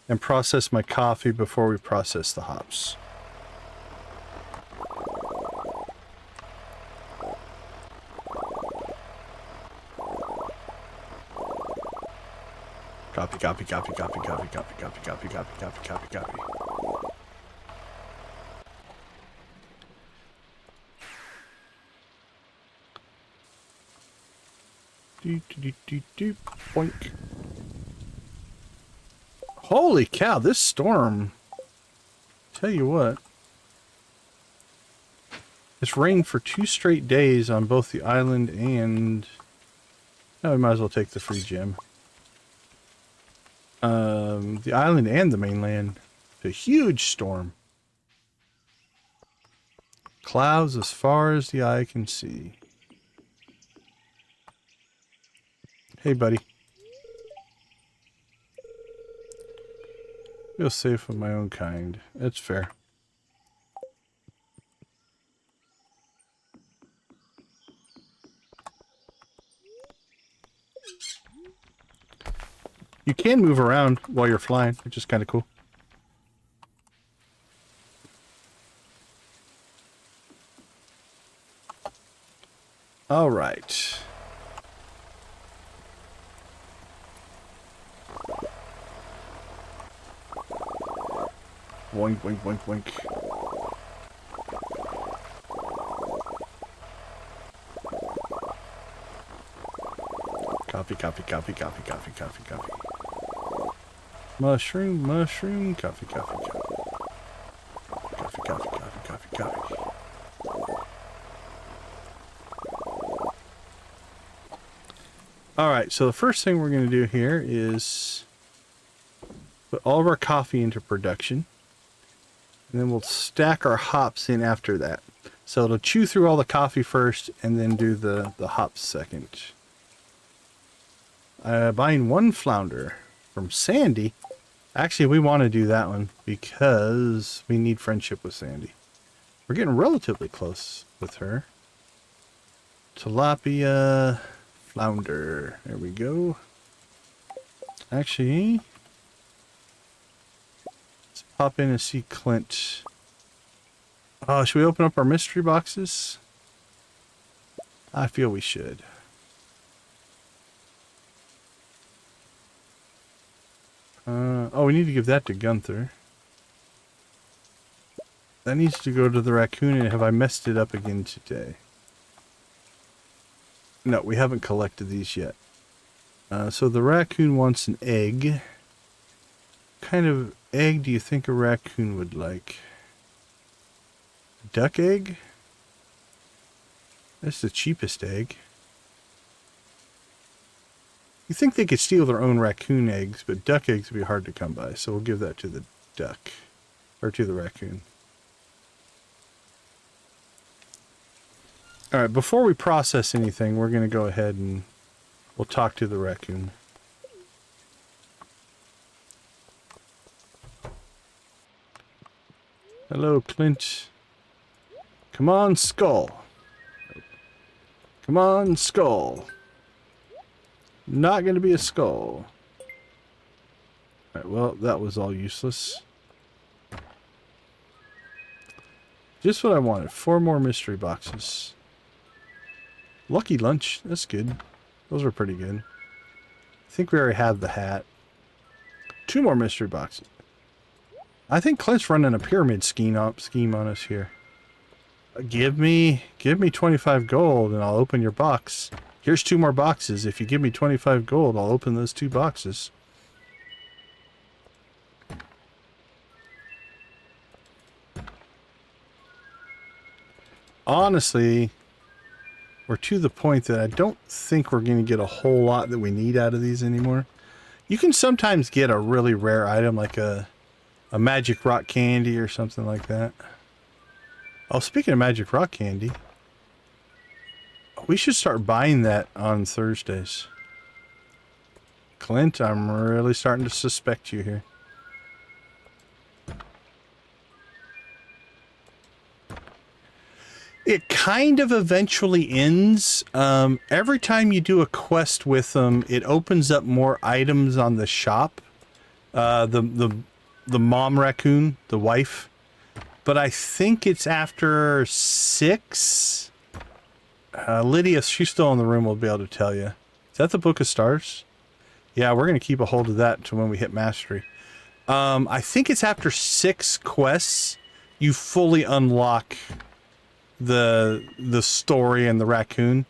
and process my coffee before we process the hops. Copy, copy, copy, copy, copy, copy, copy, copy, copy, copy, copy, copy. Boink. Holy cow, this storm. Tell you what. It's rained for 2 straight days on both the island and... oh, we might as well take the free gem. The island and the mainland. It's a huge storm. Clouds as far as the eye can see. Hey, buddy. Feel safe with my own kind. That's fair. You can move around while you're flying, which is kind of cool. All right. Boink, boink, boink, boink. Coffee, coffee, coffee, coffee, coffee, coffee, coffee. Mushroom, mushroom, coffee, coffee, coffee. Coffee, coffee, coffee, coffee, coffee. Alright, so the first thing we're going to do here is put all of our coffee into production. And then we'll stack our hops in after that. So it'll chew through all the coffee first and then do the hops second. Buying 1 flounder from Sandy. Actually, we want to do that one because we need friendship with Sandy. We're getting relatively close with her. Tilapia, flounder. There we go. Actually, let's pop in and see Clint. Oh, should we open up our mystery boxes? I feel we should. Oh, we need to give that to Gunther. That needs to go to the raccoon, and have I messed it up again today? No, we haven't collected these yet. So the raccoon wants an egg. What kind of egg do you think a raccoon would like? A duck egg? That's the cheapest egg. You think they could steal their own raccoon eggs, but duck eggs would be hard to come by, so we'll give that to the duck. Or to the raccoon. Alright, before we process anything, we're going to go ahead and we'll talk to the raccoon. Hello, Clint. Come on, Skull. Come on, Skull. Not going to be a skull. Alright, well, that was all useless. Just what I wanted. 4 more mystery boxes. Lucky lunch. That's good. Those were pretty good. I think we already have the hat. 2 more mystery boxes. I think Clint's running a pyramid scheme on us here. Give me 25 gold and I'll open your box. Here's 2 more boxes. If you give me 25 gold, I'll open those 2 boxes. Honestly, we're to the point that I don't think we're going to get a whole lot that we need out of these anymore. You can sometimes get a really rare item like a magic rock candy or something like that. Oh, speaking of magic rock candy, we should start buying that on Thursdays. Clint, I'm really starting to suspect you here. It kind of eventually ends. Every time you do a quest with them, it opens up more items on the shop. The mom raccoon, the wife. But I think it's after 6. Lydia, she's still in the room, will be able to tell you. Is that the Book of Stars? Yeah, we're going to keep a hold of that until when we hit Mastery. I think it's after 6 quests, you fully unlock the story and the raccoon.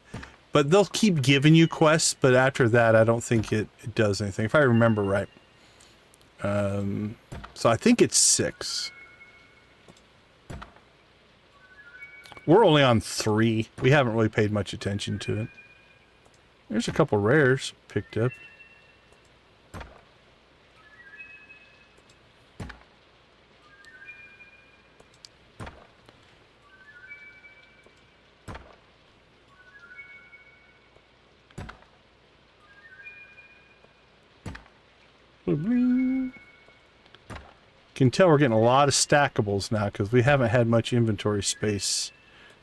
But they'll keep giving you quests, but after that, I don't think it does anything, if I remember right. So I think it's 6. We're only on 3. We haven't really paid much attention to it. There's a couple rares picked up. Can tell we're getting a lot of stackables now because we haven't had much inventory space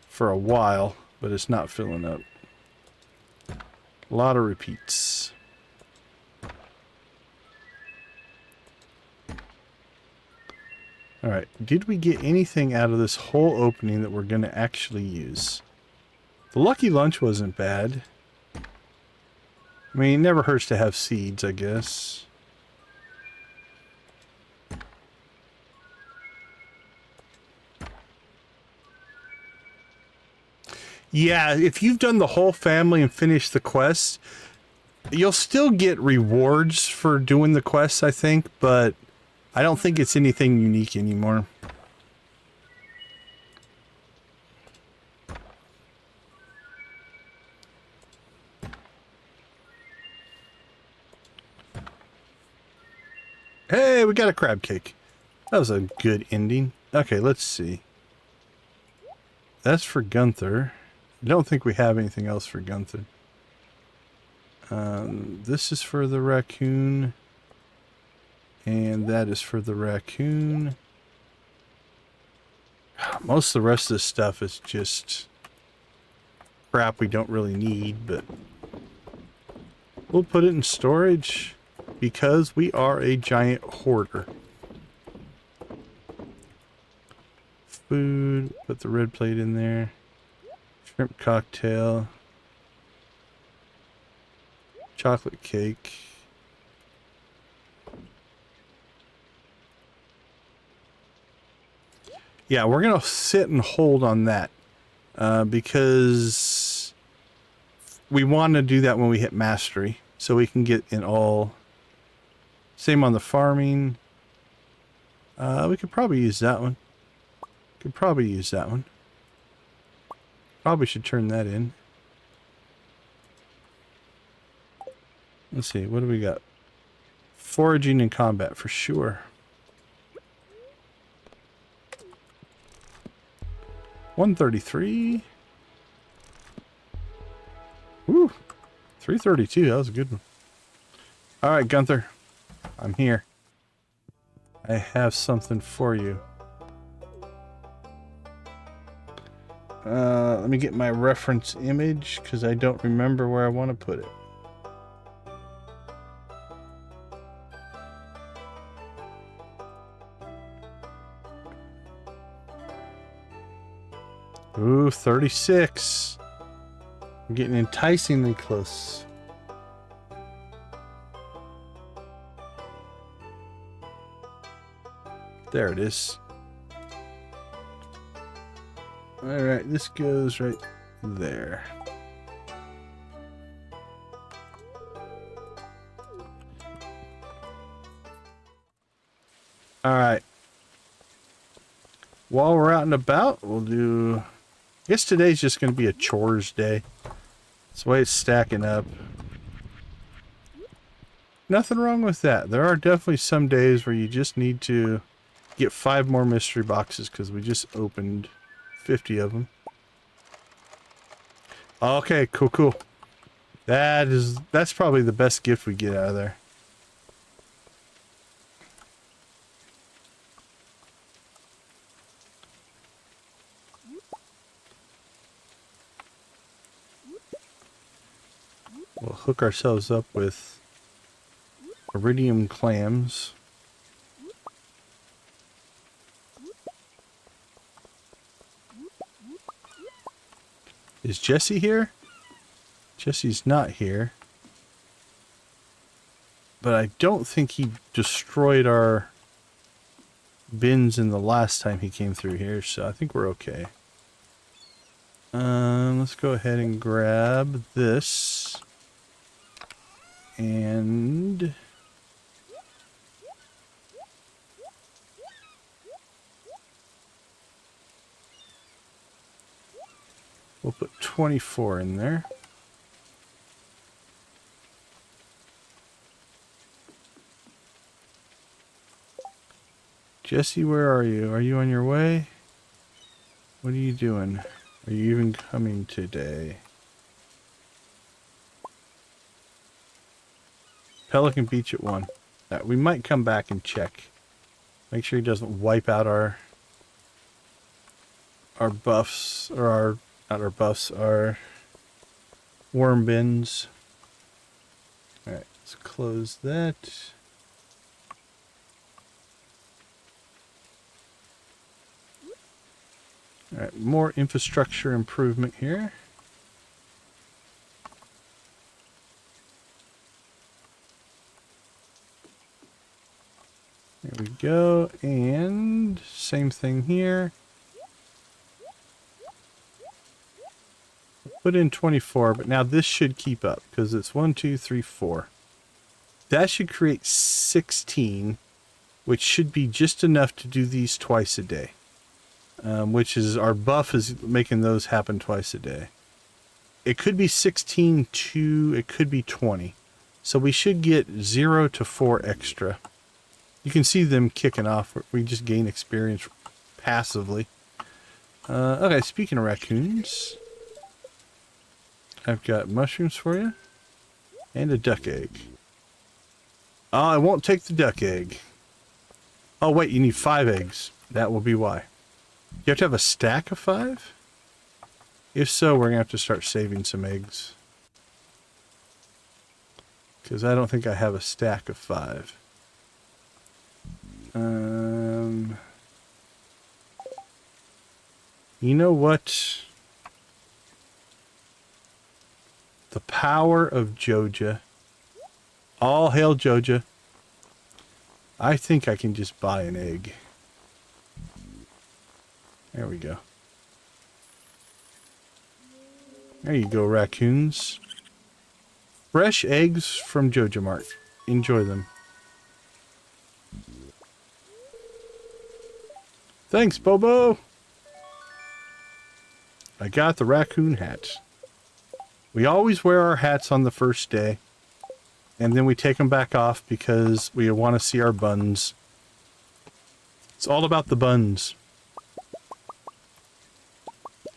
for a while, but it's not filling up. A lot of repeats. Alright, did we get anything out of this whole opening that we're going to actually use? The lucky lunch wasn't bad. I mean, it never hurts to have seeds, I guess. Yeah, if you've done the whole family and finished the quest, you'll still get rewards for doing the quests, I think, but I don't think it's anything unique anymore. Hey, we got a crab cake. That was a good ending. Okay, let's see. That's for Gunther. I don't think we have anything else for Gunther. This is for the raccoon. And that is for the raccoon. Most of the rest of this stuff is just crap we don't really need, but we'll put it in storage because we are a giant hoarder. Food, put the red plate in there. Shrimp cocktail. Chocolate cake. Yeah, we're going to sit and hold on that because we want to do that when we hit mastery so we can get in all. Same on the farming. We could probably use that one. Probably should turn that in. Let's see, what do we got? Foraging and combat for sure. 133. Woo! 332, that was a good one. Alright, Gunther. I'm here. I have something for you. Let me get my reference image because I don't remember where I want to put it. Ooh, 36. I'm getting enticingly close. There it is. Alright, this goes right there. Alright. While we're out and about, we'll do... I guess today's just going to be a chores day. That's the way it's stacking up. Nothing wrong with that. There are definitely some days where you just need to get 5 more mystery boxes because we just opened 50 of them. Okay, cool. That's probably the best gift we get out of there. We'll hook ourselves up with iridium clams. Is Jesse here? Jesse's not here. But I don't think he destroyed our bins in the last time he came through here, so I think we're okay. Let's go ahead and grab this. And we'll put 24 in there. Jesse, where are you? Are you on your way? What are you doing? Are you even coming today? Pelican Beach at 1. We might come back and check. Make sure he doesn't wipe out our buffs, or not our buffs, our worm bins. Alright, let's close that. Alright, more infrastructure improvement here. There we go, and same thing here. Put in 24, but now this should keep up because it's 1, 2, 3, 4. That should create 16, which should be just enough to do these twice a day. Which is, our buff is making those happen twice a day. It could be 16 to, it could be 20. So we should get 0 to 4 extra. You can see them kicking off. We just gain experience passively. Okay, speaking of raccoons, I've got mushrooms for you. And a duck egg. Oh, I won't take the duck egg. Oh, wait, you need 5 eggs. That will be why. You have to have a stack of 5? If so, we're going to have to start saving some eggs. Because I don't think I have a stack of 5. You know what? The power of Joja. All hail Joja. I think I can just buy an egg. There we go. There you go, raccoons. Fresh eggs from Joja Mart. Enjoy them. Thanks, Bobo! I got the raccoon hat. We always wear our hats on the first day. And then we take them back off because we want to see our buns. It's all about the buns.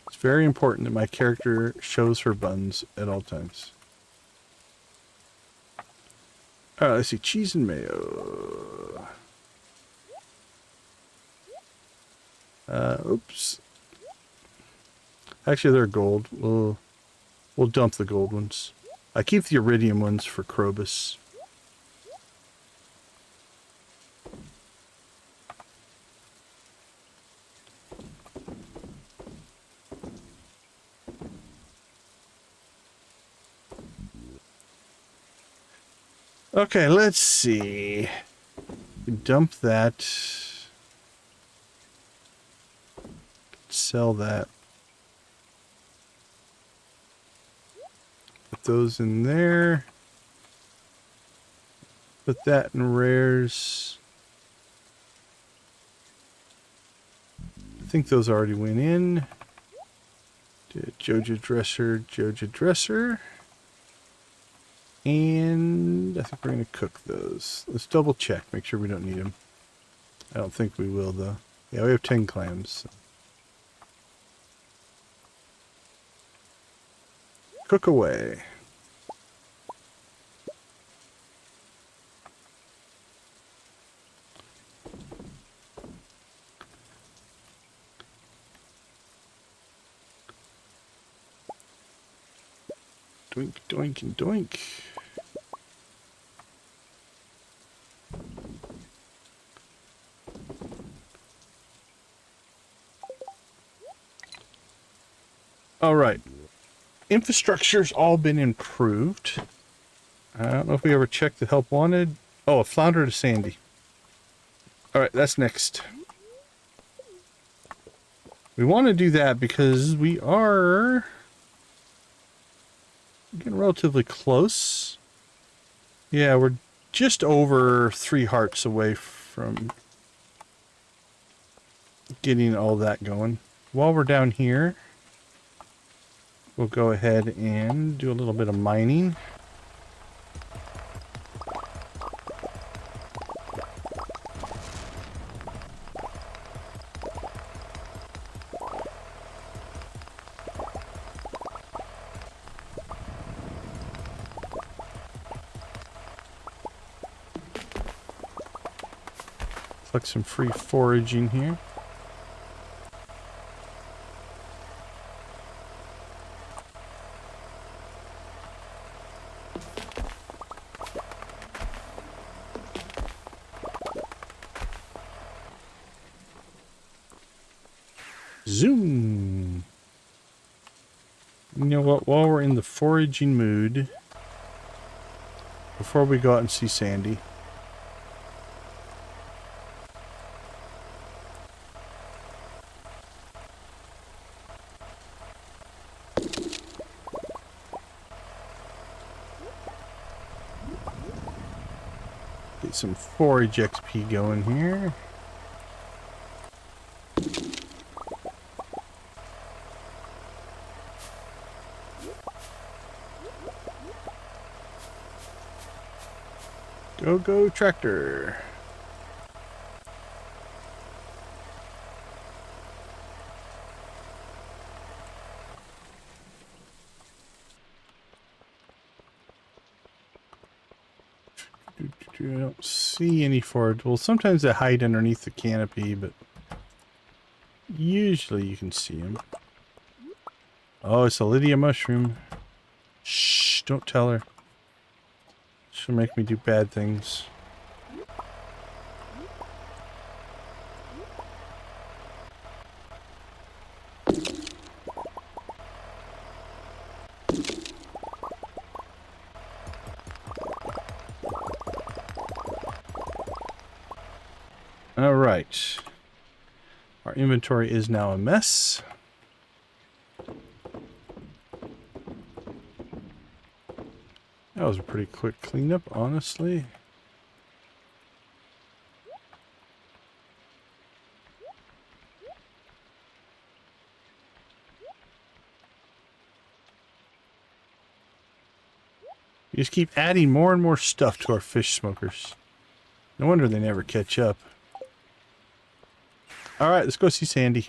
It's very important that my character shows her buns at all times. Alright, let's see. Cheese and mayo. Oops. Actually, they're gold. We'll dump the gold ones. I keep the iridium ones for Krobus. Okay, let's see. Dump that. Sell that. Put those in there. Put that in rares. I think those already went in. Joja dresser. And I think we're going to cook those. Let's double check, make sure we don't need them. I don't think we will, though. Yeah, we have 10 clams. So. Cook away. Doink, doink, and doink. All right. Infrastructure's all been improved. I don't know if we ever checked the help wanted. Oh, a flounder to Sandy. All right, that's next. We want to do that because we are getting relatively close. Yeah, we're just over 3 hearts away from getting all that going. While we're down here, we'll go ahead and do a little bit of mining. Collect some free foraging here. Zoom. You know what? While we're in the foraging mood, before we go out and see Sandy, get some forage XP going here. Go, go, tractor. I don't see any forage. Well, sometimes they hide underneath the canopy, but Usually you can see him. Oh, it's a Lydia mushroom. Shh, don't tell her. She'll make me do bad things. All right. Our inventory is now a mess. That was a pretty quick cleanup, honestly. You just keep adding more and more stuff to our fish smokers. No wonder they never catch up. Alright, let's go see Sandy.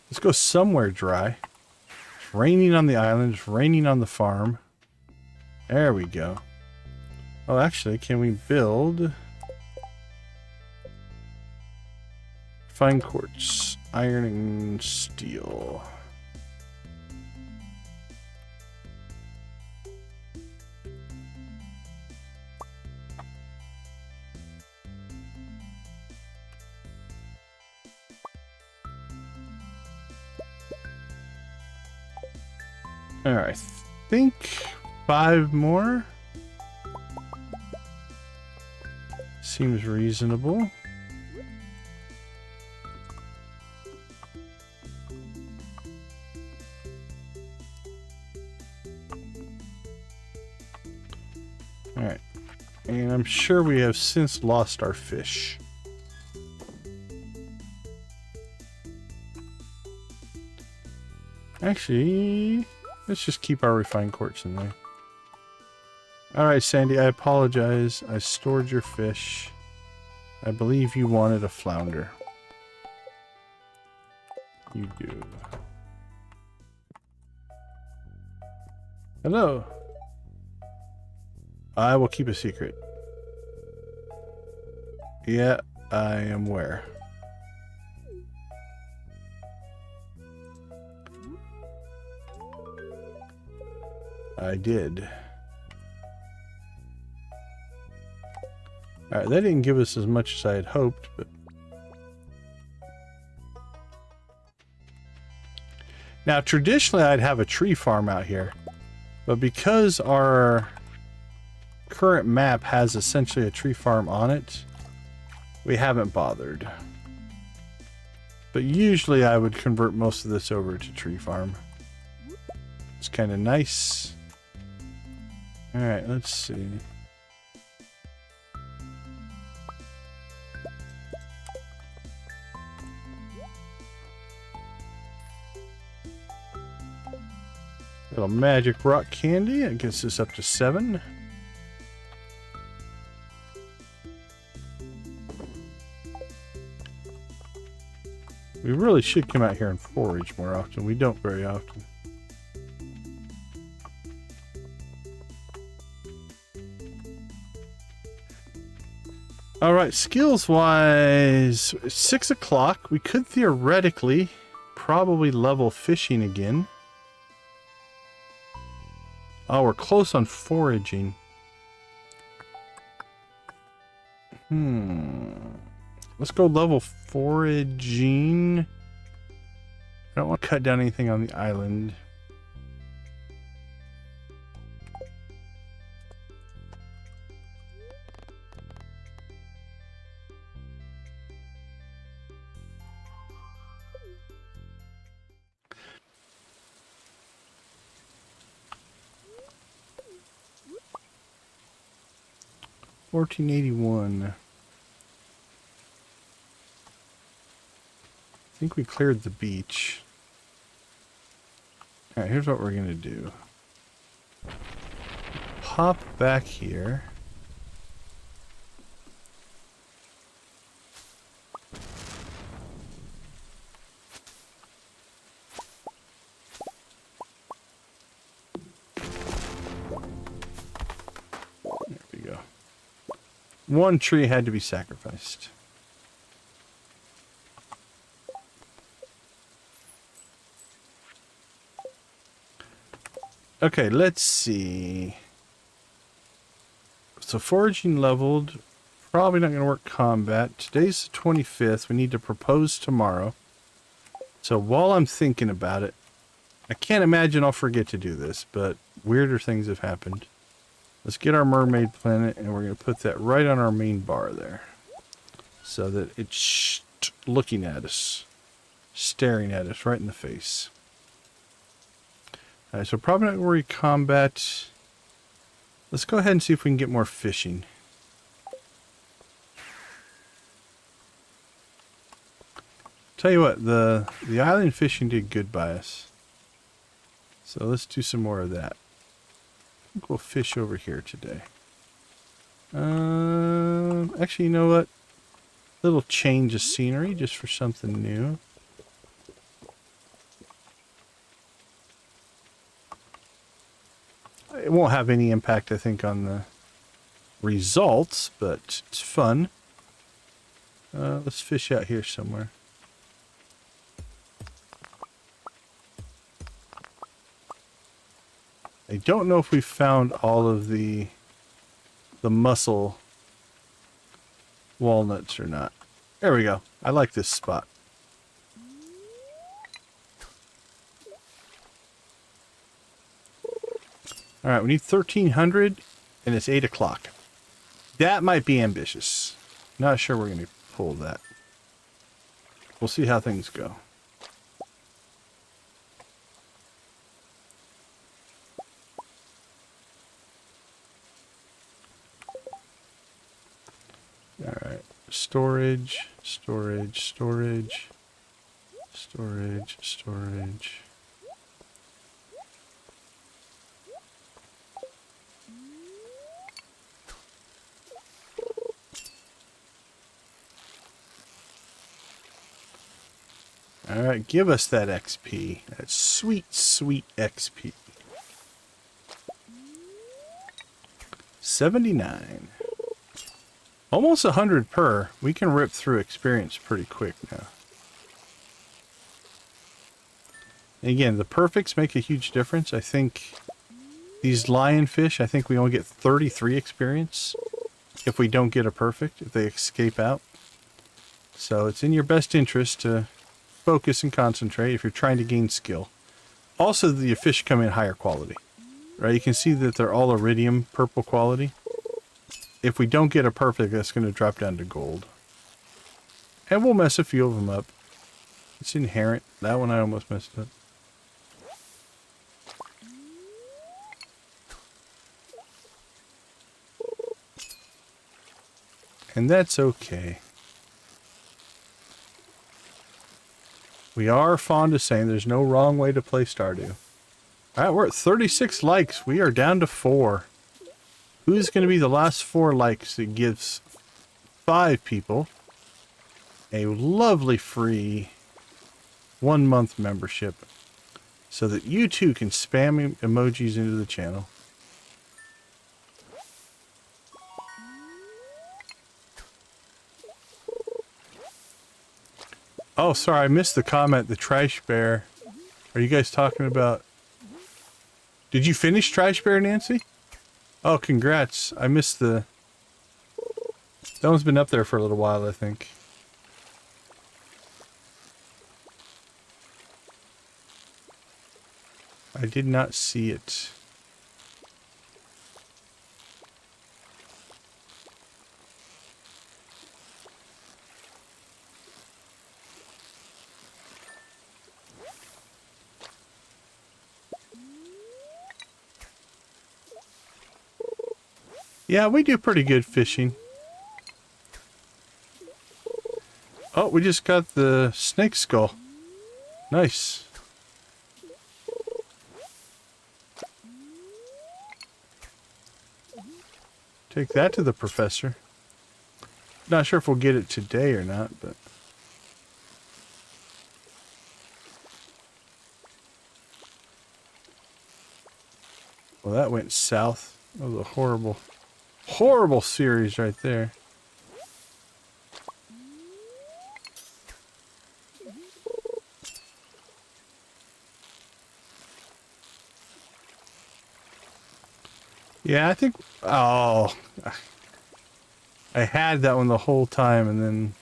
Let's go somewhere dry. It's raining on the island. It's raining on the farm. There we go. Oh, actually, can we build... fine quartz, iron and steel. Alright, I think 5 more seems reasonable. Alright, and I'm sure we have since lost our fish. Actually... let's just keep our refined quartz in there. Alright, Sandy, I apologize. I stored your fish. I believe you wanted a flounder. You do. Hello. I will keep a secret. Yeah, I am aware. I did. Alright, that didn't give us as much as I had hoped, but... now, traditionally, I'd have a tree farm out here. But because our current map has essentially a tree farm on it, we haven't bothered. But usually, I would convert most of this over to tree farm. It's kind of nice. Alright, let's see. Little magic rock candy. That gets us up to 7. We really should come out here and forage more often. We don't very often. Alright, skills-wise, 6 o'clock. We could theoretically probably level fishing again. Oh, we're close on foraging. Let's go level foraging. I don't want to cut down anything on the island. $14.81. I think we cleared the beach. Alright, here's what we're gonna do. Pop back here. There we go. One tree had to be sacrificed. Okay, let's see. So foraging leveled. Probably not going to work combat. Today's the 25th. We need to propose tomorrow. So while I'm thinking about it, I can't imagine I'll forget to do this, but weirder things have happened. Let's get our Mermaid Pendant, and we're going to put that right on our main bar there. So that it's looking at us. Staring at us right in the face. Alright, so probably not going to worry combat. Let's go ahead and see if we can get more fishing. Tell you what, the island fishing did good by us. So let's do some more of that. I think we'll fish over here today. Actually, you know what? Little change of scenery just for something new. It won't have any impact, I think, on the results, but it's fun. Let's fish out here somewhere. I don't know if we found all of the mussel walnuts or not. There we go. I like this spot. Alright, we need 1,300 and it's 8 o'clock. That might be ambitious. Not sure we're going to pull that. We'll see how things go. Alright, storage, storage, storage, storage, storage. Alright, give us that XP. That sweet, sweet XP. 79. Almost 100 per. We can rip through experience pretty quick now. And again, the perfects make a huge difference. I think these lionfish, I think we only get 33 experience if we don't get a perfect, if they escape out. So it's in your best interest to focus and concentrate if you're trying to gain skill. Also, the fish come in higher quality. Right? You can see that they're all iridium purple quality. If we don't get a perfect, that's going to drop down to gold. And we'll mess a few of them up. It's inherent. That one I almost messed up. And that's okay. We are fond of saying there's no wrong way to play Stardew. Alright, we're at 36 likes. We are down to 4. Who's going to be the last 4 likes that gives 5 people a lovely free 1-month membership so that you too can spam emojis into the channel? Oh, sorry, I missed the comment. The trash bear. Are you guys talking about... Did you finish Trash Bear, Nancy? Oh, congrats. I missed the... That one's been up there for a little while, I think. I did not see it. Yeah, we do pretty good fishing. Oh, we just got the snake skull. Nice. Take that to the professor. Not sure if we'll get it today or not, but... Well, that went south. That was a horrible... horrible series right there. Yeah, I think... Oh. I had that one the whole time, and then...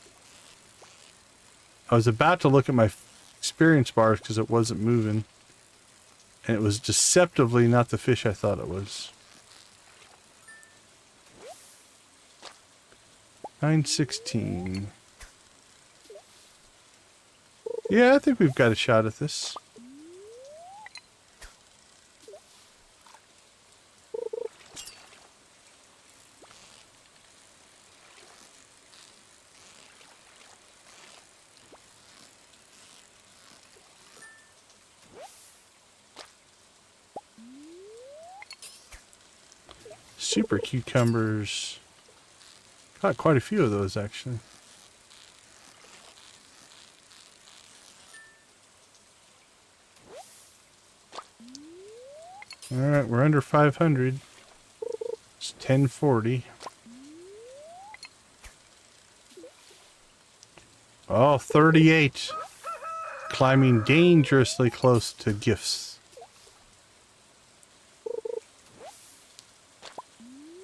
I was about to look at my experience bars because it wasn't moving. And it was deceptively not the fish I thought it was. 916. Yeah, I think we've got a shot at this. Super cucumbers. Caught quite a few of those, actually. Alright, we're under 500. It's 1040. Oh, 38. Climbing dangerously close to gifts.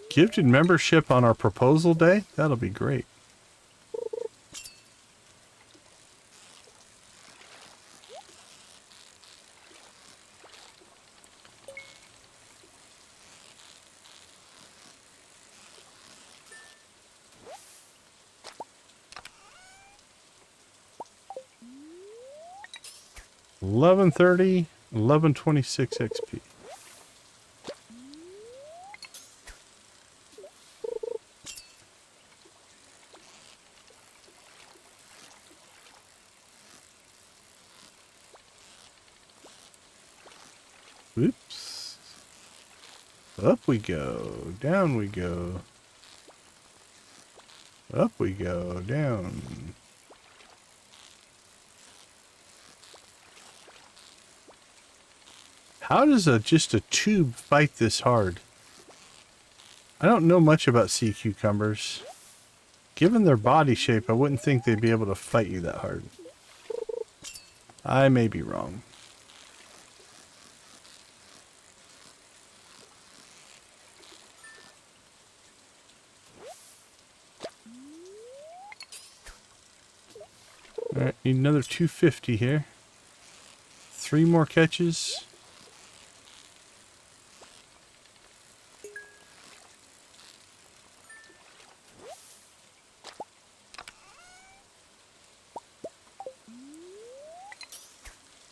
Gifted membership on our proposal day? That'll be great. $11.30, $11.26 XP. Oops. Up we go. Down we go. Up we go. Down. How does just a tube fight this hard? I don't know much about sea cucumbers. Given their body shape, I wouldn't think they'd be able to fight you that hard. I may be wrong. Alright, need another 250 here. 3 more catches.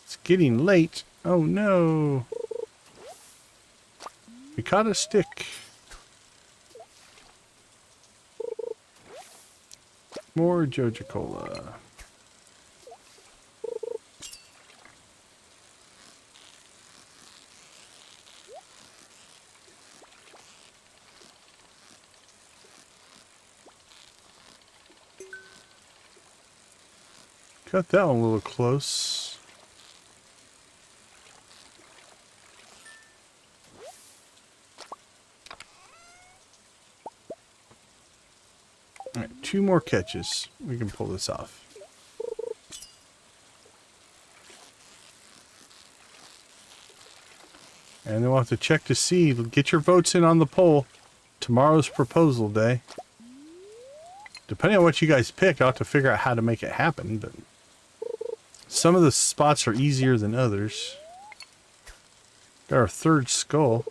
It's getting late. Oh no. We caught a stick. More Joja Cola. Got that one a little close. Alright, 2 more catches. We can pull this off. And then we'll have to check to see. Get your votes in on the poll. Tomorrow's proposal day. Depending on what you guys pick, I'll have to figure out how to make it happen, but some of the spots are easier than others. Got our 3rd skull.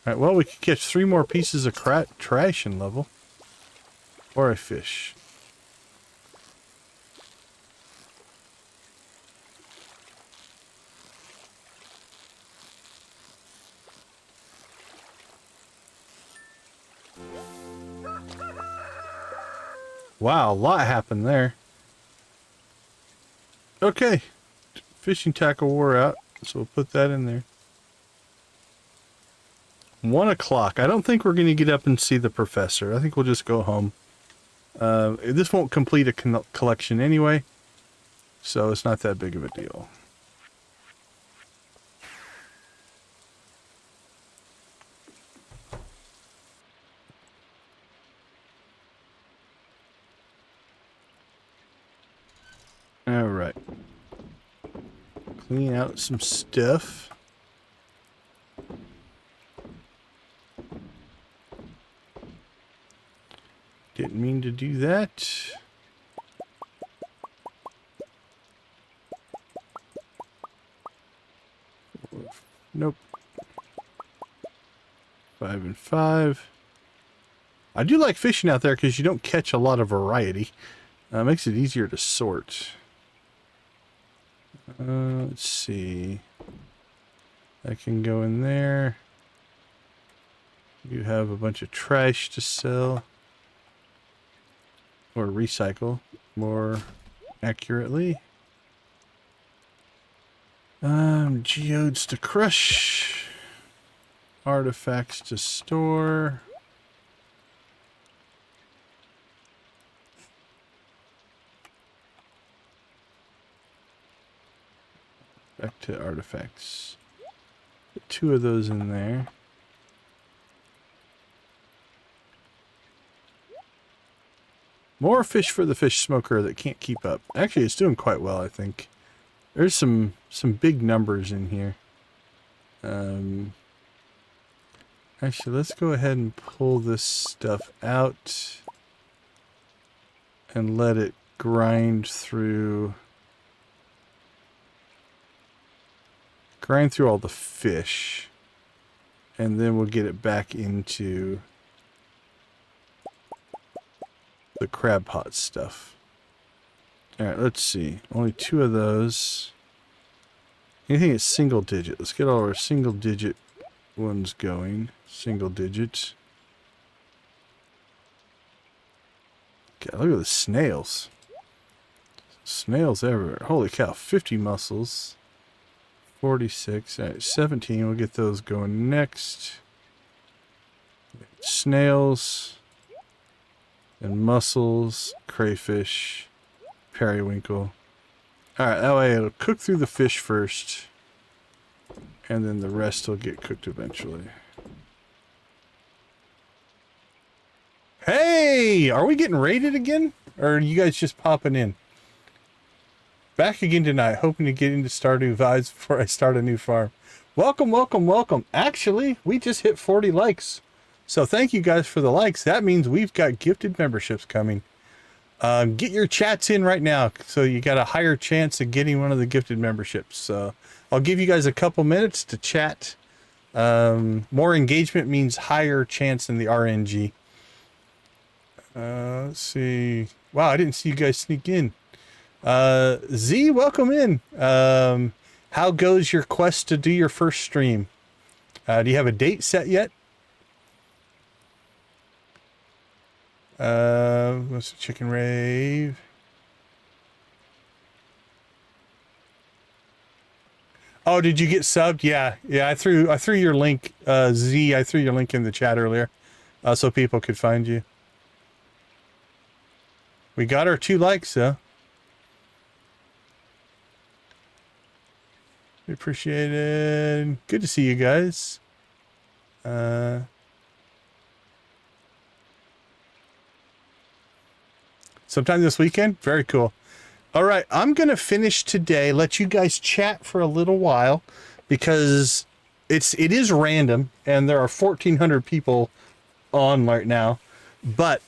Alright, well, we could catch 3 more pieces of trash in level. Or a fish. Wow, a lot happened there. Okay. Fishing tackle wore out, so we'll put that in there. 1 o'clock. I don't think we're going to get up and see the professor. I think we'll just go home. This won't complete a collection anyway, so it's not that big of a deal. Alright. Clean out some stuff. Didn't mean to do that. Nope. 5 and 5. I do like fishing out there because you don't catch a lot of variety. Makes it easier to sort. Let's see. I can go in there. You have a bunch of trash to sell. Or recycle, more accurately. Geodes to crush. Artifacts to store. Back to artifacts. Put 2 of those in there. More fish for the fish smoker that can't keep up. Actually, it's doing quite well, I think. There's some big numbers in here. Actually, let's go ahead and pull this stuff out and let it grind through all the fish, and then we'll get it back into the crab pot stuff. Alright, let's see. Only 2 of those. Anything that's single digit. Let's get all our single digit ones going. Single digit. God, look at the snails. Snails everywhere. Holy cow, 50 mussels. 46. Alright, 17. We'll get those going next. Snails. And mussels. Crayfish. Periwinkle. Alright, that way it'll cook through the fish first. And then the rest will get cooked eventually. Hey! Are we getting raided again? Or are you guys just popping in? Back again tonight, hoping to get into Stardew vibes before I start a new farm. Welcome, welcome, welcome. Actually, we just hit 40 likes. So thank you guys for the likes. That means we've got gifted memberships coming. Get your chats in right now, so you got a higher chance of getting one of the gifted memberships. So I'll give you guys a couple minutes to chat. More engagement means higher chance in the RNG. Let's see. Wow, I didn't see you guys sneak in. Z, welcome in. How goes your quest to do your first stream? Do you have a date set yet? What's the chicken rave? Oh, did you get subbed? Yeah. I threw your link, Z. I threw your link in the chat earlier, so people could find you. We got our 2 likes, though. We appreciate it. Good to see you guys. Sometime this weekend? Very cool. All right, I'm going to finish today, let you guys chat for a little while, because it is random, and there are 1,400 people on right now, but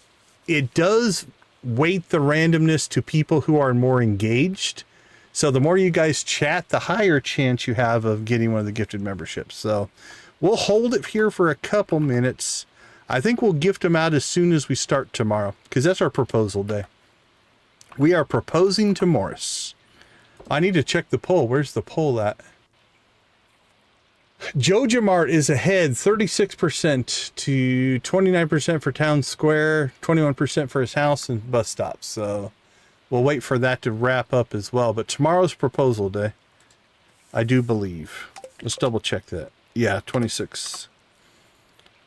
it does weight the randomness to people who are more engaged. So the more you guys chat, the higher chance you have of getting one of the gifted memberships. So we'll hold it here for a couple minutes. I think we'll gift them out as soon as we start tomorrow, because that's our proposal day. We are proposing to Morris. I need to check the poll. Where's the poll at? Joja Mart is ahead 36% to 29% for Town Square, 21% for his house and bus stops. So we'll wait for that to wrap up as well. But tomorrow's proposal day, I do believe. Let's double check that. Yeah, 26.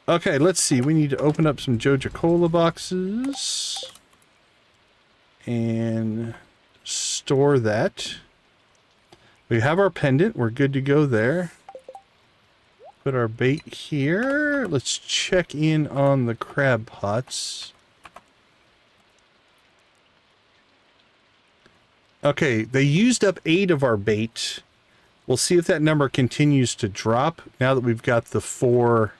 Okay, let's see. We need to open up some Joja Cola boxes and store that. We have our pendant. We're good to go there. Put our bait here. Let's check in on the crab pots. Okay, they used up 8 of our bait. We'll see if that number continues to drop now that we've got the 4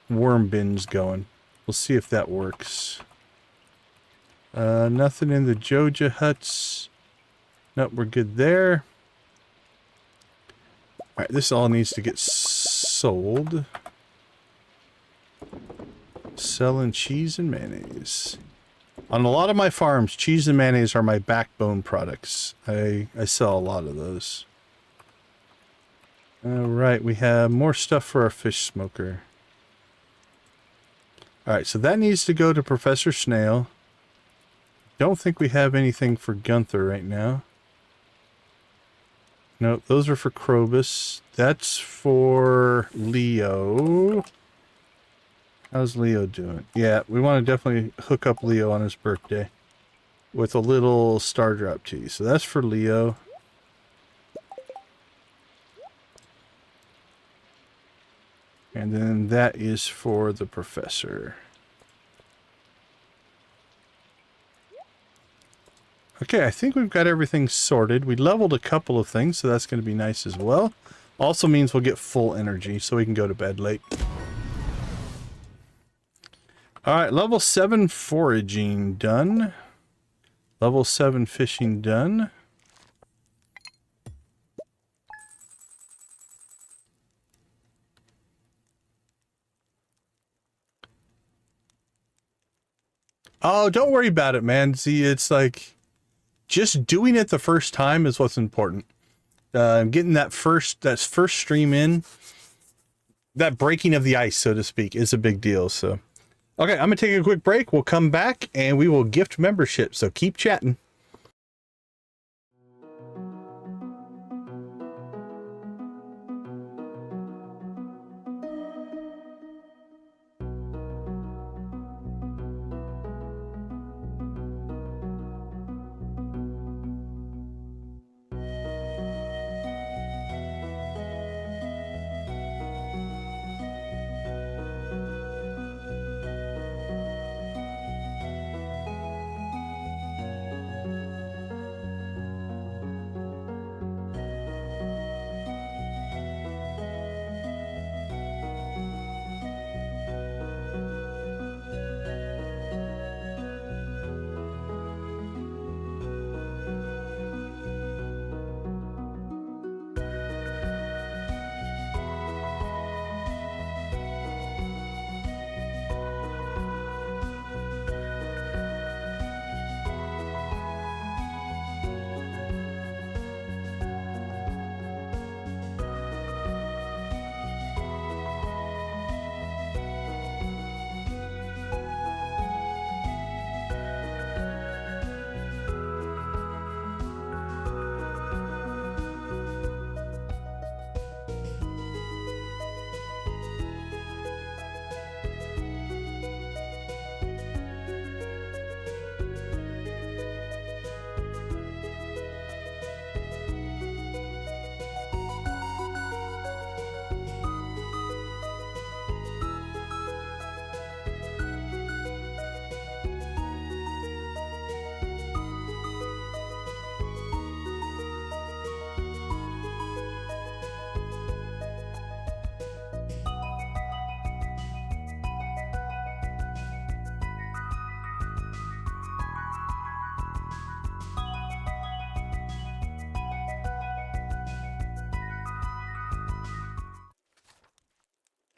worm bins going. We'll see if that works. Nothing in the Joja huts. Nope, we're good there. Alright, this all needs to get sold. Selling cheese and mayonnaise. On a lot of my farms, cheese and mayonnaise are my backbone products. I sell a lot of those. Alright, we have more stuff for our fish smoker. Alright, so that needs to go to Professor Snail. Don't think we have anything for Gunther right now. No, those are for Krobus. That's for Leo. How's Leo doing? Yeah, we want to definitely hook up Leo on his birthday with a little star drop tea. So that's for Leo. And then that is for the professor. Okay, I think we've got everything sorted. We leveled a couple of things, so that's going to be nice as well. Also means we'll get full energy, so we can go to bed late. Alright, level 7 foraging done. Level 7 fishing done. Oh, don't worry about it, man. See, it's like just doing it the first time is what's important. Getting that first stream in, that breaking of the ice, so to speak, is a big deal. So, okay, I'm gonna take a quick break. We'll come back and we will gift membership. So keep chatting.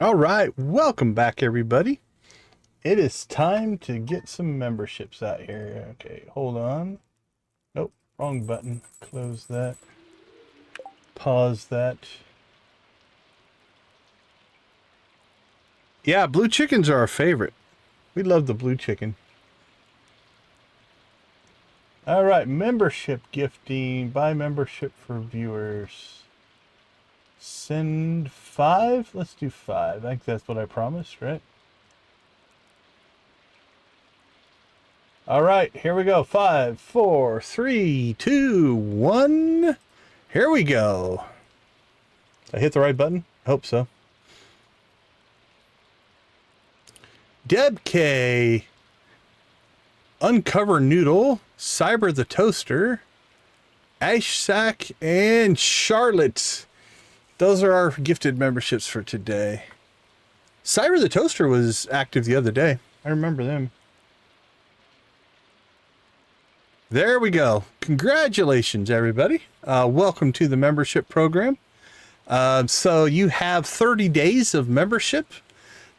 All right, welcome back, everybody. It is time to get some memberships out here. Okay, hold on. Nope, wrong button. Close that. Pause that. Yeah, blue chickens are our favorite. We love the blue chicken. All right, membership gifting. Buy membership for viewers. Send 5? Let's do 5. I think that's what I promised, right? All right, here we go. 5, 4, 3, 2, 1. Here we go. Did I hit the right button? I hope so. Deb K, Uncover Noodle, Cyber the Toaster, Ash Sack, and Charlotte. Those are our gifted memberships for today. Cyber the Toaster was active the other day. I remember them. There we go. Congratulations, everybody. Welcome to the membership program. So you have 30 days of membership.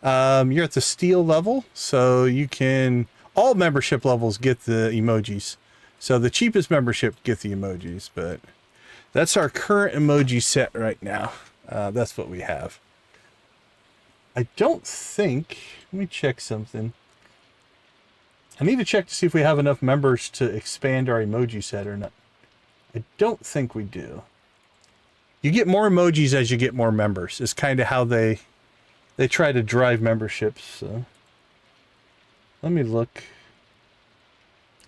You're at the steel level, so you can, all membership levels get the emojis. So the cheapest membership get the emojis, but that's our current emoji set right now. That's what we have. I don't think, let me check something. I need to check to see if we have enough members to expand our emoji set or not. I don't think we do. You get more emojis as you get more members. It's kind of how they try to drive memberships. So let me look.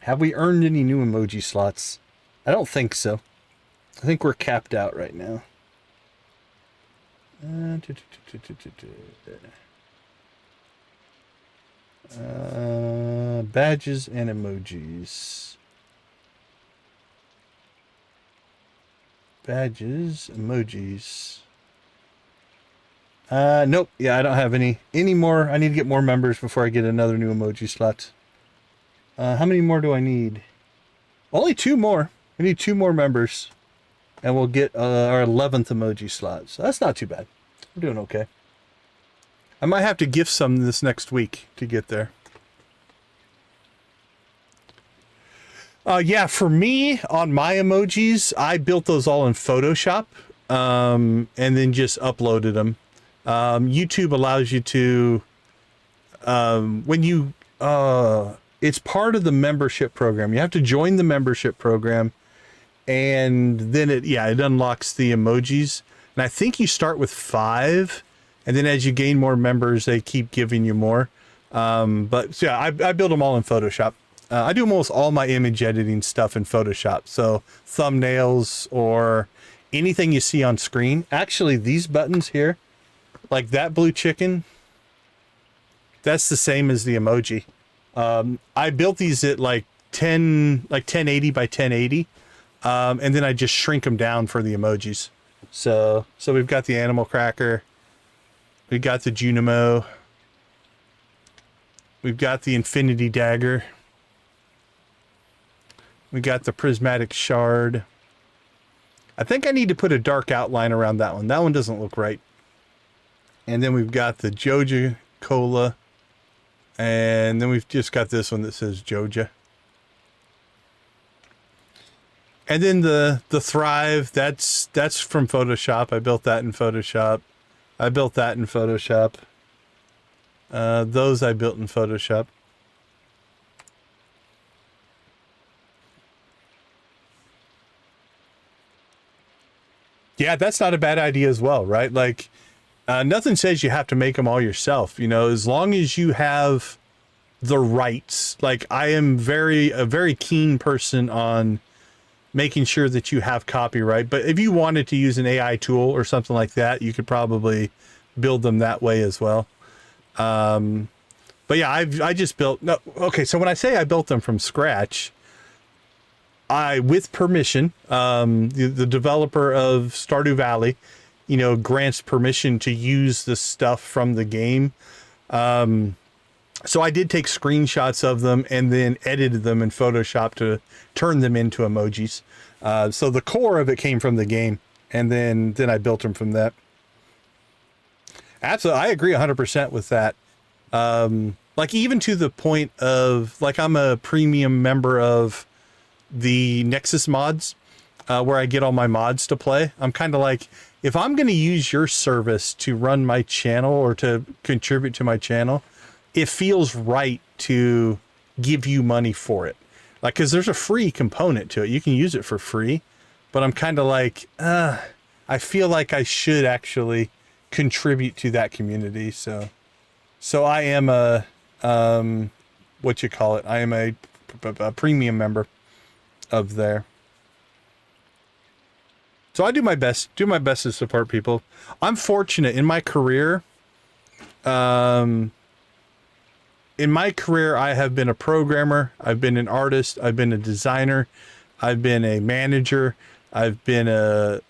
Have we earned any new emoji slots? I don't think so. I think we're capped out right now. Badges and emojis. Badges, emojis. Nope. Yeah, I don't have any more. I need to get more members before I get another new emoji slot. How many more do I need? Only 2 more. I need 2 more members, and we'll get our 11th emoji slot. So that's not too bad. We're doing okay. I might have to gift some this next week to get there. Yeah, for me, on my emojis, I built those all in Photoshop, and then just uploaded them. YouTube allows you to, when you, it's part of the membership program. You have to join the membership program, and then it unlocks the emojis. And I think you start with 5, and then as you gain more members, they keep giving you more. But so yeah, I build them all in Photoshop. I do almost all my image editing stuff in Photoshop. So thumbnails or anything you see on screen. Actually, these buttons here, like that blue chicken, that's the same as the emoji. I built these at like 1080 by 1080. And then I just shrink them down for the emojis. So we've got the animal cracker. We got the Junimo. We've got the infinity dagger. We got the prismatic shard. I think I need to put a dark outline around that one. That one doesn't look right. And then we've got the Joja cola. And then we've just got this one that says Joja. And then the Thrive, that's from Photoshop. I built that in Photoshop. I built that in Photoshop. Those I built in Photoshop. Yeah, that's not a bad idea as well, right? Like, nothing says you have to make them all yourself. You know, as long as you have the rights. Like, I am a very keen person on making sure that you have copyright. But if you wanted to use an AI tool or something like that, you could probably build them that way as well. But yeah, I just built, no, okay. So when I say I built them from scratch, with permission, the developer of Stardew Valley, you know, grants permission to use the stuff from the game. So I did take screenshots of them and then edited them in Photoshop to turn them into emojis. So the core of it came from the game, and then I built them from that. Absolutely, I agree 100% with that. Like, even to the point of, like, I'm a premium member of the Nexus mods, where I get all my mods to play. I'm kind of like, if I'm going to use your service to run my channel or to contribute to my channel, it feels right to give you money for it. Like, because there's a free component to it. You can use it for free, but I'm kind of like, I feel like I should actually contribute to that community. So I am a, what you call it? I am a premium member of there. So I do my best to support people. I'm fortunate in my career. I have been a programmer. I've been an artist. I've been a designer. I've been a manager. I've been a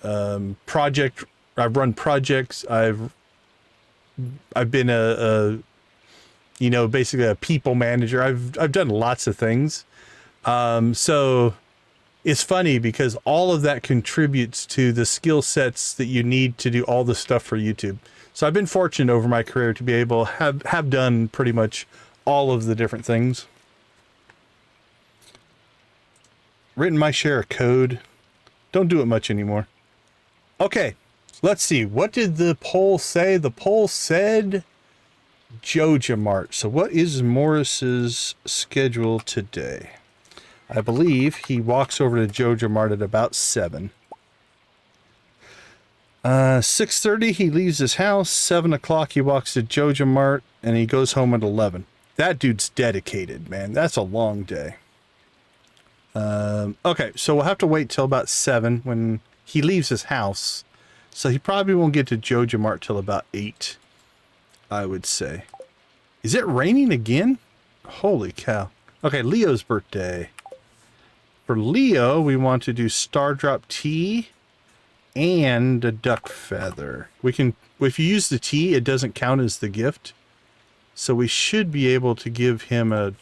project. I've run projects. I've been you know, basically a people manager. I've done lots of things. So it's funny because all of that contributes to the skill sets that you need to do all the stuff for YouTube. So I've been fortunate over my career to be able to have done pretty much all of the different things. Written my share of code. Don't do it much anymore. Okay, let's see. What did the poll say? The poll said Joja Mart. So what is Morris's schedule today? I believe he walks over to Joja Mart at about 7. 6:30 he leaves his house. 7 o'clock he walks to Joja Mart, and he goes home at 11. That dude's dedicated, man. That's a long day. Okay, so we'll have to wait till about 7 when he leaves his house. So he probably won't get to Joja Mart till about 8, I would say. Is it raining again? Holy cow. Okay, Leo's birthday. For Leo, we want to do Star Drop Tea and a duck feather. We can, if you use the tea, it doesn't count as the gift. So we should be able to give him a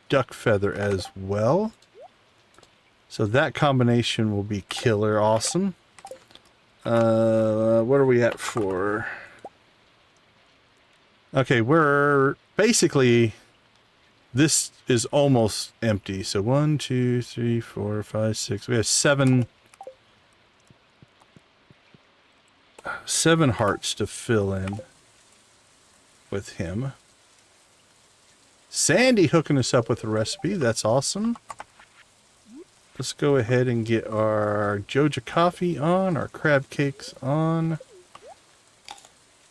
duck feather as well. So that combination will be killer awesome. What are we at for? Okay, we're basically, this is almost empty. So 1, 2, 3, 4, 5, 6. We have 7 hearts to fill in with him. Sandy hooking us up with a recipe. That's awesome. Let's go ahead and get our Joja coffee on, our crab cakes on.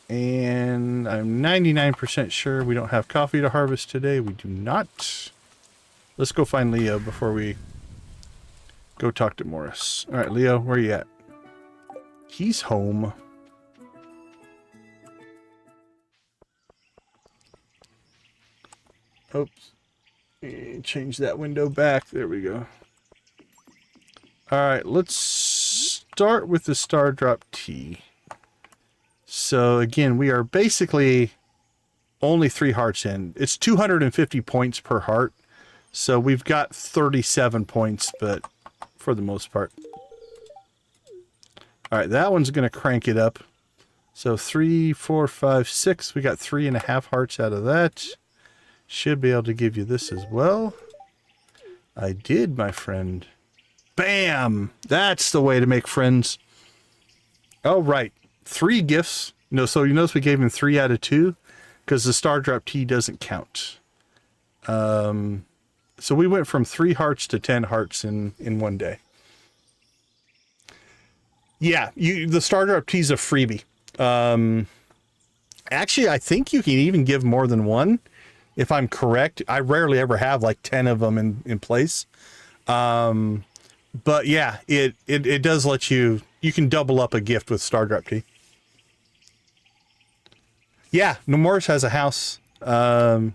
And I'm 99% sure we don't have coffee to harvest today. We do not. Let's go find Leo before we go talk to Morris. All right, Leo, where are you at? He's home. Oops. Change that window back. There we go. All right, let's start with the Star Drop Tea. So again, we are basically only 3 hearts in. It's 250 points per heart. So we've got 37 points, but for the most part. All right, that one's going to crank it up. So 3, 4, 5, 6. We got 3.5 hearts out of that. Should be able to give you this as well. I did, my friend. Bam! That's the way to make friends. Oh, right. 3 gifts. No, so you notice we gave him 3 out of 2 because the Star Drop Tea doesn't count. So we went from 3 hearts to 10 hearts in one day. Yeah, the Star Drop Tea is a freebie. Actually, I think you can even give more than 1. If I'm correct, I rarely ever have like 10 of them in place. But yeah, it does let you can double up a gift with Star Drop Tea. Yeah, Morris has a house. Let's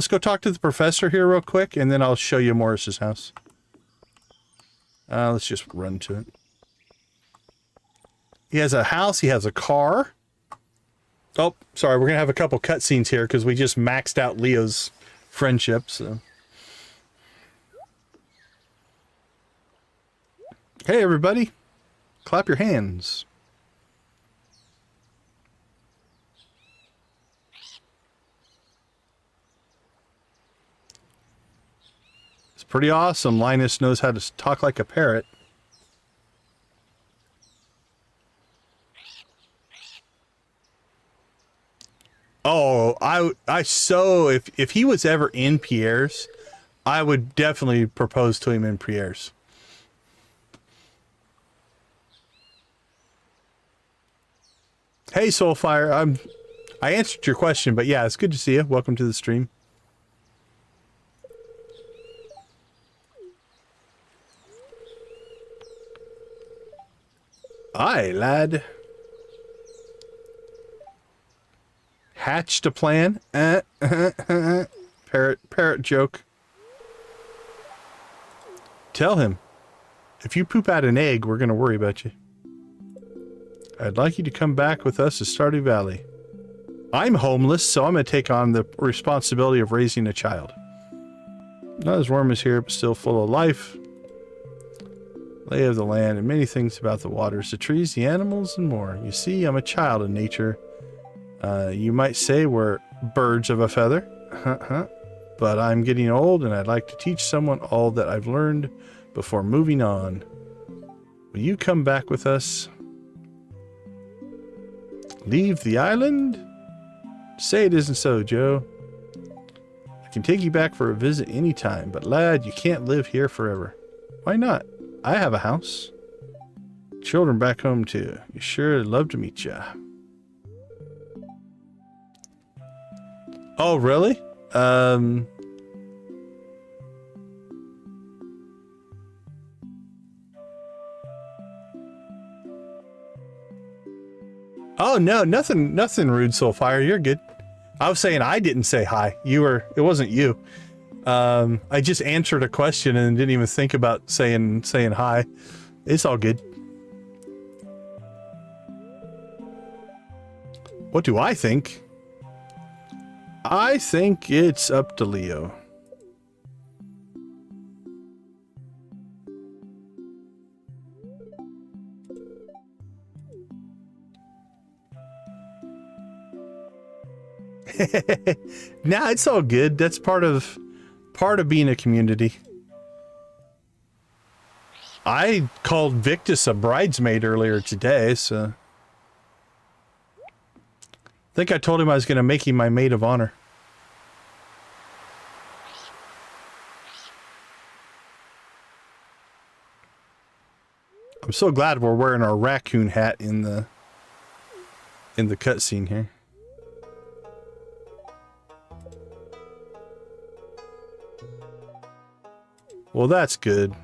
go talk to the professor here real quick, and then I'll show you Morris's house. Let's just run to it. He has a house. He has a car. Oh, sorry. We're going to have a couple cutscenes here because we just maxed out Leo's friendship. So. Hey, everybody. Clap your hands. It's pretty awesome. Linus knows how to talk like a parrot. Oh, if he was ever in Pierre's, I would definitely propose to him in Pierre's. Hey, Soulfire, I answered your question, but yeah, it's good to see you. Welcome to the stream. Aye, lad. Hatched a plan. Parrot joke. Tell him, if you poop out an egg, we're going to worry about you. I'd like you to come back with us to Stardew Valley. I'm homeless, so I'm going to take on the responsibility of raising a child. Not as warm as here, but still full of life. Lay of the land and many things about the waters, the trees, the animals, and more. You see, I'm a child of nature. You might say we're birds of a feather. But I'm getting old, and I'd like to teach someone all that I've learned before moving on. Will you come back with us? Leave the island? Say it isn't so, Joe. I can take you back for a visit anytime, but lad, you can't live here forever. Why not? I have a house. Children back home too. You sure would love to meet ya. Oh, really? Oh no, nothing rude, Soulfire. You're good. I was saying I didn't say hi. It wasn't you. I just answered a question and didn't even think about saying hi. It's all good. What do I think? I think it's up to Leo. Nah, it's all good. That's part of being a community. I called Victus a bridesmaid earlier today, so I think I told him I was going to make him my maid of honor. I'm so glad we're wearing our raccoon hat in the cutscene here. Well, that's good.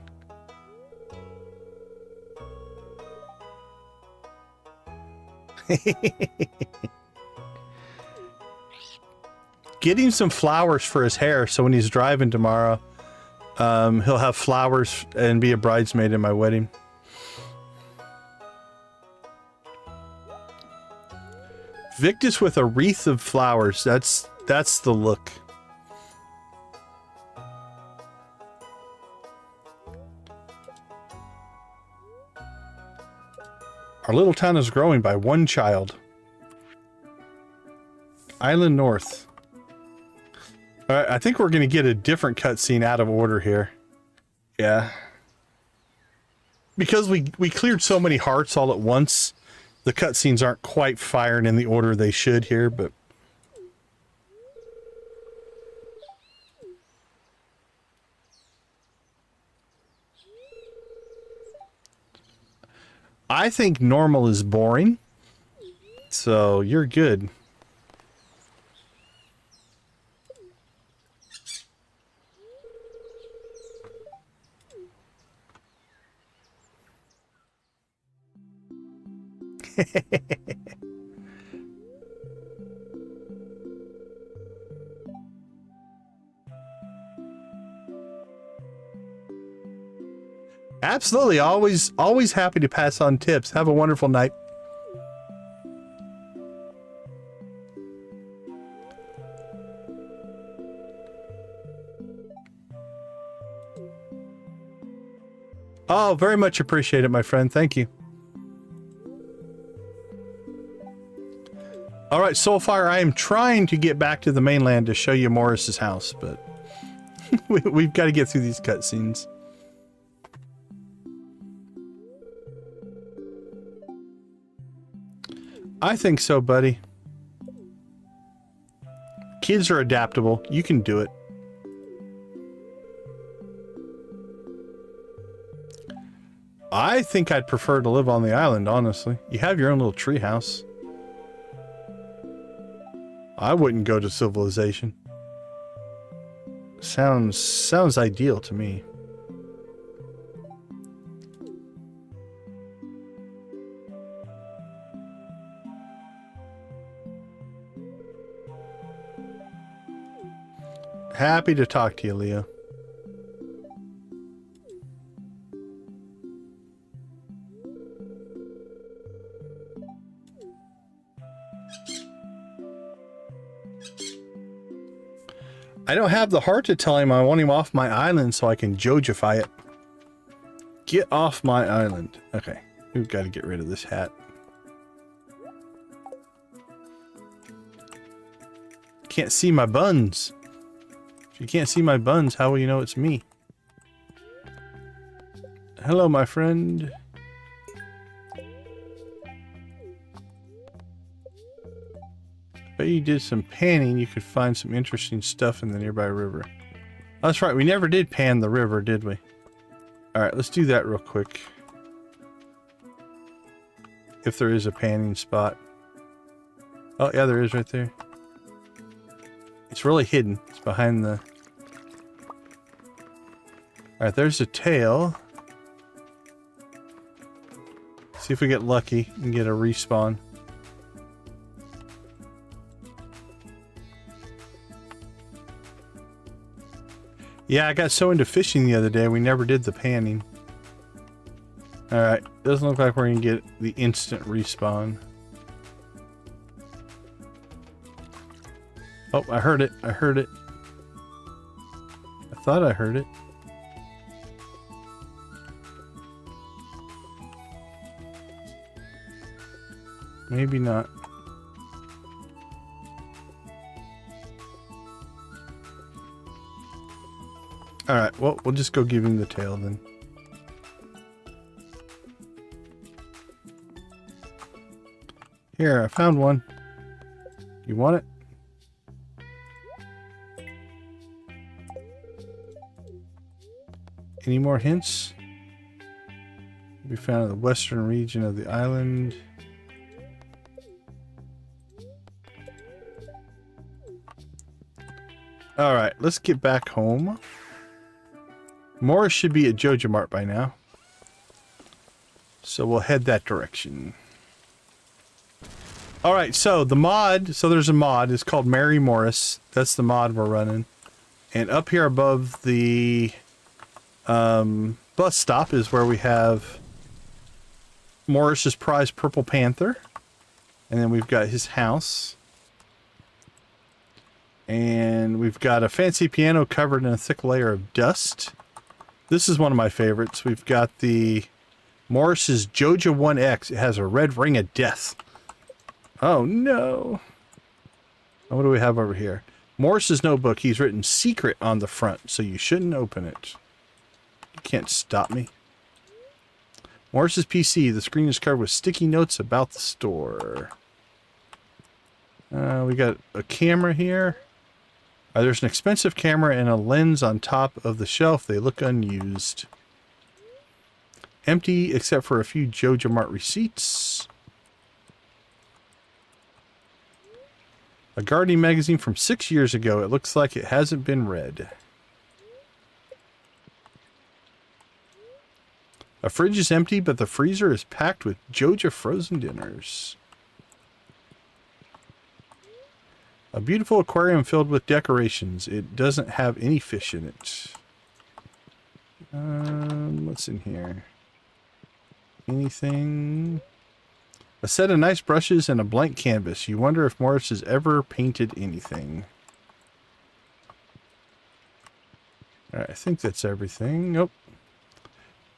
Get him some flowers for his hair so when he's driving tomorrow, he'll have flowers and be a bridesmaid in my wedding. Victus with a wreath of flowers. That's the look. Our little town is growing by one child. Island North. All right, I think we're going to get a different cutscene out of order here. Yeah. Because we cleared so many hearts all at once, the cutscenes aren't quite firing in the order they should here, but... I think normal is boring, so you're good. Absolutely. Always happy to pass on tips. Have a wonderful night. Oh, very much appreciate it, my friend. Thank you. All right, Soulfire, I am trying to get back to the mainland to show you Morris's house, but we've got to get through these cutscenes. I think so, buddy. Kids are adaptable. You can do it. I think I'd prefer to live on the island, honestly. You have your own little tree house. I wouldn't go to civilization. Sounds ideal to me. Happy to talk to you, Leo. I don't have the heart to tell him I want him off my island so I can Jojify it. Get off my island. Okay, we've got to get rid of this hat. Can't see my buns. If you can't see my buns, how will you know it's me? Hello, my friend. Bet you did some panning, you could find some interesting stuff in the nearby river. Oh, that's right, we never did pan the river, did we? Alright, let's do that real quick. If there is a panning spot. Oh, yeah, there is right there. It's really hidden. It's behind the... Alright, there's a tail. See if we get lucky and get a respawn. Yeah, I got so into fishing the other day, we never did the panning. Alright, doesn't look like we're going to get the instant respawn. Oh, I heard it. I heard it. I thought I heard it. Maybe not. Alright, well, we'll just go give him the tail then. Here, I found one. You want it? Any more hints? We found in the western region of the island. Alright, let's get back home. Morris should be at Joja Mart by now. So we'll head that direction. Alright, so the mod, so there's a mod, it's called Mary Morris. That's the mod we're running. And up here above the bus stop is where we have Morris's prized purple panther. And then we've got his house. And we've got a fancy piano covered in a thick layer of dust. This is one of my favorites. We've got the Morris's Joja 1X. It has a red ring of death. Oh no. What do we have over here? Morris's notebook. He's written secret on the front, so you shouldn't open it. You can't stop me. Morris's PC. The screen is covered with sticky notes about the store. We got a camera here. There's an expensive camera and a lens on top of the shelf. They look unused. Empty except for a few Joja Mart receipts. A gardening magazine from 6 years ago. It looks like it hasn't been read. A fridge is empty, but the freezer is packed with Joja frozen dinners. A beautiful aquarium filled with decorations. It doesn't have any fish in it. What's in here? Anything? A set of nice brushes and a blank canvas. You wonder if Morris has ever painted anything. Alright, I think that's everything. Nope.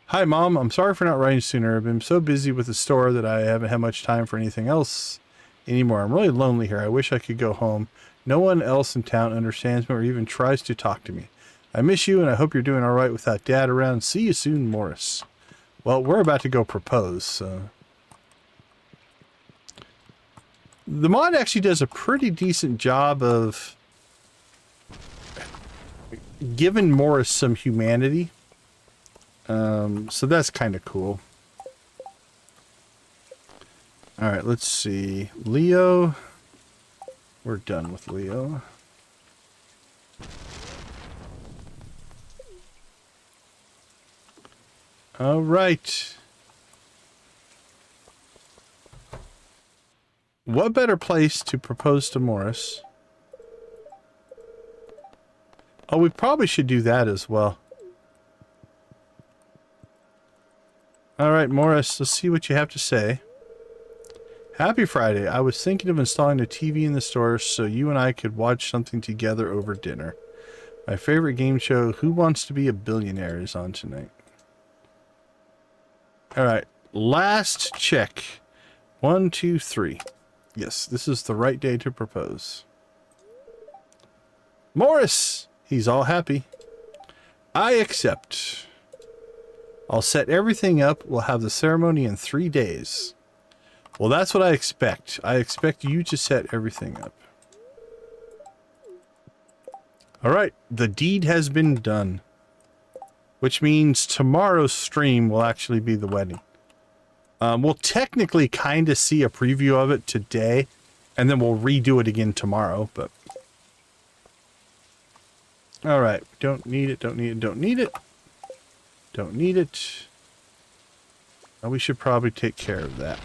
Hi, Mom. I'm sorry for not writing sooner. I've been so busy with the store that I haven't had much time for anything else anymore. I'm really lonely here. I wish I could go home. No one else in town understands me or even tries to talk to me. I miss you, and I hope you're doing all right without Dad around. See you soon, Morris. Well, we're about to go propose, so... The mod actually does a pretty decent job of giving Morris some humanity. So that's kind of cool. Alright, let's see. Leo. We're done with Leo. Alright. What better place to propose to Morris? Oh, we probably should do that as well. Alright, Morris, let's see what you have to say. Happy Friday. I was thinking of installing a TV in the store so you and I could watch something together over dinner. My favorite game show, Who Wants to Be a Billionaire, is on tonight. Alright, last check. 1, 2, 3. Yes, this is the right day to propose. Morris! He's all happy. I accept. I'll set everything up. We'll have the ceremony in 3 days. Well, that's what I expect. I expect you to set everything up. Alright, the deed has been done. Which means tomorrow's stream will actually be the wedding. We'll technically kind of see a preview of it today, and then we'll redo it again tomorrow, but... Alright, don't need it, don't need it, don't need it. Don't need it. We should probably take care of that.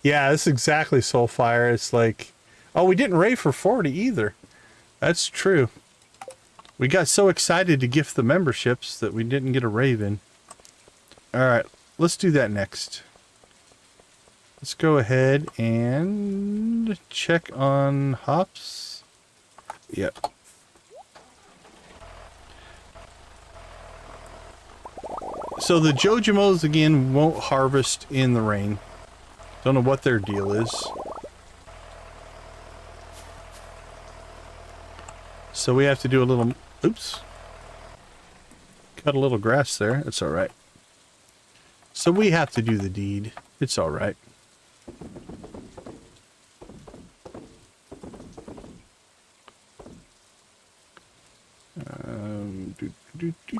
Yeah, that's exactly Soulfire. It's like, oh, we didn't raid for 40 either. That's true. We got so excited to gift the memberships that we didn't get a raven. Alright, let's do that next. Let's go ahead and check on hops. Yep. So the Jojamos again won't harvest in the rain. Don't know what their deal is. So we have to do a little... Oops. Cut a little grass there. It's alright. So we have to do the deed. It's alright. Do, do, do, do.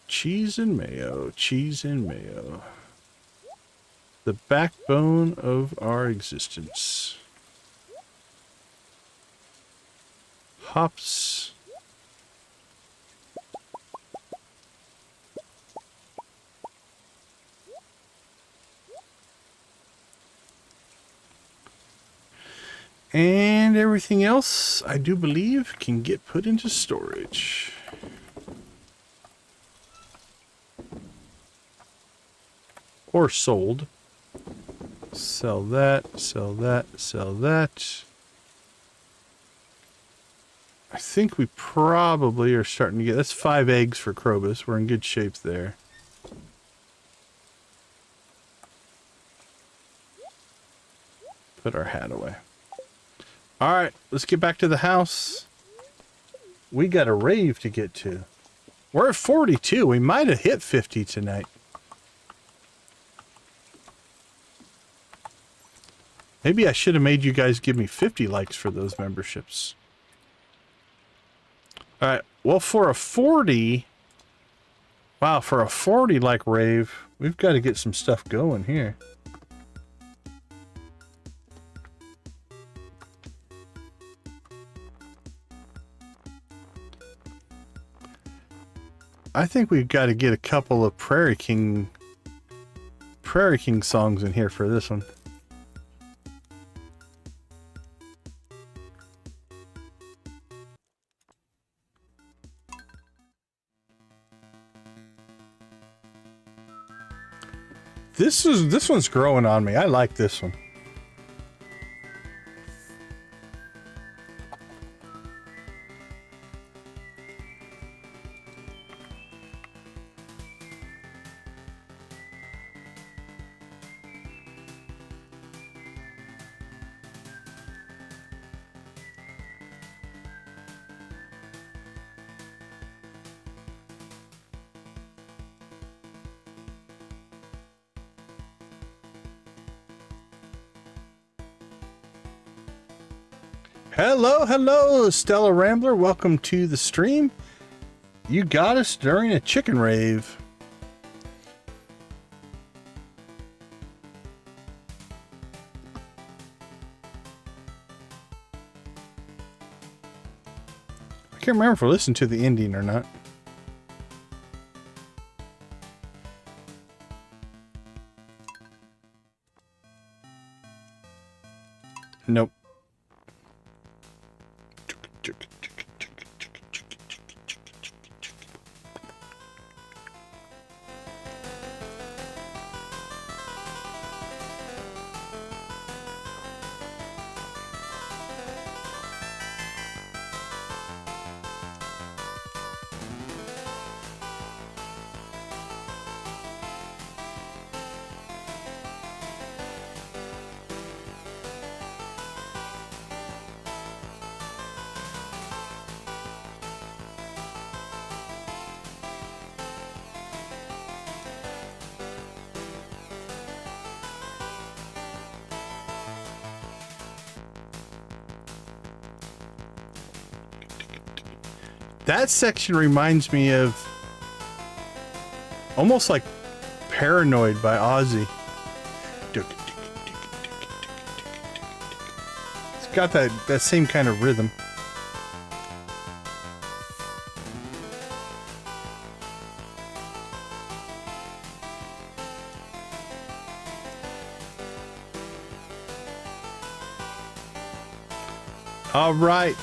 Cheese and mayo, cheese and mayo. The backbone of our existence. Hops. And everything else, I do believe, can get put into storage. Or sold. Sell that, sell that, sell that. I think we probably are starting to get... That's 5 eggs for Krobus. We're in good shape there. Put our hat away. Alright, let's get back to the house. We got a rave to get to. We're at 42. We might have hit 50 tonight. Maybe I should have made you guys give me 50 likes for those memberships. Alright, well for a 40... Wow, for a 40 like rave, we've got to get some stuff going here. I think we've got to get a couple of Prairie King songs in here for this one. This one's growing on me. I like this one. Hello, hello, Stella Rambler. Welcome to the stream. You got us during a chicken rave. I can't remember if I listened to the ending or not. Nope. That section reminds me of almost like Paranoid by Ozzy. It's got that same kind of rhythm. All right.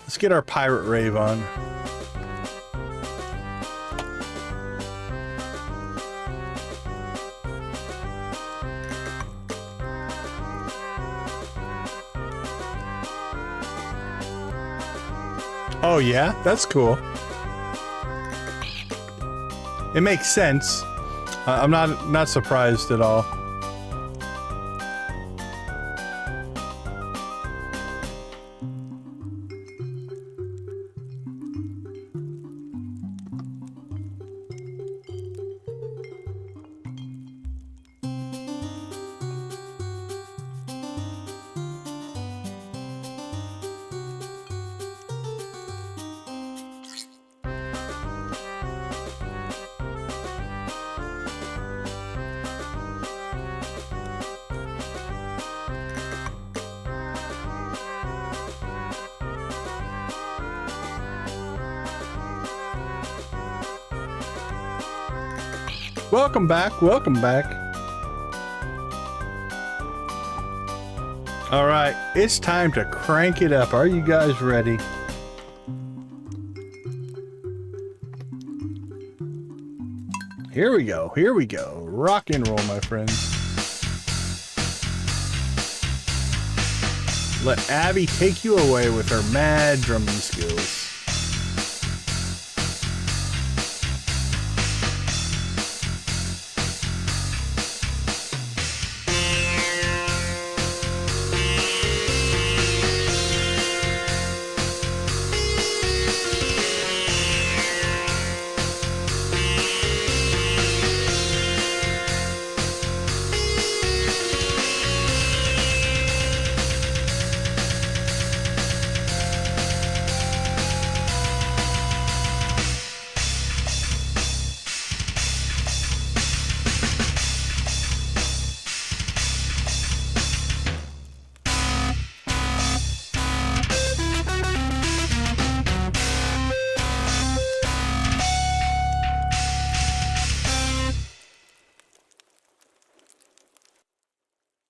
Let's get our pirate rave on. Oh yeah, that's cool. It makes sense. I'm not surprised at all. Welcome back, welcome back. All right, it's time to crank it up. Are you guys ready? Here we go, here we go. Rock and roll, my friends. Let Abby take you away with her mad drumming skills.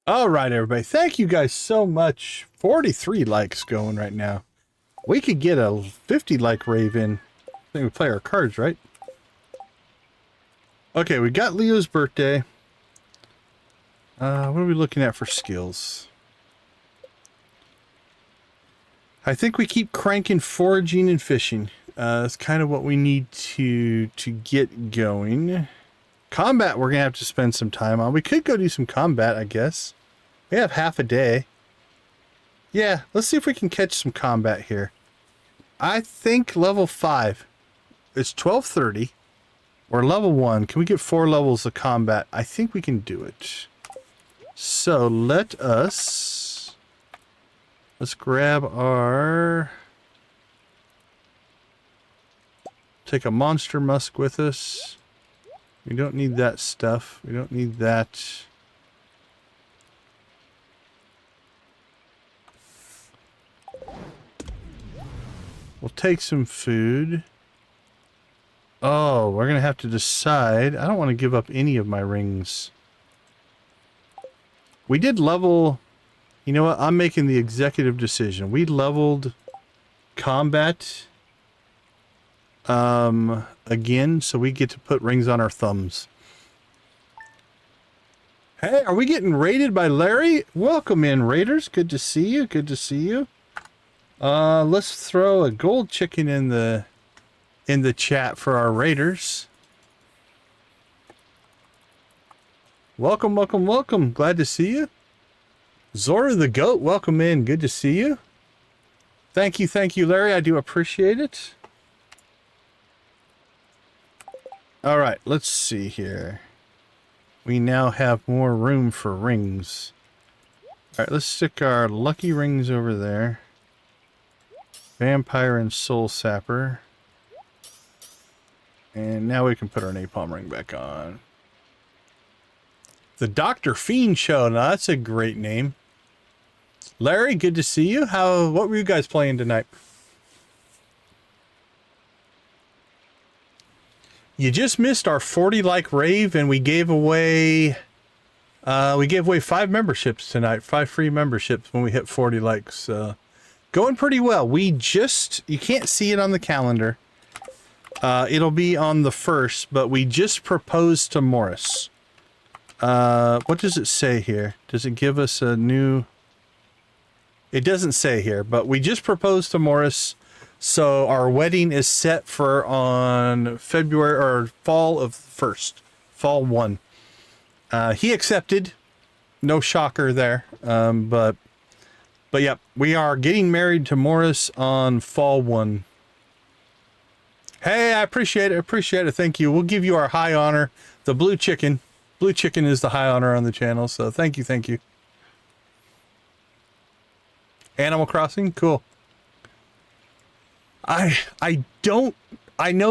All right, everybody. Thank you guys so much. 43 likes going right now. We could get a 50 like rave in. I think we play our cards, right? Okay, we got Leo's birthday. What are we looking at for skills? I think we keep cranking foraging and fishing. That's kind of what we need to get going. Combat, we're going to have to spend some time on. We could go do some combat, I guess. We have half a day. Yeah, let's see if we can catch some combat here. I think level 5. It's 12:30. We're level 1. Can we get 4 levels of combat? I think we can do it. So let's grab our... Take a monster musk with us. We don't need that stuff. We don't need that. We'll take some food. Oh, we're going to have to decide. I don't want to give up any of my rings. We did level... You know what? I'm making the executive decision. We leveled combat again, so we get to put rings on our thumbs. Hey, are we getting raided by Larry? Welcome in, raiders. Good to see you. Good to see you. Let's throw a gold chicken in the chat for our raiders. Welcome, welcome, welcome. Glad to see you. Zora the Goat, welcome in. Good to see you. Thank you, Larry. I do appreciate it. All right, let's see here. We now have more room for rings. All right, let's stick our lucky rings over there. Vampire and Soul Sapper. And now we can put our napalm ring back on. The Dr. Fiend Show. Now that's a great name. Larry, good to see you. What were you guys playing tonight? You just missed our 40 like rave, and we gave away 5 memberships tonight, 5 free memberships when we hit 40 likes. Going pretty well. You can't see it on the calendar. It'll be on the 1st, but we just proposed to Morris. What does it say here? Does it give us a new... It doesn't say here, but we just proposed to Morris. So our wedding is set for on February or fall of 1st, fall 1. He accepted, no shocker there. But yeah, we are getting married to Morris on fall 1. Hey, I appreciate it. Thank you. We'll give you our high honor, the blue chicken. Blue chicken is the high honor on the channel. So thank you. Animal Crossing, cool. I know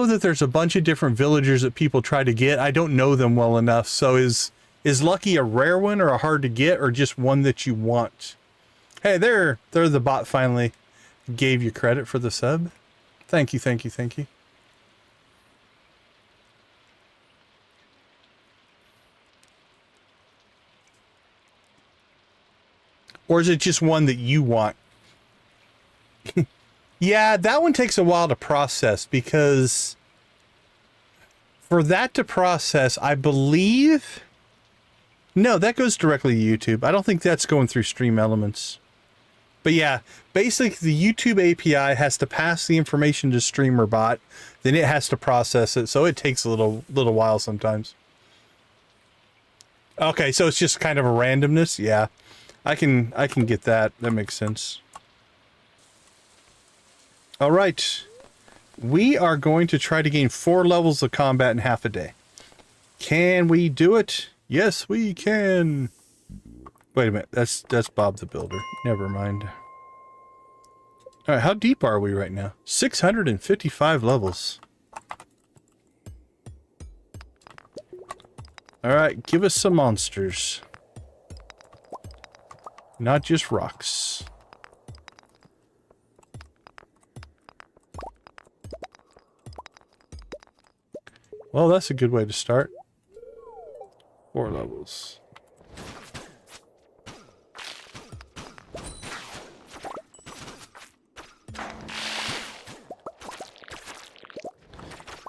that there's a bunch of different villagers that people try to get. I don't know them well enough. So is Lucky a rare one or a hard to get or just one that you want? Hey, they're the bot finally gave you credit for the sub. Thank you. Or is it just one that you want? Yeah, that one takes a while to process because for that to process, I believe... No, that goes directly to YouTube. I don't think that's going through Stream Elements. But yeah, basically the YouTube API has to pass the information to StreamerBot, then it has to process it, so it takes a little while sometimes. Okay, so it's just kind of a randomness? Yeah. I can get that. That makes sense. All right. We are going to try to gain 4 levels of combat in half a day. Can we do it? Yes, we can. Wait a minute. That's Bob the Builder. Never mind. All right, how deep are we right now? 655 levels. All right, give us some monsters. Not just rocks. Well, that's a good way to start. 4 levels.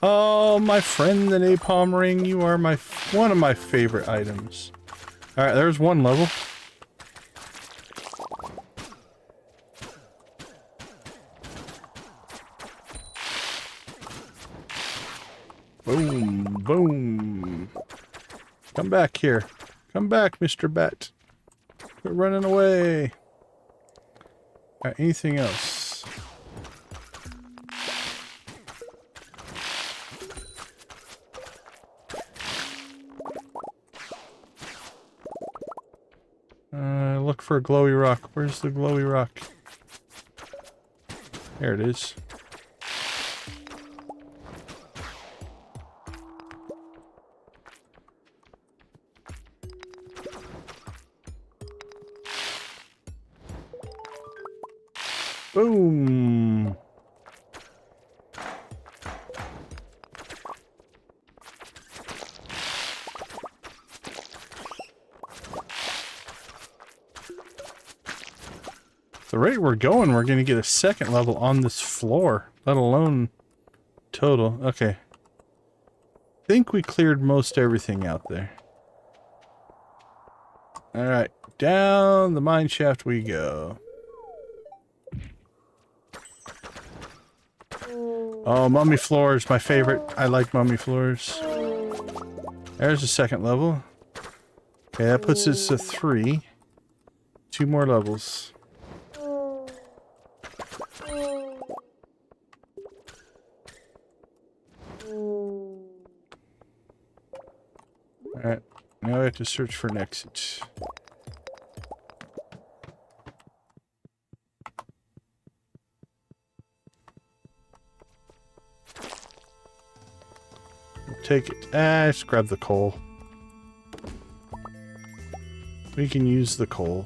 Oh, my friend, the napalm ring. You are one of my favorite items. All right, there's 1 level. Boom, boom. Come back here. Come back, Mr. Bat. Quit running away. All right, anything else? Look for a glowy rock. Where's the glowy rock? There it is. Boom. The rate we're going, we're going to get a 2nd level on this floor, let alone total. Okay. I think we cleared most everything out there. Alright, down the mine shaft we go. Oh, mummy floors, my favorite. I like mummy floors. There's a 2nd level. Okay, that puts us to 3. 2 more levels. Alright, now we have to search for an exit. take it. Let's grab the coal. We can use the coal.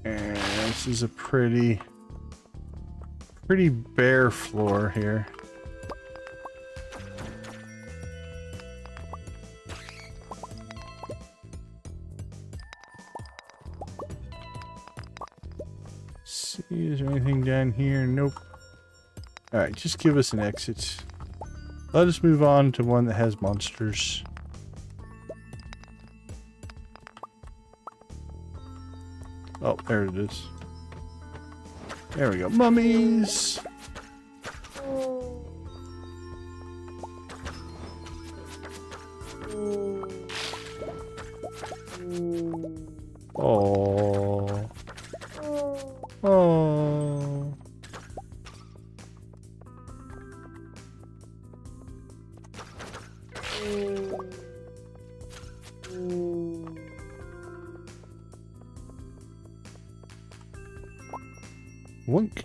And this is a pretty bare floor here. See, is there anything down here? Nope. Alright, just give us an exit. Let us move on to one that has monsters. Oh, there it is. There we go. Mummies! Oh. Oh. Wink.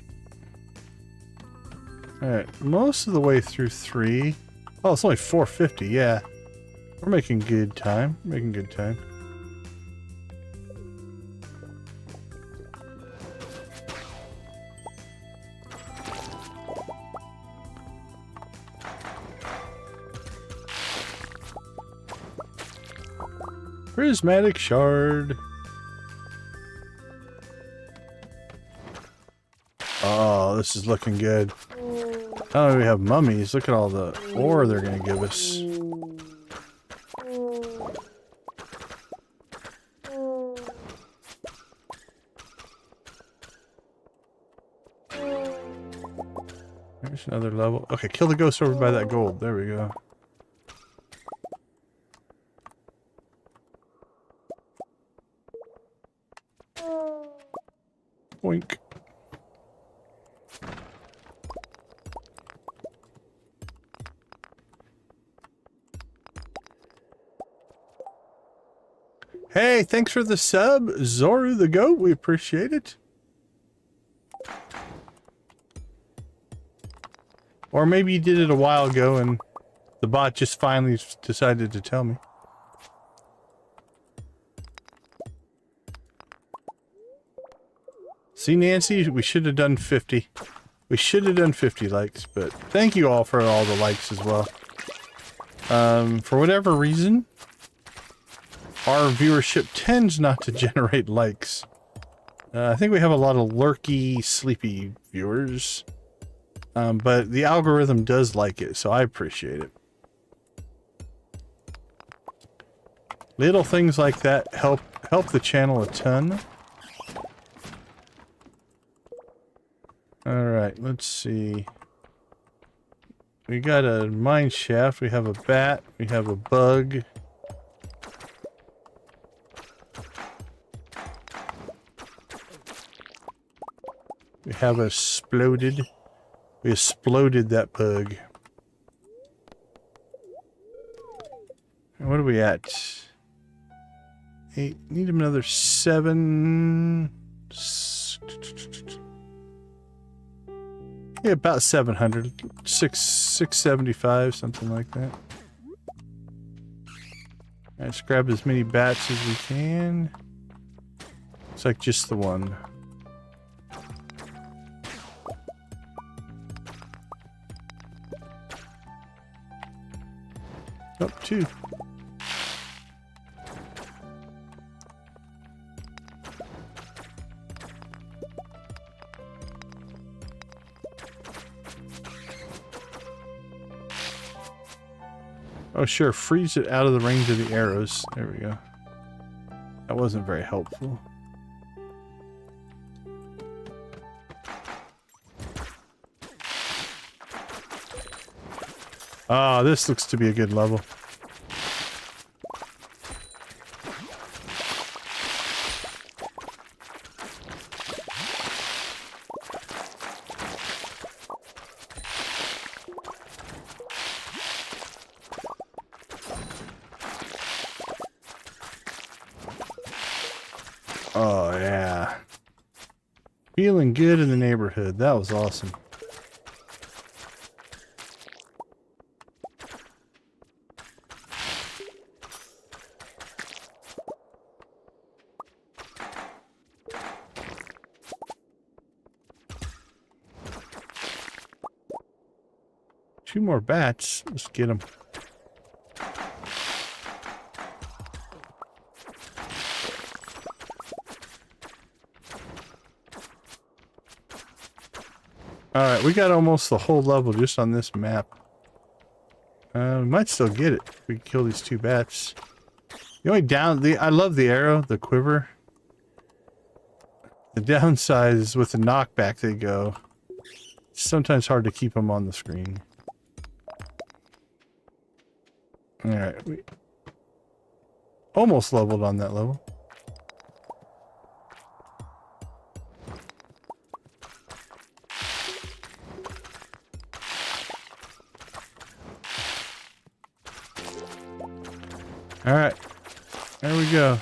Alright, most of the way through 3. Oh, it's only 450, yeah. We're making good time. Making good time. Prismatic shard. Oh, this is looking good. Oh, we have mummies. Look at all the ore they're going to give us. There's another level. Okay, kill the ghost over by that gold. There we go. Boink. Hey, thanks for the sub, Zoru the Goat. We appreciate it. Or maybe you did it a while ago and the bot just finally decided to tell me. See, Nancy, we should have done 50. We should have done 50 likes, but thank you all for all the likes as well. For whatever reason, our viewership tends not to generate likes. I think we have a lot of lurky, sleepy viewers. But the algorithm does like it, so I appreciate it. Little things like that help the channel a ton. Alright, let's see. We got a mine shaft, we have a bat, we have a bug. We have exploded. We exploded that bug. And what are we at? 8. Need another 7. Yeah, about 700. 675, something like that. Let's grab as many bats as we can. It's like just the one. Oh, 2. Oh, sure. Freeze it out of the range of the arrows. There we go. That wasn't very helpful. Ah, this looks to be a good level. Oh, yeah. Feeling good in the neighborhood. That was awesome. Two more bats. Let's get them. Alright, we got almost the whole level just on this map. We might still get it if we can kill these two bats. The only I love the arrow, the quiver. The downside is with the knockback they go. It's sometimes hard to keep them on the screen. Alright, we almost leveled on that level. Alright, there we go.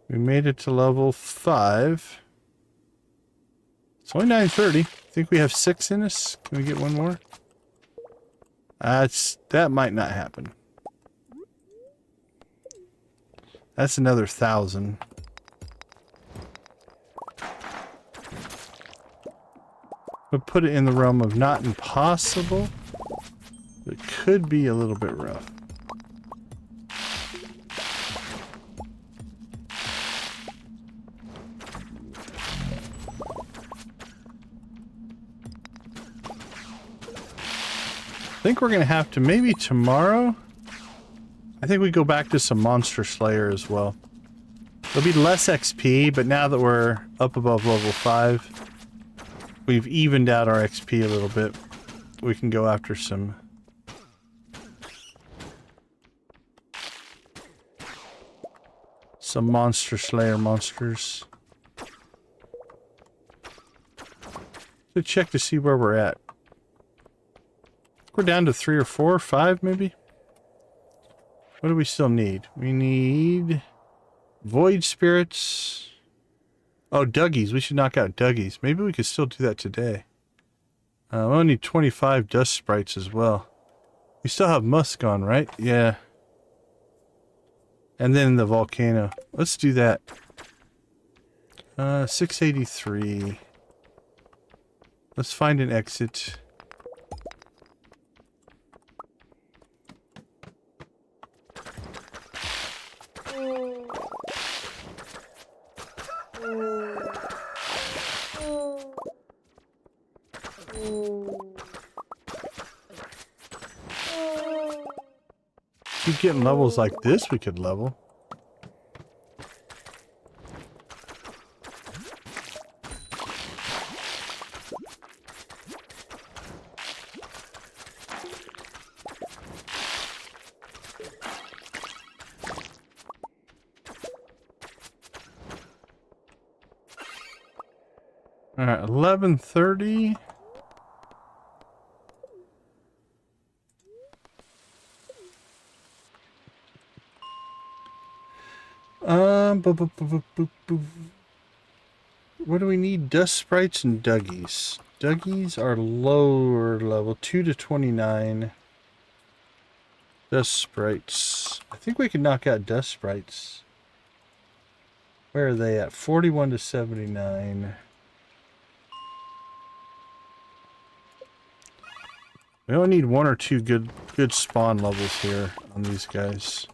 We made it to level 5. It's only 9:30. I think we have 6 in us. Can we get one more? That might not happen. That's another 1,000. But put it in the realm of not impossible. It could be a little bit rough. I think we're going to have to, maybe tomorrow, I think we go back to some Monster Slayer as well. There'll be less XP, but now that we're up above level 5, we've evened out our XP a little bit. We can go after some Monster Slayer monsters. So check to see where we're at. We're down to 3 or 4 or 5 maybe. What do we still need? We need Void Spirits. Oh, Duggies. We should knock out Duggies. Maybe we could still do that today. We only need 25 Dust Sprites as well. We still have Musk on, right? Yeah. And then the volcano. Let's do that. 683. Let's find an exit. Keep getting levels like this, we could level. Alright, 11:30. What do we need? Dust Sprites and Duggies. Duggies are lower level, 2 to 29. Dust Sprites. I think we can knock out Dust Sprites. Where are they at? 41 to 79. We only need 1 or 2 good spawn levels here on these guys.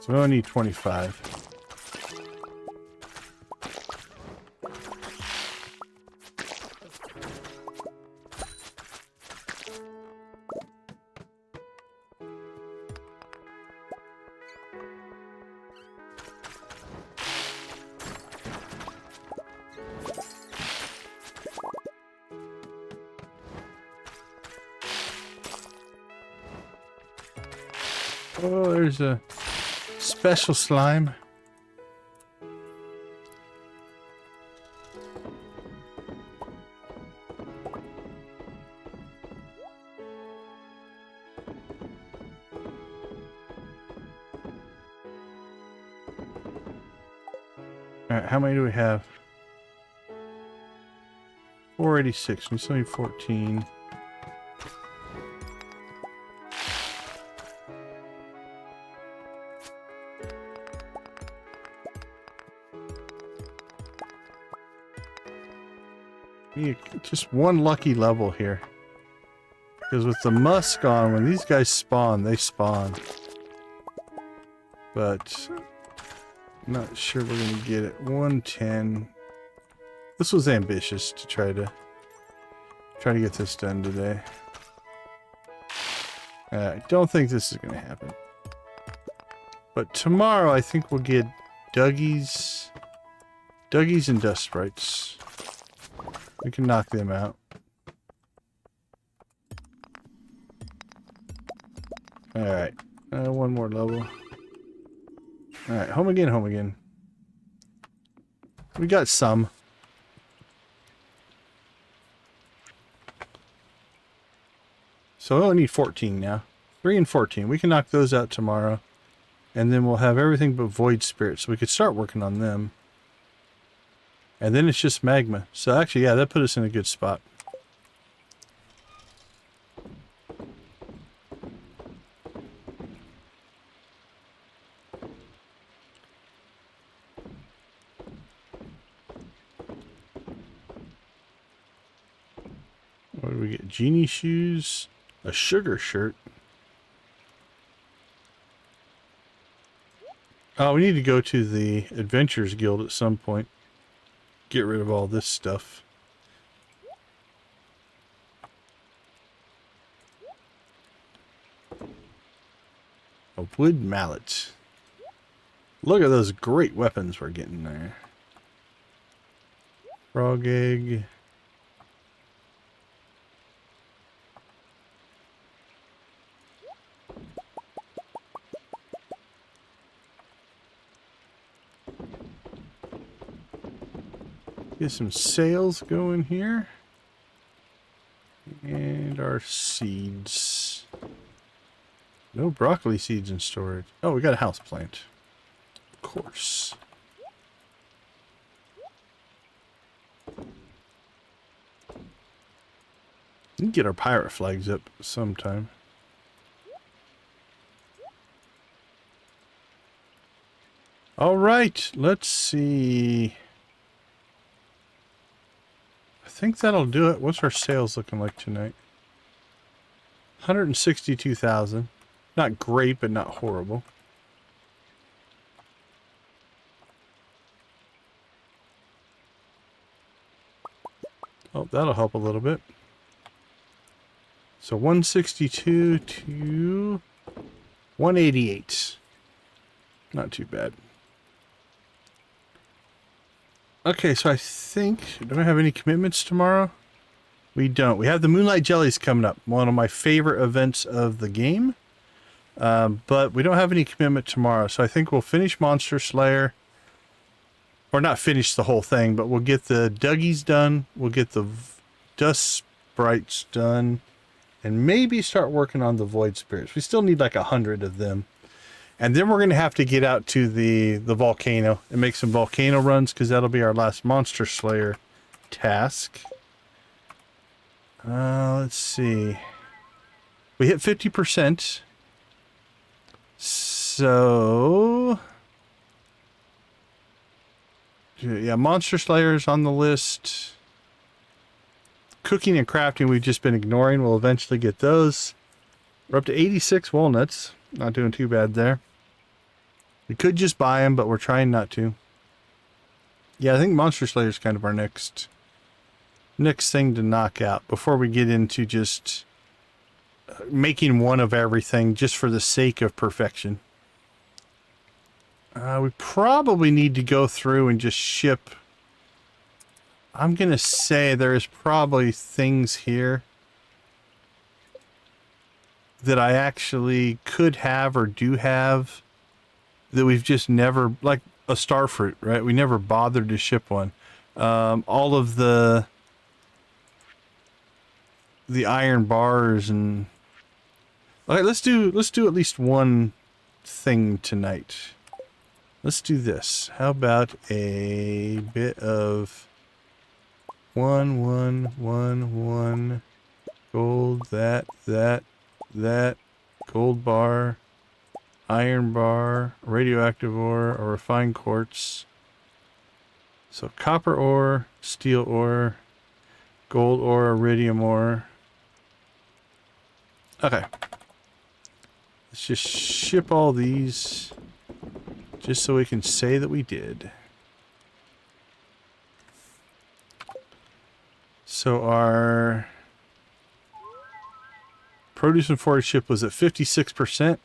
So we only need 25. Oh, there's a special slime. Alright, how many do we have? 486. We still need 14. Just one lucky level here. Because with the musk on, when these guys spawn, they spawn. But I'm not sure we're going to get it. 110. This was ambitious to try to get this done today. I don't think this is going to happen. But tomorrow I think we'll get Dougie's and Dust Sprites. We can knock them out. Alright. One more level. Alright, home again, home again. We got some. So we only need 14 now. 3 and 14. We can knock those out tomorrow. And then we'll have everything but Void Spirits. So we could start working on them. And then it's just magma. So actually, yeah, that put us in a good spot. What do we get? Genie shoes, a sugar shirt. Oh, we need to go to the Adventurers Guild at some point. Get rid of all this stuff. A wood mallet. Look at those great weapons we're getting there. Frog egg. Get some sales going here. And our seeds. No broccoli seeds in storage. Oh, we got a house plant. Of course. We can get our pirate flags up sometime. All right, let's see. I think that'll do it. What's our sales looking like tonight? 162,000. Not great, but not horrible. Oh, that'll help a little bit. So 162 to 188. Not too bad. Okay, so I think... Do I have any commitments tomorrow? We don't. We have the Moonlight Jellies coming up. One of my favorite events of the game. But we don't have any commitment tomorrow. So I think we'll finish Monster Slayer. Or not finish the whole thing, but we'll get the Dougies done. We'll get the Dust Sprites done. And maybe start working on the Void Spirits. We still need like 100 of them. And then we're going to have to get out to the volcano and make some volcano runs, because that'll be our last Monster Slayer task. Let's see. We hit 50%. So... yeah, Monster Slayer's on the list. Cooking and crafting we've just been ignoring. We'll eventually get those. We're up to 86 walnuts. Not doing too bad there. We could just buy them, but we're trying not to. Yeah, I think Monster Slayer is kind of our next thing to knock out before we get into just making one of everything just for the sake of perfection. We probably need to go through and just ship. I'm going to say there is probably things here that I actually could have or do have that we've just never, like a starfruit, right? We never bothered to ship one. All of the iron bars and... Okay, let's do at least one thing tonight. Let's do this. How about a bit of 1, 1, 1, 1, gold, that, gold bar, iron bar, radioactive ore, or refined quartz. So copper ore, steel ore, gold ore, iridium ore. Okay. Let's just ship all these just so we can say that we did. So our produce and forage ship was at 56%.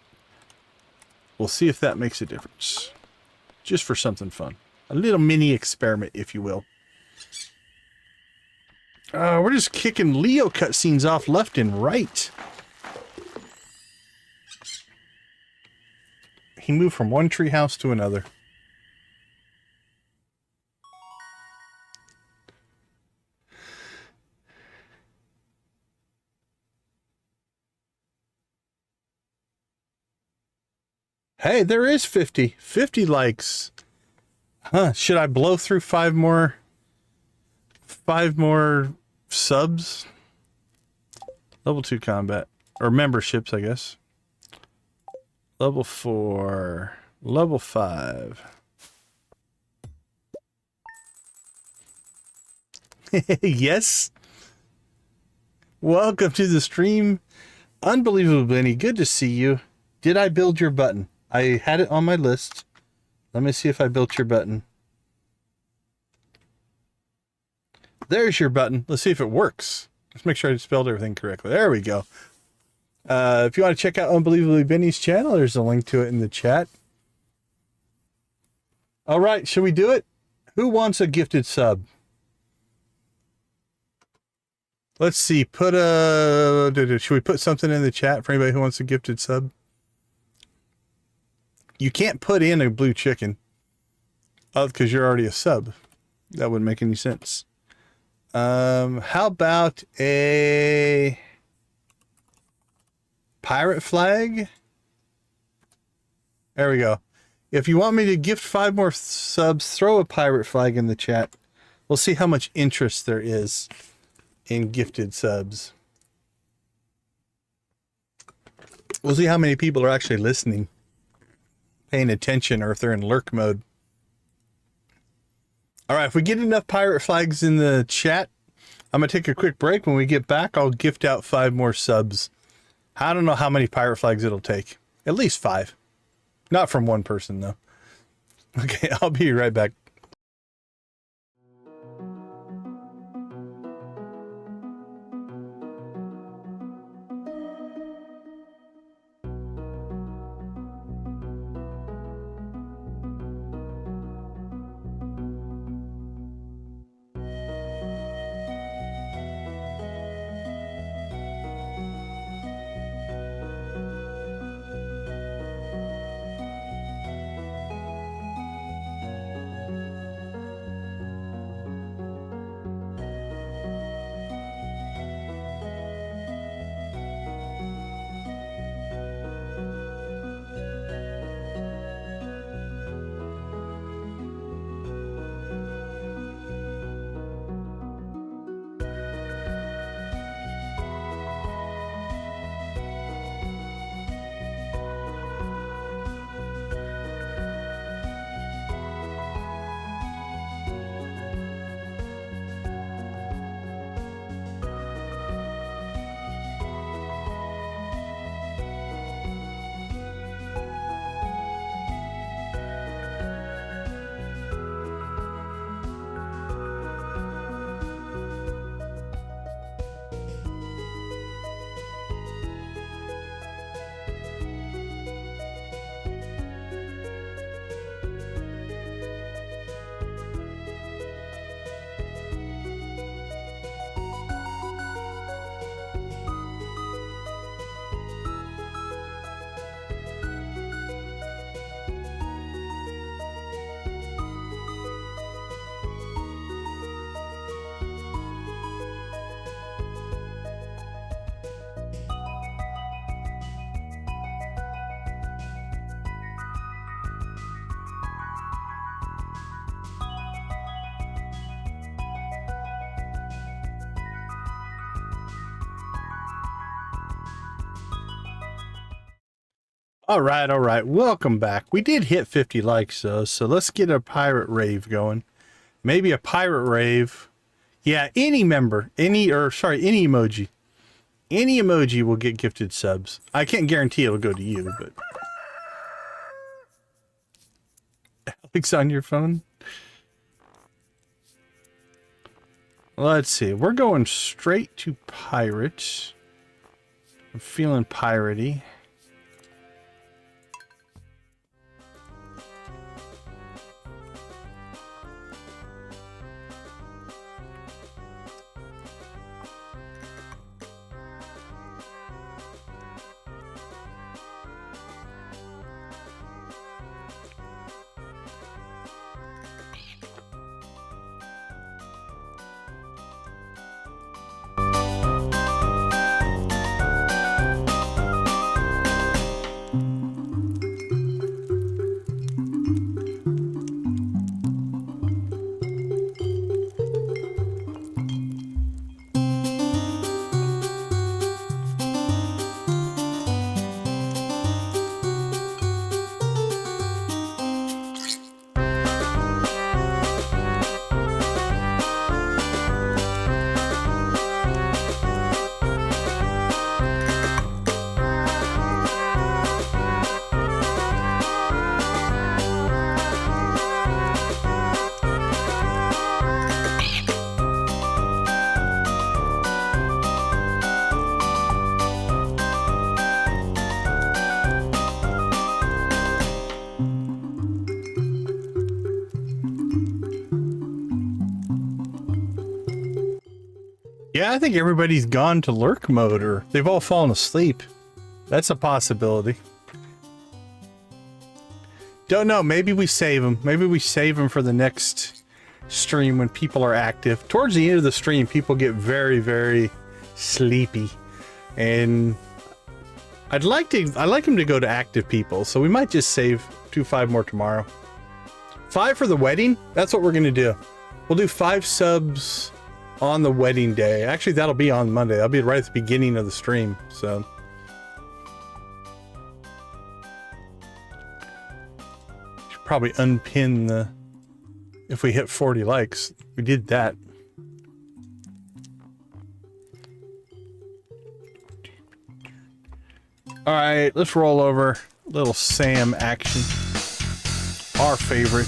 We'll see if that makes a difference. Just for something fun. A little mini experiment, if you will. We're just kicking Leo cutscenes off left and right. He moved from one treehouse to another. Hey, there is 50. 50 likes. Huh, should I blow through 5 more subs? Level 2 combat. Or memberships, I guess. Level 4. Level 5. Yes. Welcome to the stream. Unbelievable, Benny. Good to see you. Did I build your button? I had it on my list. Let me see if I built your button. There's your button. Let's see if it works. Let's make sure I spelled everything correctly. There we go. If you want to check out Unbelievably Benny's channel, there's a link to it in the chat. All right, should we do it? Who wants a gifted sub? Let's see. Should we put something in the chat for anybody who wants a gifted sub? You can't put in a blue chicken. Oh, because you're already a sub. That wouldn't make any sense. How about a pirate flag? There we go. If you want me to gift 5 more subs, throw a pirate flag in the chat. We'll see how much interest there is in gifted subs. We'll see how many people are actually listening, paying attention, or if they're in lurk mode. All right, if we get enough pirate flags in the chat, I'm going to take a quick break. When we get back, I'll gift out 5 more subs. I don't know how many pirate flags it'll take. At least 5. Not from one person, though. Okay, I'll be right back. All right. Welcome back. We did hit 50 likes though, so let's get a pirate rave going. Maybe a pirate rave. Yeah, any member, any emoji. Any emoji will get gifted subs. I can't guarantee it'll go to you, but Alex on your phone. Let's see. We're going straight to pirates. I'm feeling piratey. Yeah, I think everybody's gone to lurk mode or they've all fallen asleep. That's a possibility. Don't know. Maybe we save them. Maybe we save them for the next stream when people are active. Towards the end of the stream, people get very, very sleepy. And I like them to go to active people. So we might just save 5 more tomorrow. 5 for the wedding. That's what we're going to do. We'll do 5 subs on the wedding day. Actually, that'll be on Monday. That'll be right at the beginning of the stream. So should probably unpin the, if we hit 40 likes. We did that. All right, let's roll over. Little Sam action. Our favorite.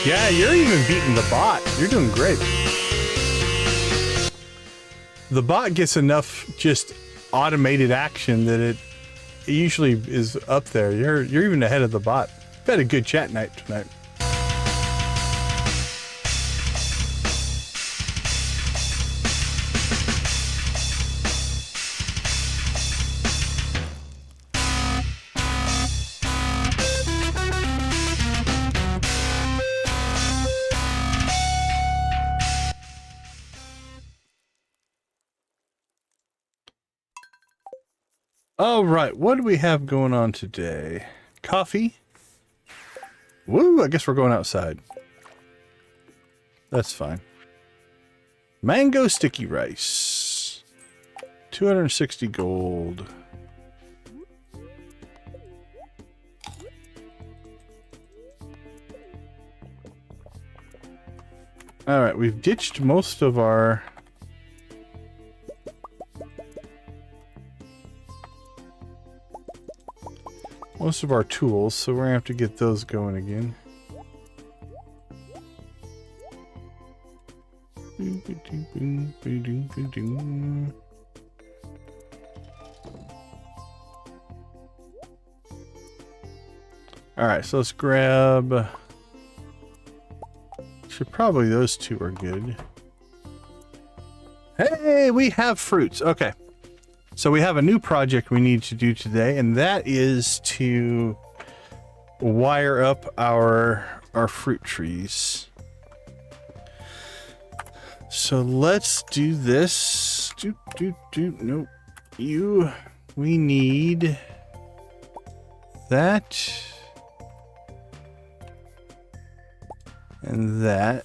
Yeah, you're even beating the bot. You're doing great. The bot gets enough just automated action that it usually is up there. You're even ahead of the bot. We've had a good chat night tonight. All right, what do we have going on today? Coffee? Woo, I guess we're going outside. That's fine. Mango sticky rice. 260 gold. All right, we've ditched most of our tools, so we're gonna have to get those going again. All right, so let's grab, should probably, those 2 are good. Hey, we have fruits. Okay. So we have a new project we need to do today, and that is to wire up our fruit trees. So let's do this. Nope. We need that. And that.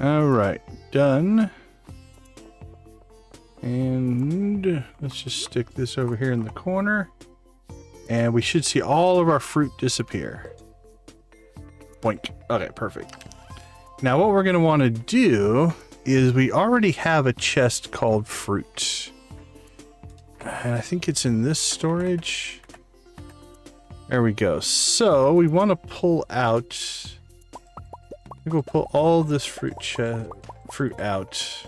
All right, done. And let's just stick this over here in the corner. And we should see all of our fruit disappear. Boink. Okay, perfect. Now what we're going to want to do is we already have a chest called fruit. And I think it's in this storage. There we go. So we want to pull out... I think we'll pull all this fruit out.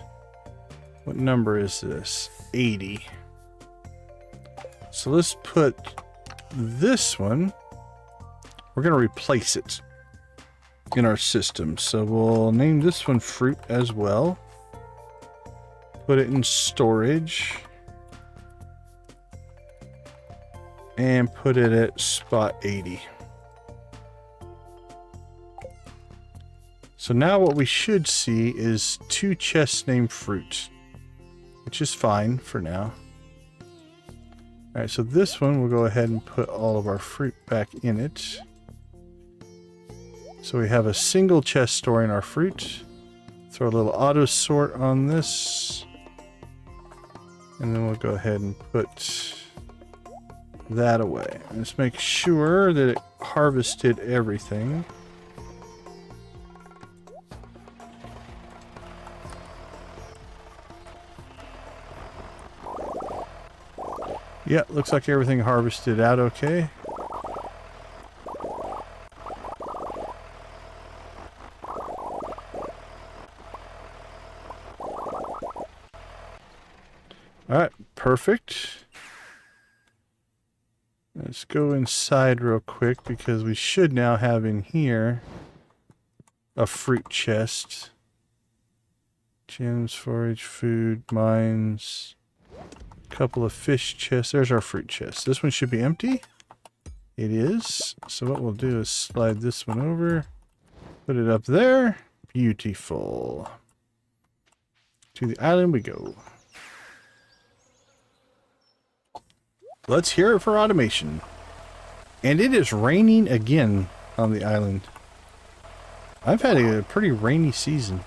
What number is this? 80. So let's put this one. We're going to replace it in our system. So we'll name this one fruit as well. Put it in storage. And put it at spot 80. So now what we should see is 2 chests named fruit, which is fine for now. All right, so this one, we'll go ahead and put all of our fruit back in it. So we have a single chest storing our fruit. Throw a little auto sort on this. And then we'll go ahead and put that away. Let's make sure that it harvested everything. Yeah, looks like everything harvested out okay. Alright, perfect. Let's go inside real quick because we should now have in here a fruit chest. Gems, forage, food, mines... Couple of fish chests. There's our fruit chest. This one should be empty. It is. So what we'll do is slide this one over. Put it up there. Beautiful. To the island we go. Let's hear it for automation. And it is raining again on the island. I've had a pretty rainy season.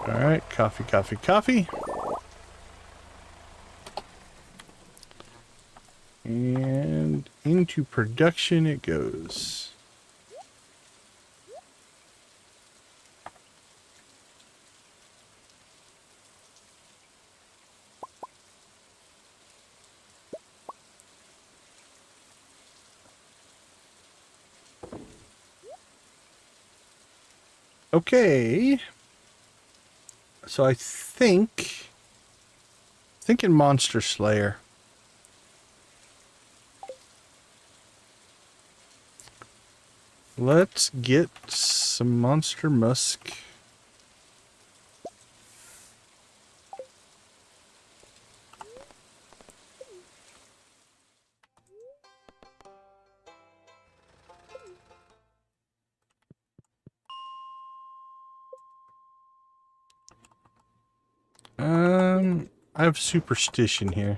Alright, coffee, coffee, coffee. And into production it goes. Okay. So I think thinking Monster Slayer. Let's get some monster musk. I have superstition here.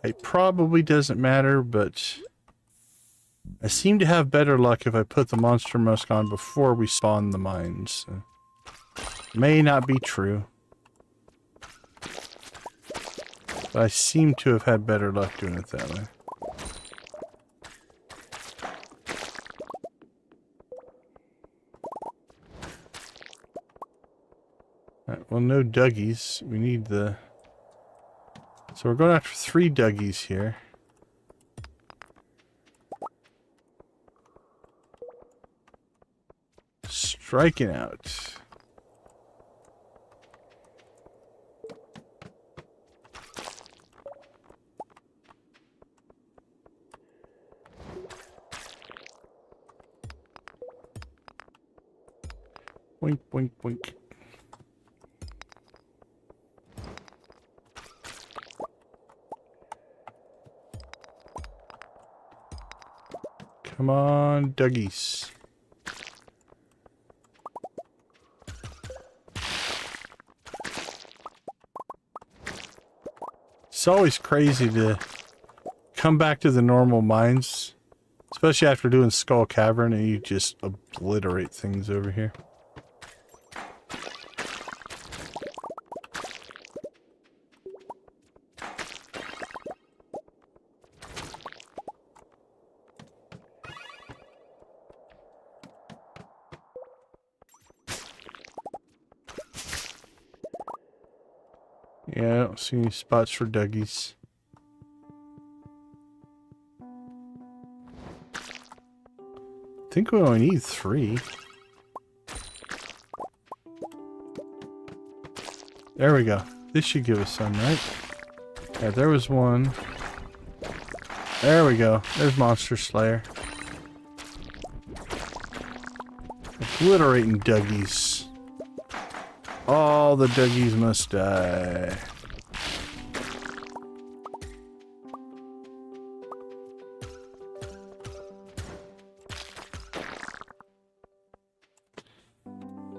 It probably doesn't matter, but I seem to have better luck if I put the monster musk on before we spawn the mines. May not be true. But I seem to have had better luck doing it that way. Alright, well, no Dougies. We need the... So we're going after 3 Dougies here. Striking out. Boink, boink, boink. Come on, Dougies. It's always crazy to come back to the normal mines, especially after doing Skull Cavern, and you just obliterate things over here. Yeah, I don't see any spots for Dougies. I think we only need 3. There we go. This should give us some, right? Yeah, there was one. There we go. There's Monster Slayer. Obliterating Dougies. All the Dougies must die.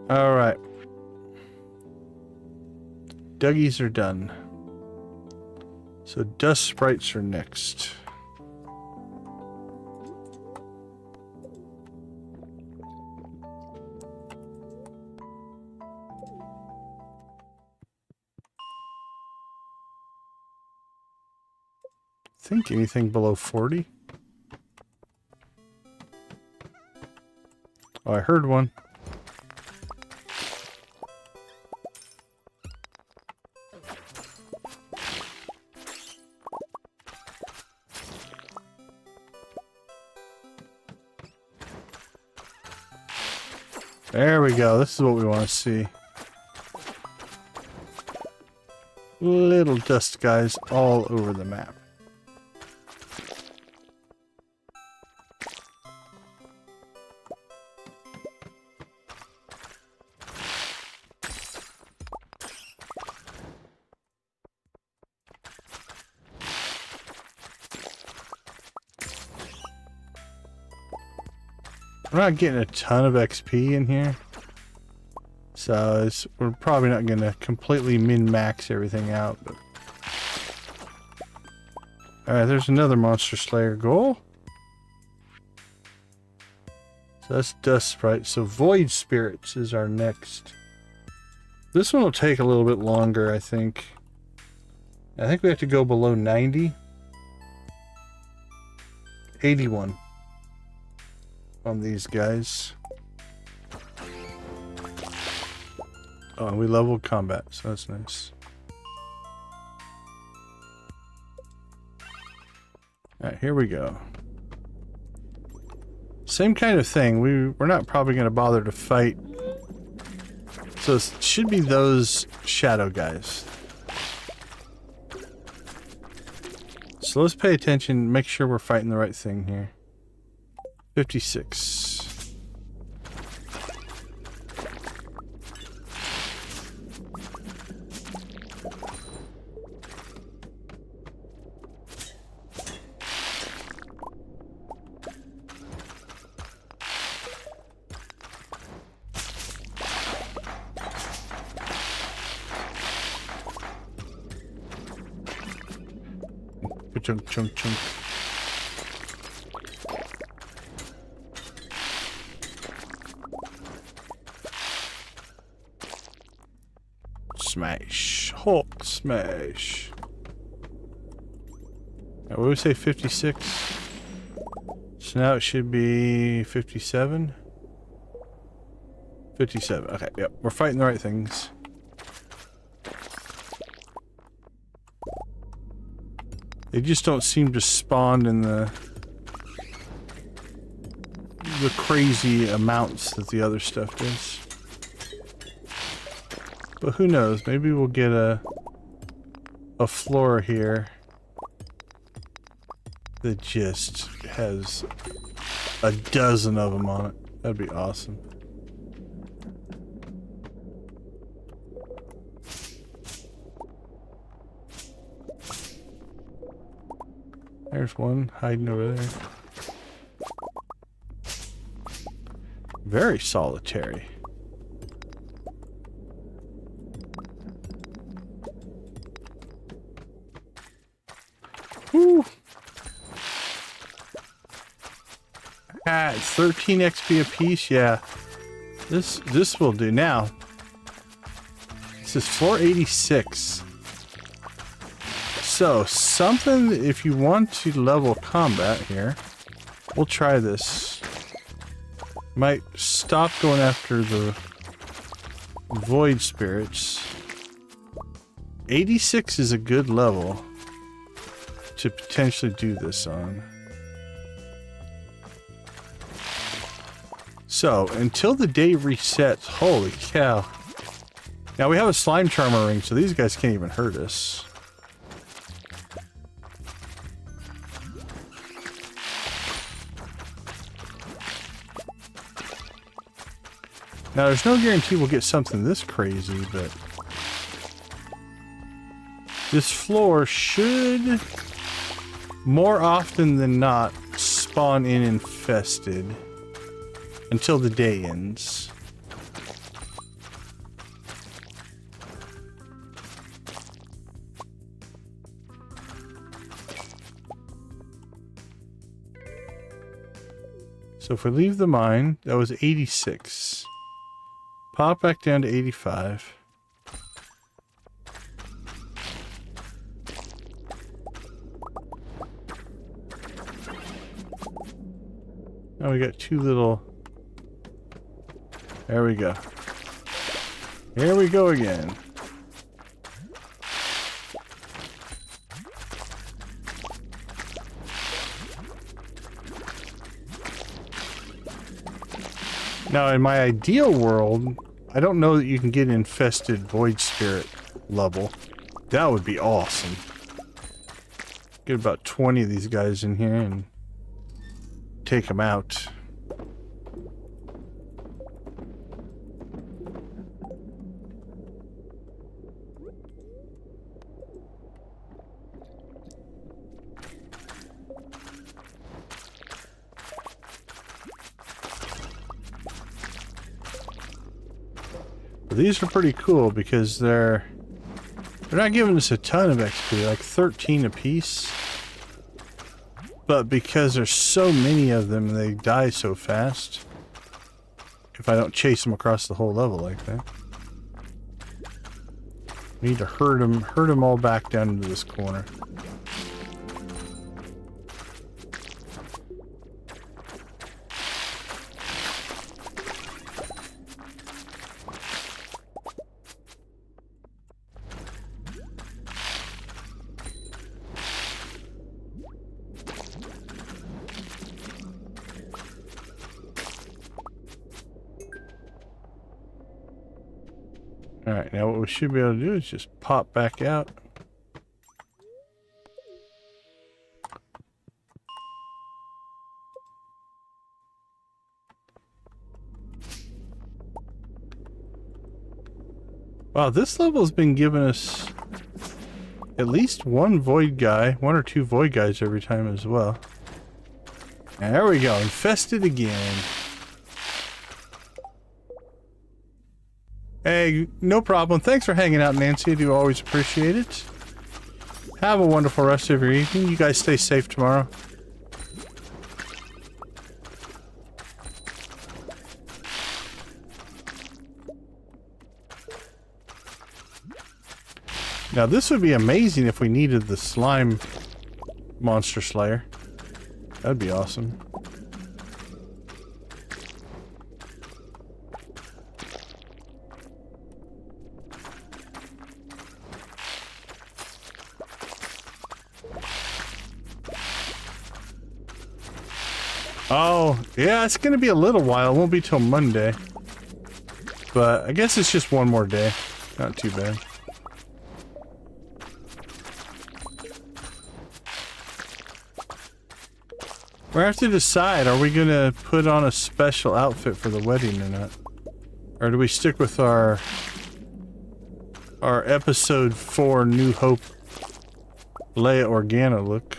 Alright. Dougies are done. So dust sprites are next. Think anything below 40? Oh, I heard one. There we go. This is what we want to see. Little dust guys all over the map. We're not getting a ton of XP in here, so we're probably not going to completely min-max everything out. But alright, there's another Monster Slayer goal. So that's Dust Sprite. So Void Spirits is our next. This one will take a little bit longer, I think. I think we have to go below 90. 81. On these guys. Oh, and we leveled combat, so that's nice. Alright, here we go. Same kind of thing. We're not probably going to bother to fight. So it should be those shadow guys. So let's pay attention, make sure we're fighting the right thing here. 56. Chunk, chunk, chunk. Smash. Hulk smash. Now, what would we say, 56? So now it should be 57? 57. Okay, yep. We're fighting the right things. They just don't seem to spawn in the crazy amounts that the other stuff does. But who knows? Maybe we'll get a floor here that just has a dozen of them on it. That'd be awesome. There's one hiding over there. Very solitary. Woo! Ah, it's 13 XP a piece. Yeah, this will do. Now, this is 486. So something, if you want to level combat here, we'll try this. Might stop going after the void spirits. 86 is a good level to potentially do this on. So, until the day resets, holy cow. Now we have a slime charmer ring, so these guys can't even hurt us. Now there's no guarantee we'll get something this crazy, but this floor should, more often than not, spawn in infested until the day ends. So if we leave the mine, that was 86. Pop back down to 85. Now we got two little... There we go. Here we go again. Now, in my ideal world, I don't know that you can get infested void spirit level. That would be awesome. Get about 20 of these guys in here and take them out. These are pretty cool because they're not giving us a ton of XP, like 13 apiece. But because there's so many of them, they die so fast. If I don't chase them across the whole level like that. We need to herd them all back down into this corner. Alright, now what we should be able to do is just pop back out. Wow, this level's been giving us at least one void guy, one or two void guys every time as well. And there we go, infested again. Hey, no problem. Thanks for hanging out, Nancy. I do always appreciate it. Have a wonderful rest of your evening. You guys stay safe tomorrow. Now, this would be amazing if we needed the slime monster slayer. That'd be awesome. Oh, yeah, it's gonna be a little while. It won't be till Monday. But I guess it's just one more day. Not too bad. We have to decide, are we gonna put on a special outfit for the wedding or not? Or do we stick with our episode 4 New Hope Leia Organa look?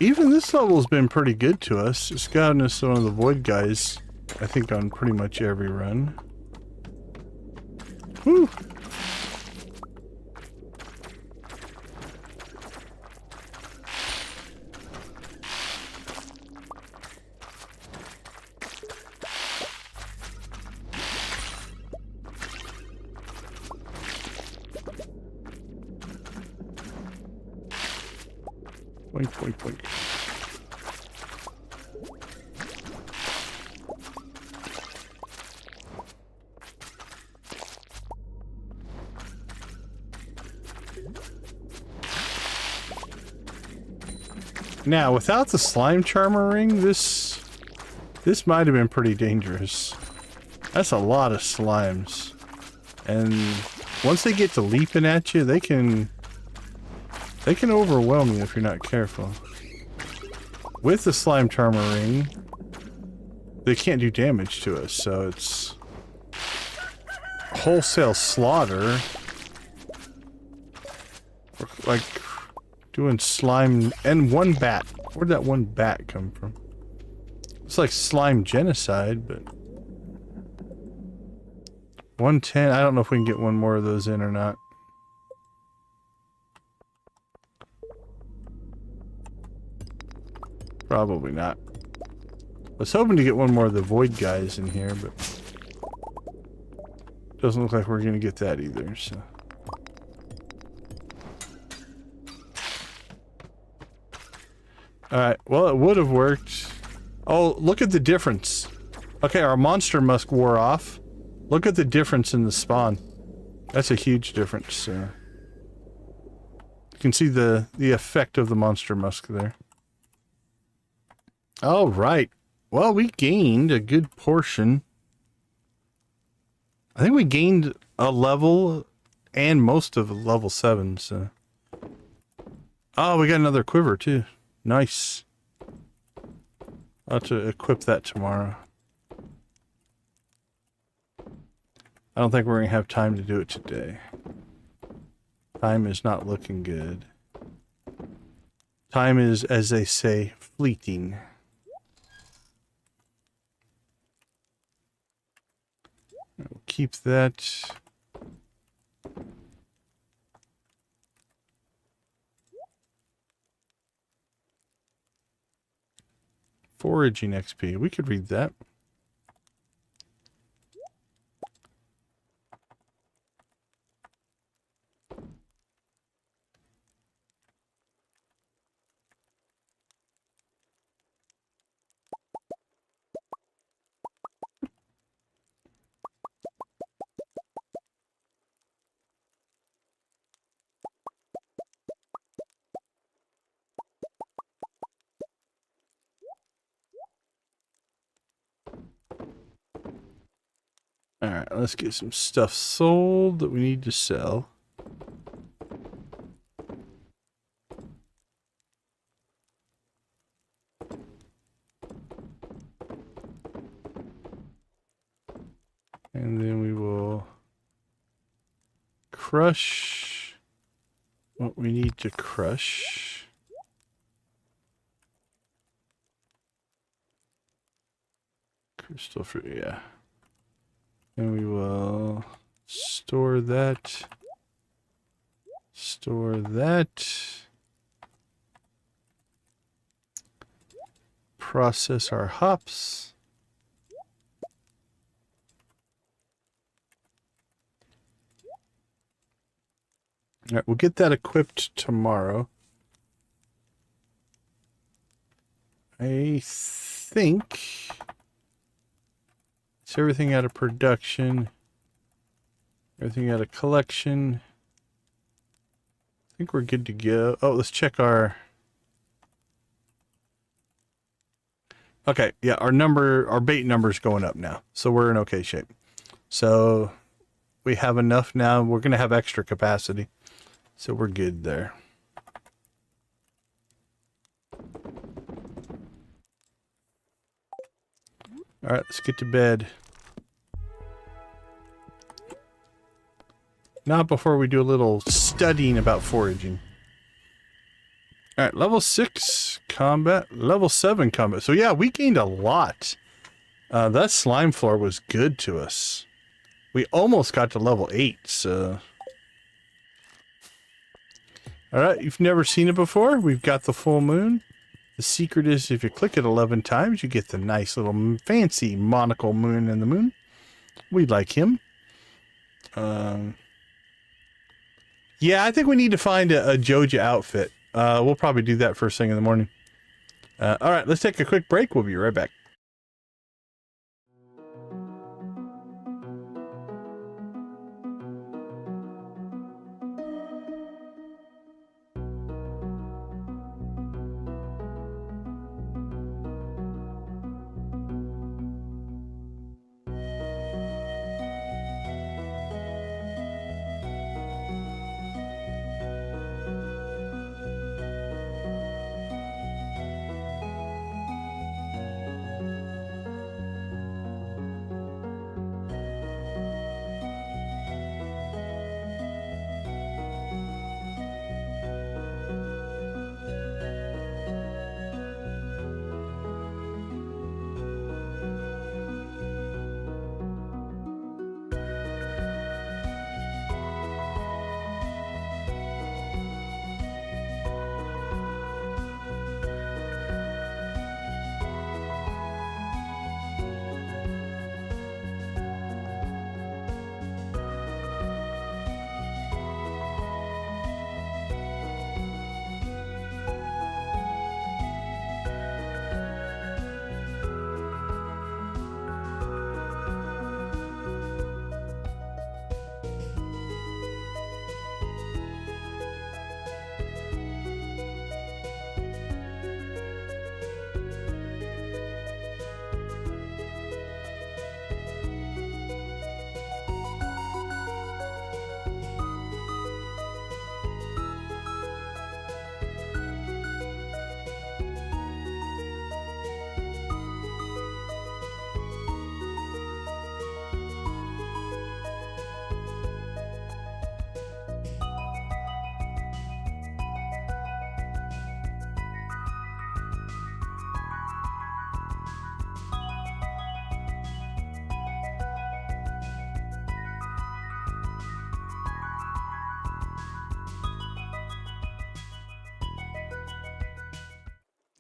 Even this level's been pretty good to us. It's gotten us one of the Void guys, I think, on pretty much every run. Whew! Boink, boink, boink. Now, without the slime charmer ring, this might have been pretty dangerous. That's a lot of slimes. And once they get to leaping at you, they can overwhelm you if you're not careful. With the slime charmer ring, they can't do damage to us, so it's wholesale slaughter. Like doing slime and one bat. Where'd that one bat come from? It's like slime genocide, but 110. I don't know if we can get one more of those in or not. Probably not. I was hoping to get one more of the Void guys in here, but doesn't look like we're gonna get that either, so. Alright, well, it would have worked. Oh, look at the difference. Okay, our monster musk wore off. Look at the difference in the spawn. That's a huge difference. You can see the effect of the monster musk there. All right. Well, we gained a good portion. I think we gained a level and most of level 7. So. Oh, we got another quiver too. Nice. I'll have to equip that tomorrow. I don't think we're going to have time to do it today. Time is not looking good. Time is, as they say, fleeting. We'll keep that. Foraging XP. We could read that. Alright, let's get some stuff sold that we need to sell. And then we will crush what we need to crush. Crystal fruit, yeah. And we will store that. Store that. process our hops. All right, we'll get that equipped tomorrow. I think it's everything out of production, everything out of collection. I think we're good to go. Oh, let's check our... Okay, yeah, our bait number's going up now, so we're in okay shape. So we have enough now. We're going to have extra capacity, so we're good there. All right, let's get to bed. Not before we do a little studying about foraging. All right, level 6 combat, level 7 combat. So yeah, we gained a lot. That slime floor was good to us. We almost got to level 8, so... Alright, you've never seen it before? We've got the full moon. The secret is if you click it 11 times, you get the nice little fancy monocle moon in the moon. We like him. Yeah, I think we need to find a Joja outfit. We'll probably do that first thing in the morning. Alright, let's take a quick break. We'll be right back.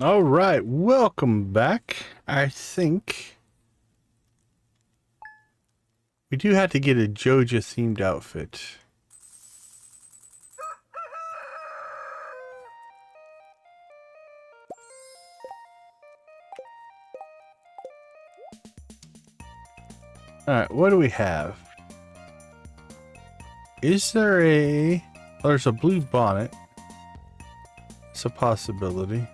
All right, welcome back. I think we do have to get a Joja themed outfit. All right, what do we have? Is there a... Oh, there's a blue bonnet. It's a possibility.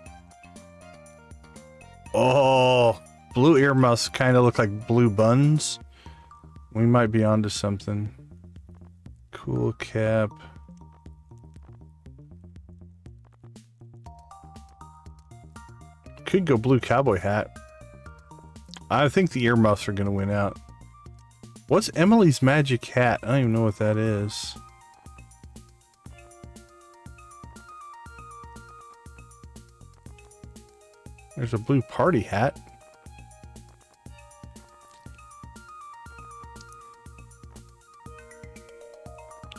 Oh, blue earmuffs kind of look like blue buns. We might be onto something. Cool cap. Could go blue cowboy hat. I think the earmuffs are going to win out. What's Emily's magic hat? I don't even know what that is. There's a blue party hat.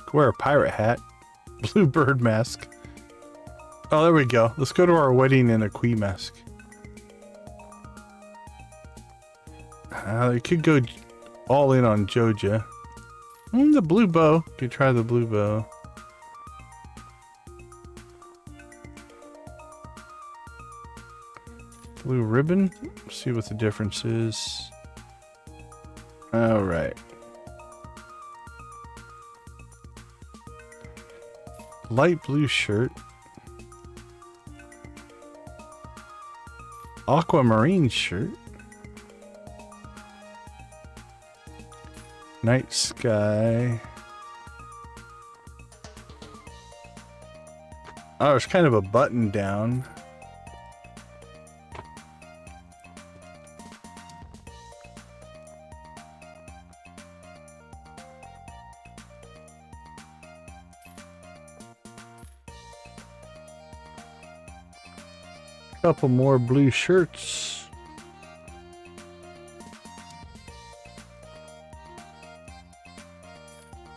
Could wear a pirate hat. Blue bird mask. Oh, there we go. Let's go to our wedding in a Queen mask. They could go all in on Joja. The blue bow. Could try the blue bow. Blue ribbon. See what the difference is. All right. Light blue shirt. Aquamarine shirt. Night sky. Oh, there's kind of a button down. Couple more blue shirts.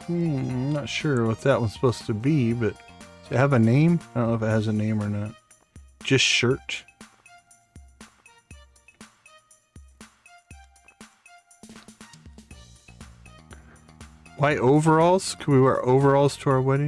I'm not sure what that one's supposed to be, but does it have a name? I don't know if it has a name or not. Just shirt. Why overalls? Can we wear overalls to our wedding?